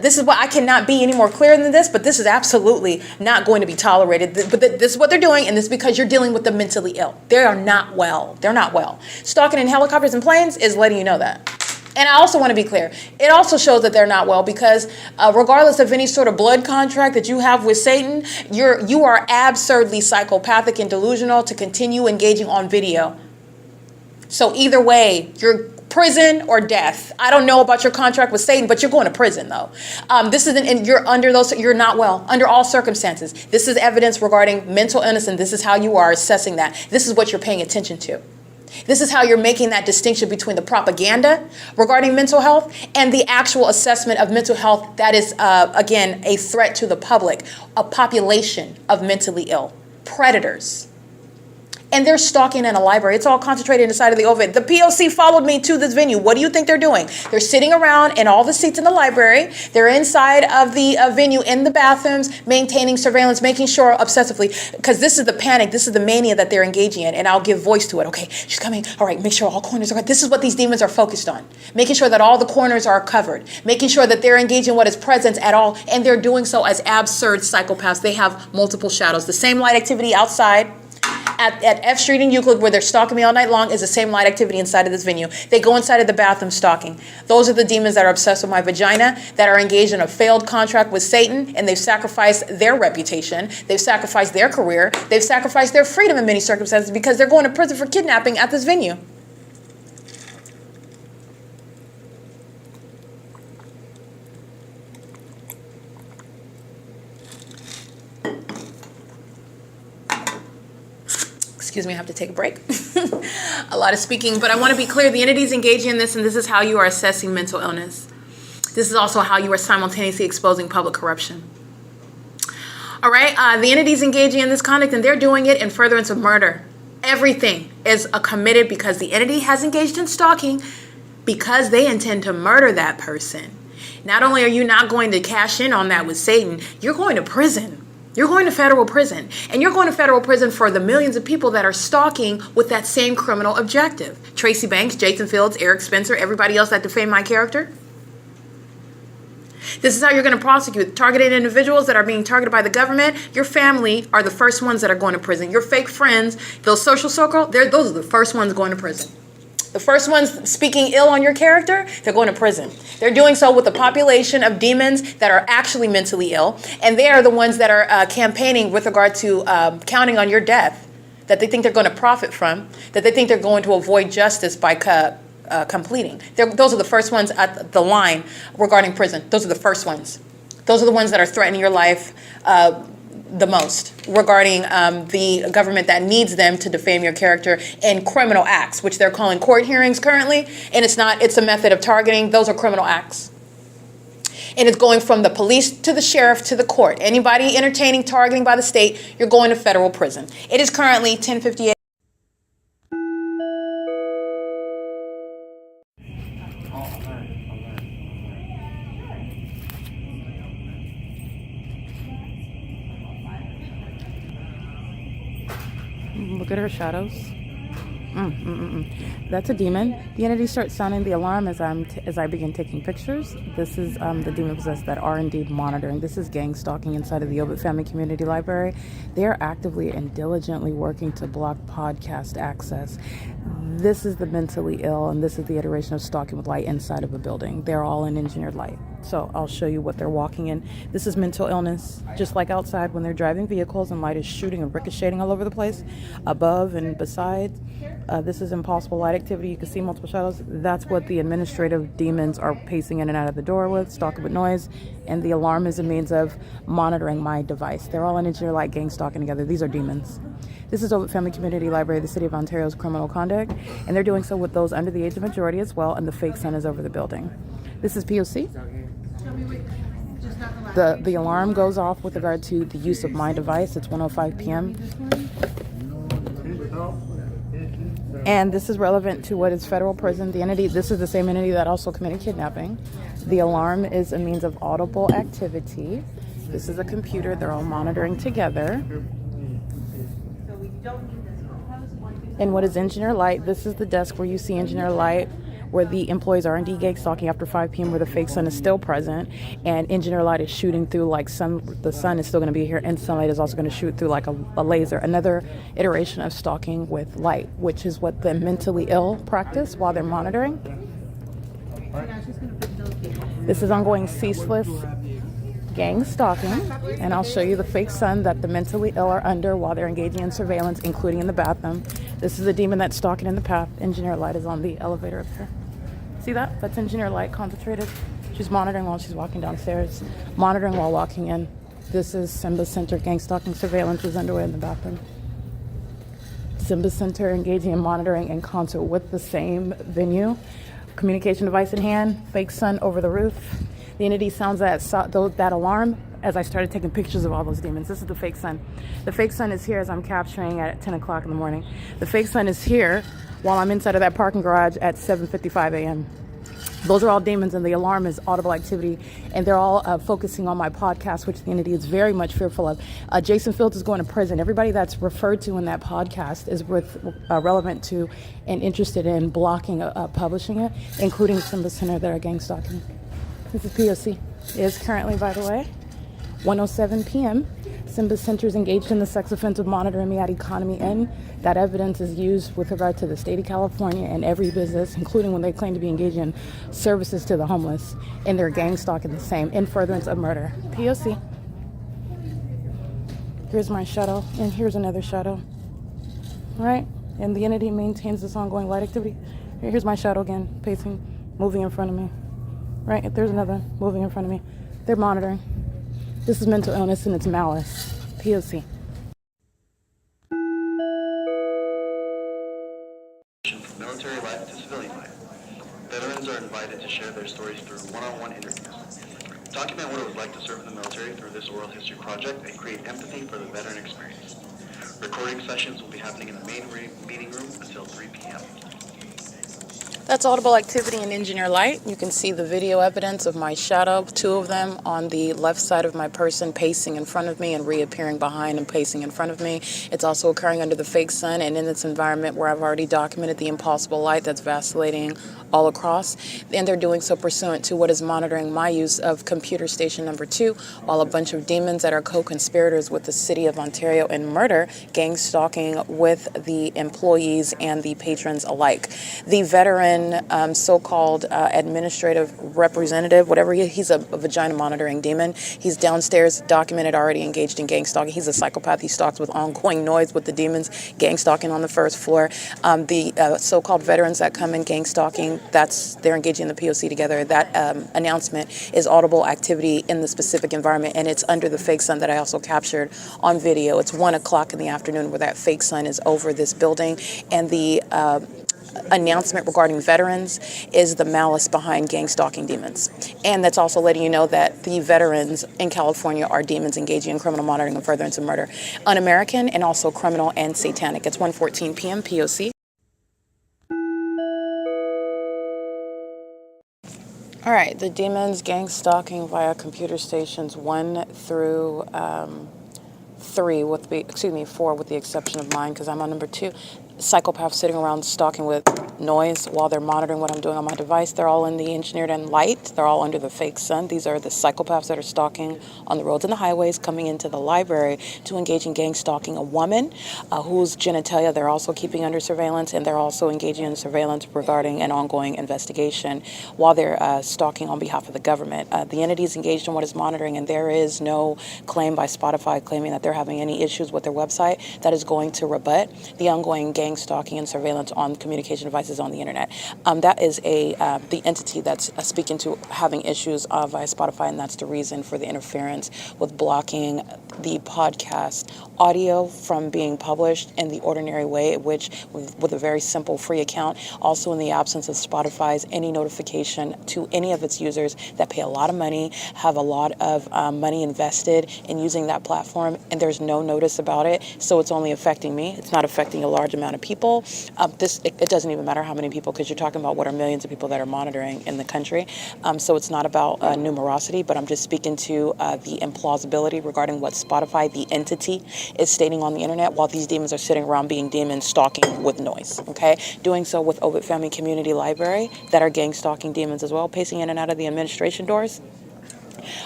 This is what I cannot be any more clear than this, but this is absolutely not going to be tolerated. But this is what they're doing, and this is because you're dealing with the mentally ill. They are not well. They're not well. Stalking in helicopters and planes is letting you know that. And I also want to be clear. It also shows that they're not well because regardless of any sort of blood contract that you have with Satan, you are absurdly psychopathic and delusional to continue engaging on video. So either way, you're prison or death. I don't know about your contract with Satan, but you're going to prison though. This is and you're under those. You're not well under all circumstances. This is evidence regarding mental illness, and this is how you are assessing that. This is what you're paying attention to. This is how you're making that distinction between the propaganda regarding mental health and the actual assessment of mental health that is, again, a threat to the public, a population of mentally ill predators. And they're stalking in a library. It's all concentrated inside of the Ovid. The P.O.C. followed me to this venue. What do you think they're doing? They're sitting around in all the seats in the library. They're inside of the venue in the bathrooms, maintaining surveillance, making sure obsessively, because this is the panic, this is the mania that they're engaging in, and I'll give voice to it. Okay, she's coming. All right, make sure all corners are covered. This is what these demons are focused on, making sure that all the corners are covered, making sure that they're engaging what is present at all, and they're doing so as absurd psychopaths. They have multiple shadows. The same light activity outside at F Street in Euclid, where they're stalking me all night long, is the same light activity inside of this venue. They go inside of the bathroom stalking. Those are the demons that are obsessed with my vagina, that are engaged in a failed contract with Satan, and they've sacrificed their reputation, they've sacrificed their career, they've sacrificed their freedom in many circumstances because they're going to prison for kidnapping at this venue. Excuse me, I have to take a break. A lot of speaking, but I want to be clear. The entities engaging in this, and this is how you are assessing mental illness. This is also how you are simultaneously exposing public corruption. All right, the entities engaging in this conduct, and they're doing it in furtherance of murder. Everything is committed because the entity has engaged in stalking because they intend to murder that person. Not only are you not going to cash in on that with Satan, you're going to prison. You're going to federal prison, and you're going to federal prison for the millions of people that are stalking with that same criminal objective. Tracy Banks, Jason Fields, Eric Spencer, everybody else that defamed my character. This is how you're going to prosecute targeted individuals that are being targeted by the government. Your family are the first ones that are going to prison. Your fake friends, those social circle, those are the first ones going to prison. The first ones speaking ill on your character, they're going to prison. They're doing so with a population of demons that are actually mentally ill, and they are the ones that are campaigning with regard to counting on your death, that they think they're going to profit from, that they think they're going to avoid justice by completing. Those are the first ones at the line regarding prison. Those are the first ones. Those are the ones that are threatening your life, the most regarding the government that needs them to defame your character in criminal acts, which they're calling court hearings currently. And it's not, it's a method of targeting. Those are criminal acts. And it's going from the police to the sheriff to the court. Anybody entertaining targeting by the state, you're going to federal prison. It is currently 10:58. Look at her shadows. That's a demon. The entity starts sounding the alarm as I begin taking pictures. This is the demon possessed that are indeed monitoring. This is gang stalking inside of the Obit Family Community Library. They are actively and diligently working to block podcast access. This is the mentally ill, and this is the iteration of stalking with light inside of a building. They're all in engineered light. So I'll show you what they're walking in. This is mental illness, just like outside when they're driving vehicles and light is shooting and ricocheting all over the place, above and beside. This is impossible light activity. You can see multiple shadows. That's what the administrative demons are pacing in and out of the door with, stalking with noise. And the alarm is a means of monitoring my device. They're all in engineered light, gang stalking together. These are demons. This is Obit Family Community Library, the City of Ontario's criminal conduct, and they're doing so with those under the age of majority as well, and the fake sun is over the building. This is P.O.C. The alarm goes off with regard to the use of my device. It's 1:05 p.m. And this is relevant to what is federal prison. The entity, this is the same entity that also committed kidnapping. The alarm is a means of audible activity. This is a computer. They're all monitoring together. And what is engineer light? This is the desk where you see engineer light, where the employees are indeed gang stalking after 5 p.m., where the fake sun is still present, and engineer light is shooting through like the sun is still going to be here, and sunlight is also going to shoot through like a laser. Another iteration of stalking with light, which is what the mentally ill practice while they're monitoring. This is ongoing ceaseless gang stalking, and I'll show you the fake sun that the mentally ill are under while they're engaging in surveillance, including in the bathroom. This is the demon that's stalking in the path. Engineer light is on the elevator up there. See that? That's engineer light concentrated. She's monitoring while she's walking downstairs, monitoring while walking in. This is Simba Center. Gang stalking surveillance is underway in the bathroom. Simba Center engaging in monitoring in concert with the same venue. Communication device in hand, fake sun over the roof. The entity sounds that alarm as I started taking pictures of all those demons. This is the fake sun. The fake sun is here as I'm capturing at 10 o'clock in the morning. The fake sun is here while I'm inside of that parking garage at 7:55 a.m. Those are all demons, and the alarm is audible activity, and they're all focusing on my podcast, which the entity is very much fearful of. Jason Fields is going to prison. Everybody that's referred to in that podcast is relevant to and interested in blocking publishing it, including Simba Center that are gang stalking. This is P.O.C. It is currently, by the way, 1:07 p.m. Simba Center is engaged in the sex offensive monitoring me at Economy Inn. That evidence is used with regard to the state of California and every business, including when they claim to be engaged in services to the homeless, and they're gang stalking the same in furtherance of murder. P.O.C. Here's my shadow, and here's another shadow. All right? And the entity maintains this ongoing light activity. Here's my shadow again, pacing, moving in front of me. Right? There's another moving in front of me. They're monitoring. This is mental illness and it's malice. P.O.C. From military life to civilian life. Veterans are invited to share their stories through one-on-one interviews. Document what it was like to serve in the military through this oral history project and create empathy for the veteran experience. Recording sessions will be happening in the main meeting room until 3 p.m. That's audible activity in engineer light. You can see the video evidence of my shadow, two of them on the left side of my person pacing in front of me and reappearing behind and pacing in front of me. It's also occurring under the fake sun and in this environment where I've already documented the impossible light that's vacillating all across. And they're doing so pursuant to what is monitoring my use of computer station number 2, while a bunch of demons that are co-conspirators with the City of Ontario in murder, gang stalking with the employees and the patrons alike. The veteran demon, so-called administrative representative, whatever he's a vagina monitoring demon. He's downstairs, documented, already engaged in gang stalking. He's a psychopath. He stalks with ongoing noise with the demons, gang stalking on the first floor. The so-called veterans that come in gang stalking, they're engaging in the P.O.C. together. That announcement is audible activity in the specific environment, and it's under the fake sun that I also captured on video. It's 1 o'clock in the afternoon where that fake sun is over this building, and the announcement regarding veterans is the malice behind gang stalking demons. And that's also letting you know that the veterans in California are demons engaging in criminal monitoring and furtherance of murder. Un-American and also criminal and satanic. It's 1:14 p.m. P.O.C. All right, the demons gang stalking via computer stations 1 through 4, with the exception of mine, because I'm on number 2. Psychopaths sitting around stalking with noise while they're monitoring what I'm doing on my device. They're all in the engineered end light. They're all under the fake sun. These are the psychopaths that are stalking on the roads and the highways, coming into the library to engage in gang stalking a woman whose genitalia they're also keeping under surveillance, and they're also engaging in surveillance regarding an ongoing investigation while they're stalking on behalf of the government. The entity is engaged in what is monitoring, and there is no claim by Spotify claiming that they're having any issues with their website that is going to rebut the ongoing gang stalking and surveillance on communication devices on the internet. That is the entity that's speaking to having issues via Spotify, and that's the reason for the interference with blocking the podcast audio from being published in the ordinary way, which with a very simple free account. Also, in the absence of Spotify's any notification to any of its users that pay a lot of money, have a lot of money invested in using that platform, and there's no notice about it. So it's only affecting me. It's not affecting a large amount of people. It doesn't even matter how many people, because you're talking about what are millions of people that are monitoring in the country. So it's not about numerosity, but I'm just speaking to the implausibility regarding what Spotify, the entity, is stating on the internet, while these demons are sitting around being demons stalking with noise. Okay, doing so with Obit Family Community Library that are gang stalking demons as well, pacing in and out of the administration doors,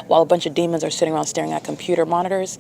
while a bunch of demons are sitting around staring at computer monitors,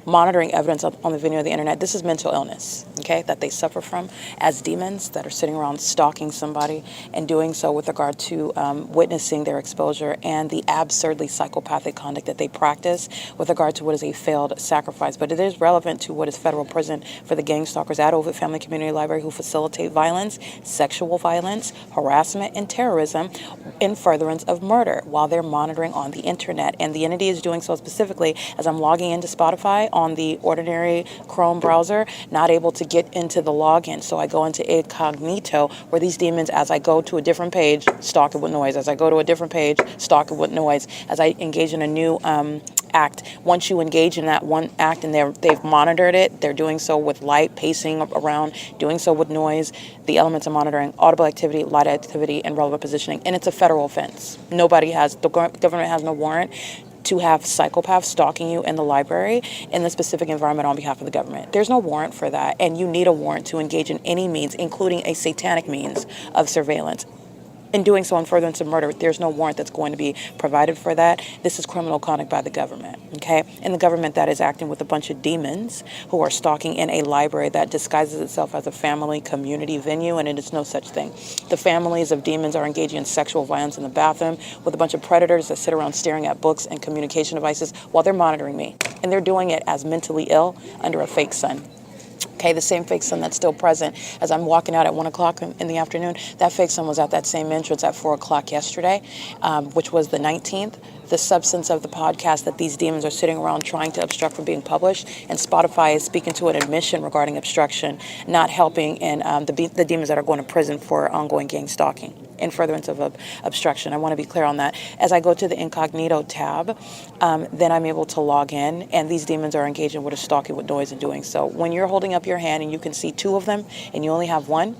monitoring evidence on the video of the internet. This is mental illness, okay, that they suffer from as demons that are sitting around stalking somebody, and doing so with regard to witnessing their exposure and the absurdly psychopathic conduct that they practice with regard to what is a failed sacrifice. But it is relevant to what is federal prison for the gang stalkers at Ovid Family Community Library who facilitate violence, sexual violence, harassment, and terrorism in furtherance of murder while they're monitoring on the internet. And the entity is doing so specifically as I'm logging into Spotify on the ordinary Chrome browser, not able to get into the login. So I go into incognito, where these demons, as I go to a different page, stalk it with noise. As I go to a different page, stalk it with noise. As I engage in a new act, once you engage in that one act and they've monitored it, they're doing so with light, pacing around, doing so with noise, the elements of monitoring, audible activity, light activity, and relevant positioning. And it's a federal offense. The government has no warrant to have psychopaths stalking you in the library in the specific environment on behalf of the government. There's no warrant for that, and you need a warrant to engage in any means, including a satanic means of surveillance. In doing so in furtherance of murder, there's no warrant that's going to be provided for that. This is criminal conduct by the government, okay? And the government that is acting with a bunch of demons who are stalking in a library that disguises itself as a family community venue, and it is no such thing. The families of demons are engaging in sexual violence in the bathroom with a bunch of predators that sit around staring at books and communication devices while they're monitoring me. And they're doing it as mentally ill under a fake sun. Okay, the same fake sun that's still present as I'm walking out at 1 o'clock in the afternoon. That fake sun was at that same entrance at 4 o'clock yesterday, which was the 19th. The substance of the podcast that these demons are sitting around trying to obstruct from being published, and Spotify is speaking to an admission regarding obstruction, not helping in the demons that are going to prison for ongoing gang stalking in furtherance of obstruction. I want to be clear on that. As I go to the incognito tab, then I'm able to log in, and these demons are engaging with a stalking with noise and doing so. When you're holding up your hand and you can see two of them and you only have one,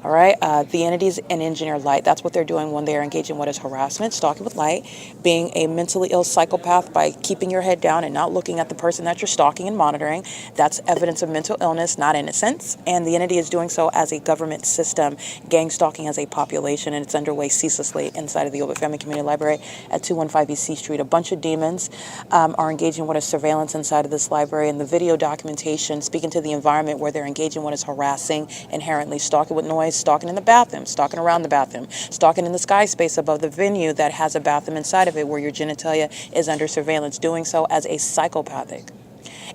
all right, the entities in engineered light, that's what they're doing when they're engaging in what is harassment, stalking with light, being a mentally ill psychopath by keeping your head down and not looking at the person that you're stalking and monitoring. That's evidence of mental illness, not innocence. And the entity is doing so as a government system, gang stalking as a population, and it's underway ceaselessly inside of the Obit Family Community Library at 215 E.C. Street. A bunch of demons are engaging in what is surveillance inside of this library, and the video documentation speaking to the environment where they're engaging in what is harassing, inherently stalking with noise, stalking in the bathroom, stalking around the bathroom, stalking in the sky space above the venue that has a bathroom inside of it where your genitalia is under surveillance, doing so as a psychopathic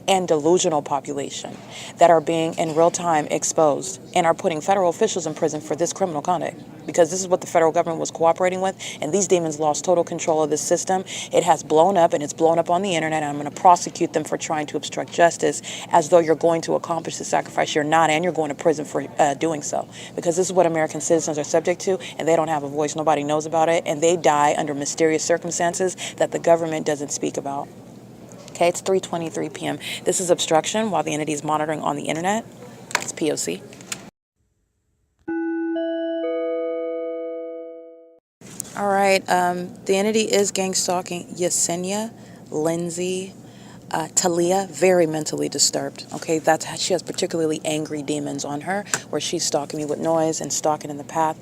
and delusional population that are being in real time exposed and are putting federal officials in prison for this criminal conduct, because this is what the federal government was cooperating with, and these demons lost total control of the system. It has blown up, and it's blown up on the internet, and I'm going to prosecute them for trying to obstruct justice as though you're going to accomplish the sacrifice. You're not, and you're going to prison for doing so, because this is what American citizens are subject to, and they don't have a voice. Nobody knows about it, and they die under mysterious circumstances that the government doesn't speak about. Okay, it's 3:23 p.m. This is obstruction while the entity is monitoring on the internet. It's P.O.C. All right, the entity is gang stalking Yesenia Lindsay Talia, very mentally disturbed. Okay, she has particularly angry demons on her, where she's stalking me with noise and stalking in the path,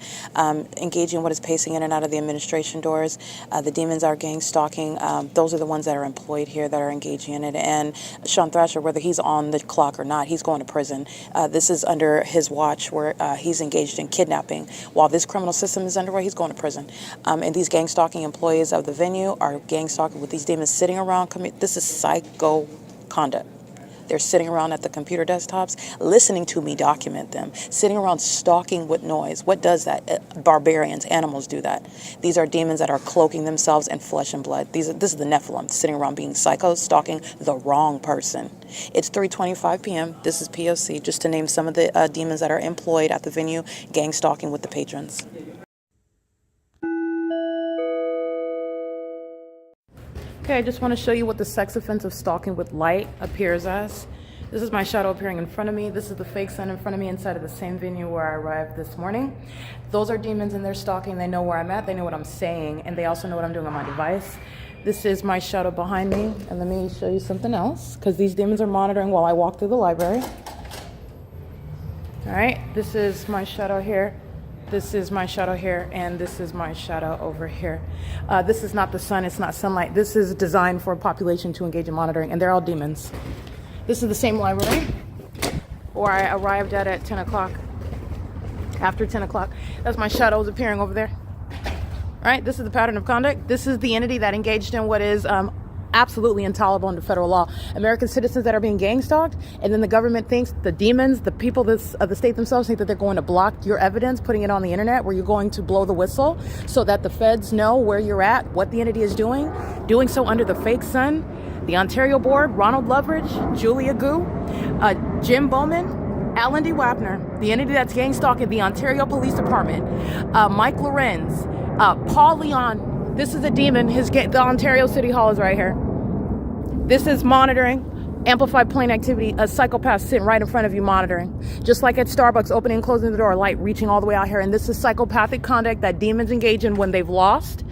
engaging what is pacing in and out of the administration doors. The demons are gang stalking. Those are the ones that are employed here that are engaging in it. And Sean Thrasher, whether he's on the clock or not, he's going to prison. This is under his watch, where he's engaged in kidnapping. While this criminal system is underway, he's going to prison. And these gang stalking employees of the venue are gang stalking with these demons sitting around. This is psycho conduct. They're sitting around at the computer desktops, listening to me document them, sitting around stalking with noise. What does that? Barbarians, animals do that. These are demons that are cloaking themselves in flesh and blood. This is the Nephilim, sitting around being psychos, stalking the wrong person. It's 3:25 p.m. This is P.O.C., just to name some of the demons that are employed at the venue, gang stalking with the patrons. Okay, I just want to show you what the sex offense of stalking with light appears as. This is my shadow appearing in front of me. This is the fake sun in front of me inside of the same venue where I arrived this morning. Those are demons and they're stalking. They know where I'm at. They know what I'm saying. And they also know what I'm doing on my device. This is my shadow behind me. And let me show you something else, because these demons are monitoring while I walk through the library. All right, this is my shadow here. This is my shadow here, and this is my shadow over here. This is not the sun, it's not sunlight. This is designed for a population to engage in monitoring, and they're all demons. This is the same library where I arrived at 10 o'clock, after 10 o'clock. That's my shadows appearing over there. All right, this is the pattern of conduct. This is the entity that engaged in what is absolutely intolerable under federal law. American citizens that are being gang stalked, and then the government thinks, the demons, the people of the state themselves think that they're going to block your evidence, putting it on the internet, where you're going to blow the whistle so that the feds know where you're at, what the entity is doing so under the fake sun. The Ontario Board, Ronald Loveridge, Julia Gu, Jim Bowman, Alan D. Wapner, the entity that's gang stalking the Ontario Police Department, Mike Lorenz, Paul Leon. This is a demon. The Ontario City Hall is right here. This is monitoring, amplified plane activity, a psychopath sitting right in front of you monitoring. Just like at Starbucks, opening and closing the door, light reaching all the way out here. And this is psychopathic conduct that demons engage in when they've lost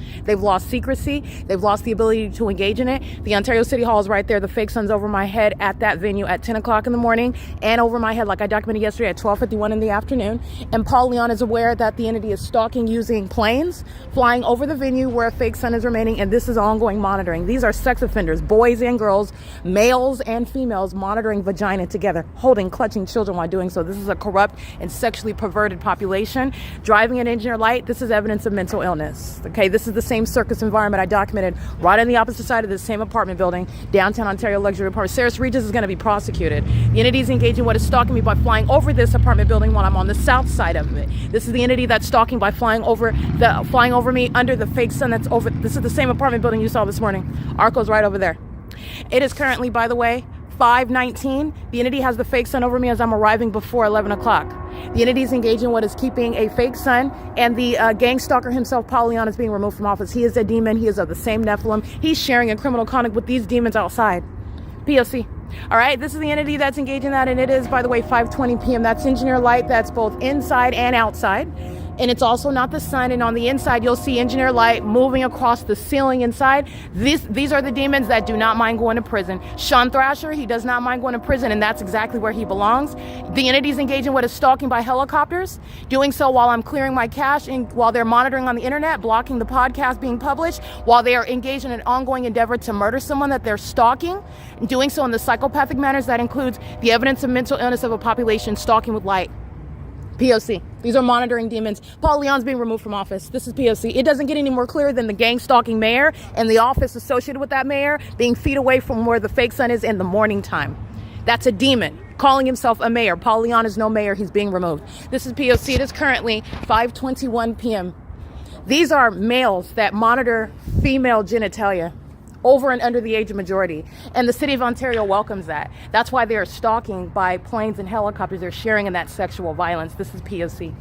secrecy, they've lost the ability to engage in it. The Ontario City Hall is right there. The fake sun's over my head at that venue at 10 o'clock in the morning, and over my head, like I documented yesterday, at 12:51 in the afternoon. And Paul Leon is aware that the entity is stalking using planes, flying over the venue where a fake sun is remaining, and this is ongoing monitoring. These are sex offenders, boys and girls, males and females, monitoring vagina together, holding, clutching children while doing so. This is a corrupt and sexually perverted population. Driving an engineer light, this is evidence of mental illness. Okay, this is the same circus environment I documented right on the opposite side of the same apartment building, downtown Ontario luxury apartment. Sarah Regis is going to be prosecuted. The entity is engaging what is stalking me by flying over this apartment building while I'm on the south side of it. This is the entity that's stalking by flying over me under the fake sun that's over. This is the same apartment building you saw this morning. Arco's right over there. It is currently, by the way, 5:19. The entity has the fake sun over me as I'm arriving before 11 o'clock. The entity is engaging what is keeping a fake sun, and the gang stalker himself, Paul Leon, is being removed from office. He is a demon. He is of the same Nephilim. He's sharing a criminal conduct with these demons outside. P.O.C. All right, this is the entity that's engaging that, and it is, by the way, 5:20 p.m. That's engineer light. That's both inside and outside. And it's also not the sun. And on the inside, you'll see engineer light moving across the ceiling inside. These are the demons that do not mind going to prison. Sean Thrasher, he does not mind going to prison, and that's exactly where he belongs. The entity's engaging what is stalking by helicopters, doing so while I'm clearing my cache, and while they're monitoring on the internet, blocking the podcast being published, while they are engaged in an ongoing endeavor to murder someone that they're stalking, doing so in the psychopathic manners that includes the evidence of mental illness of a population, stalking with light. P.O.C. These are monitoring demons. Paul Leon's being removed from office. This is P.O.C. It doesn't get any more clear than the gang stalking mayor and the office associated with that mayor being feet away from where the fake sun is in the morning time. That's a demon calling himself a mayor. Paul Leon is no mayor. He's being removed. This is P.O.C. It is currently 5:21 p.m. These are males that monitor female genitalia over and under the age of majority. And the city of Ontario welcomes that. That's why they are stalking by planes and helicopters. They're sharing in that sexual violence. This is P.O.C.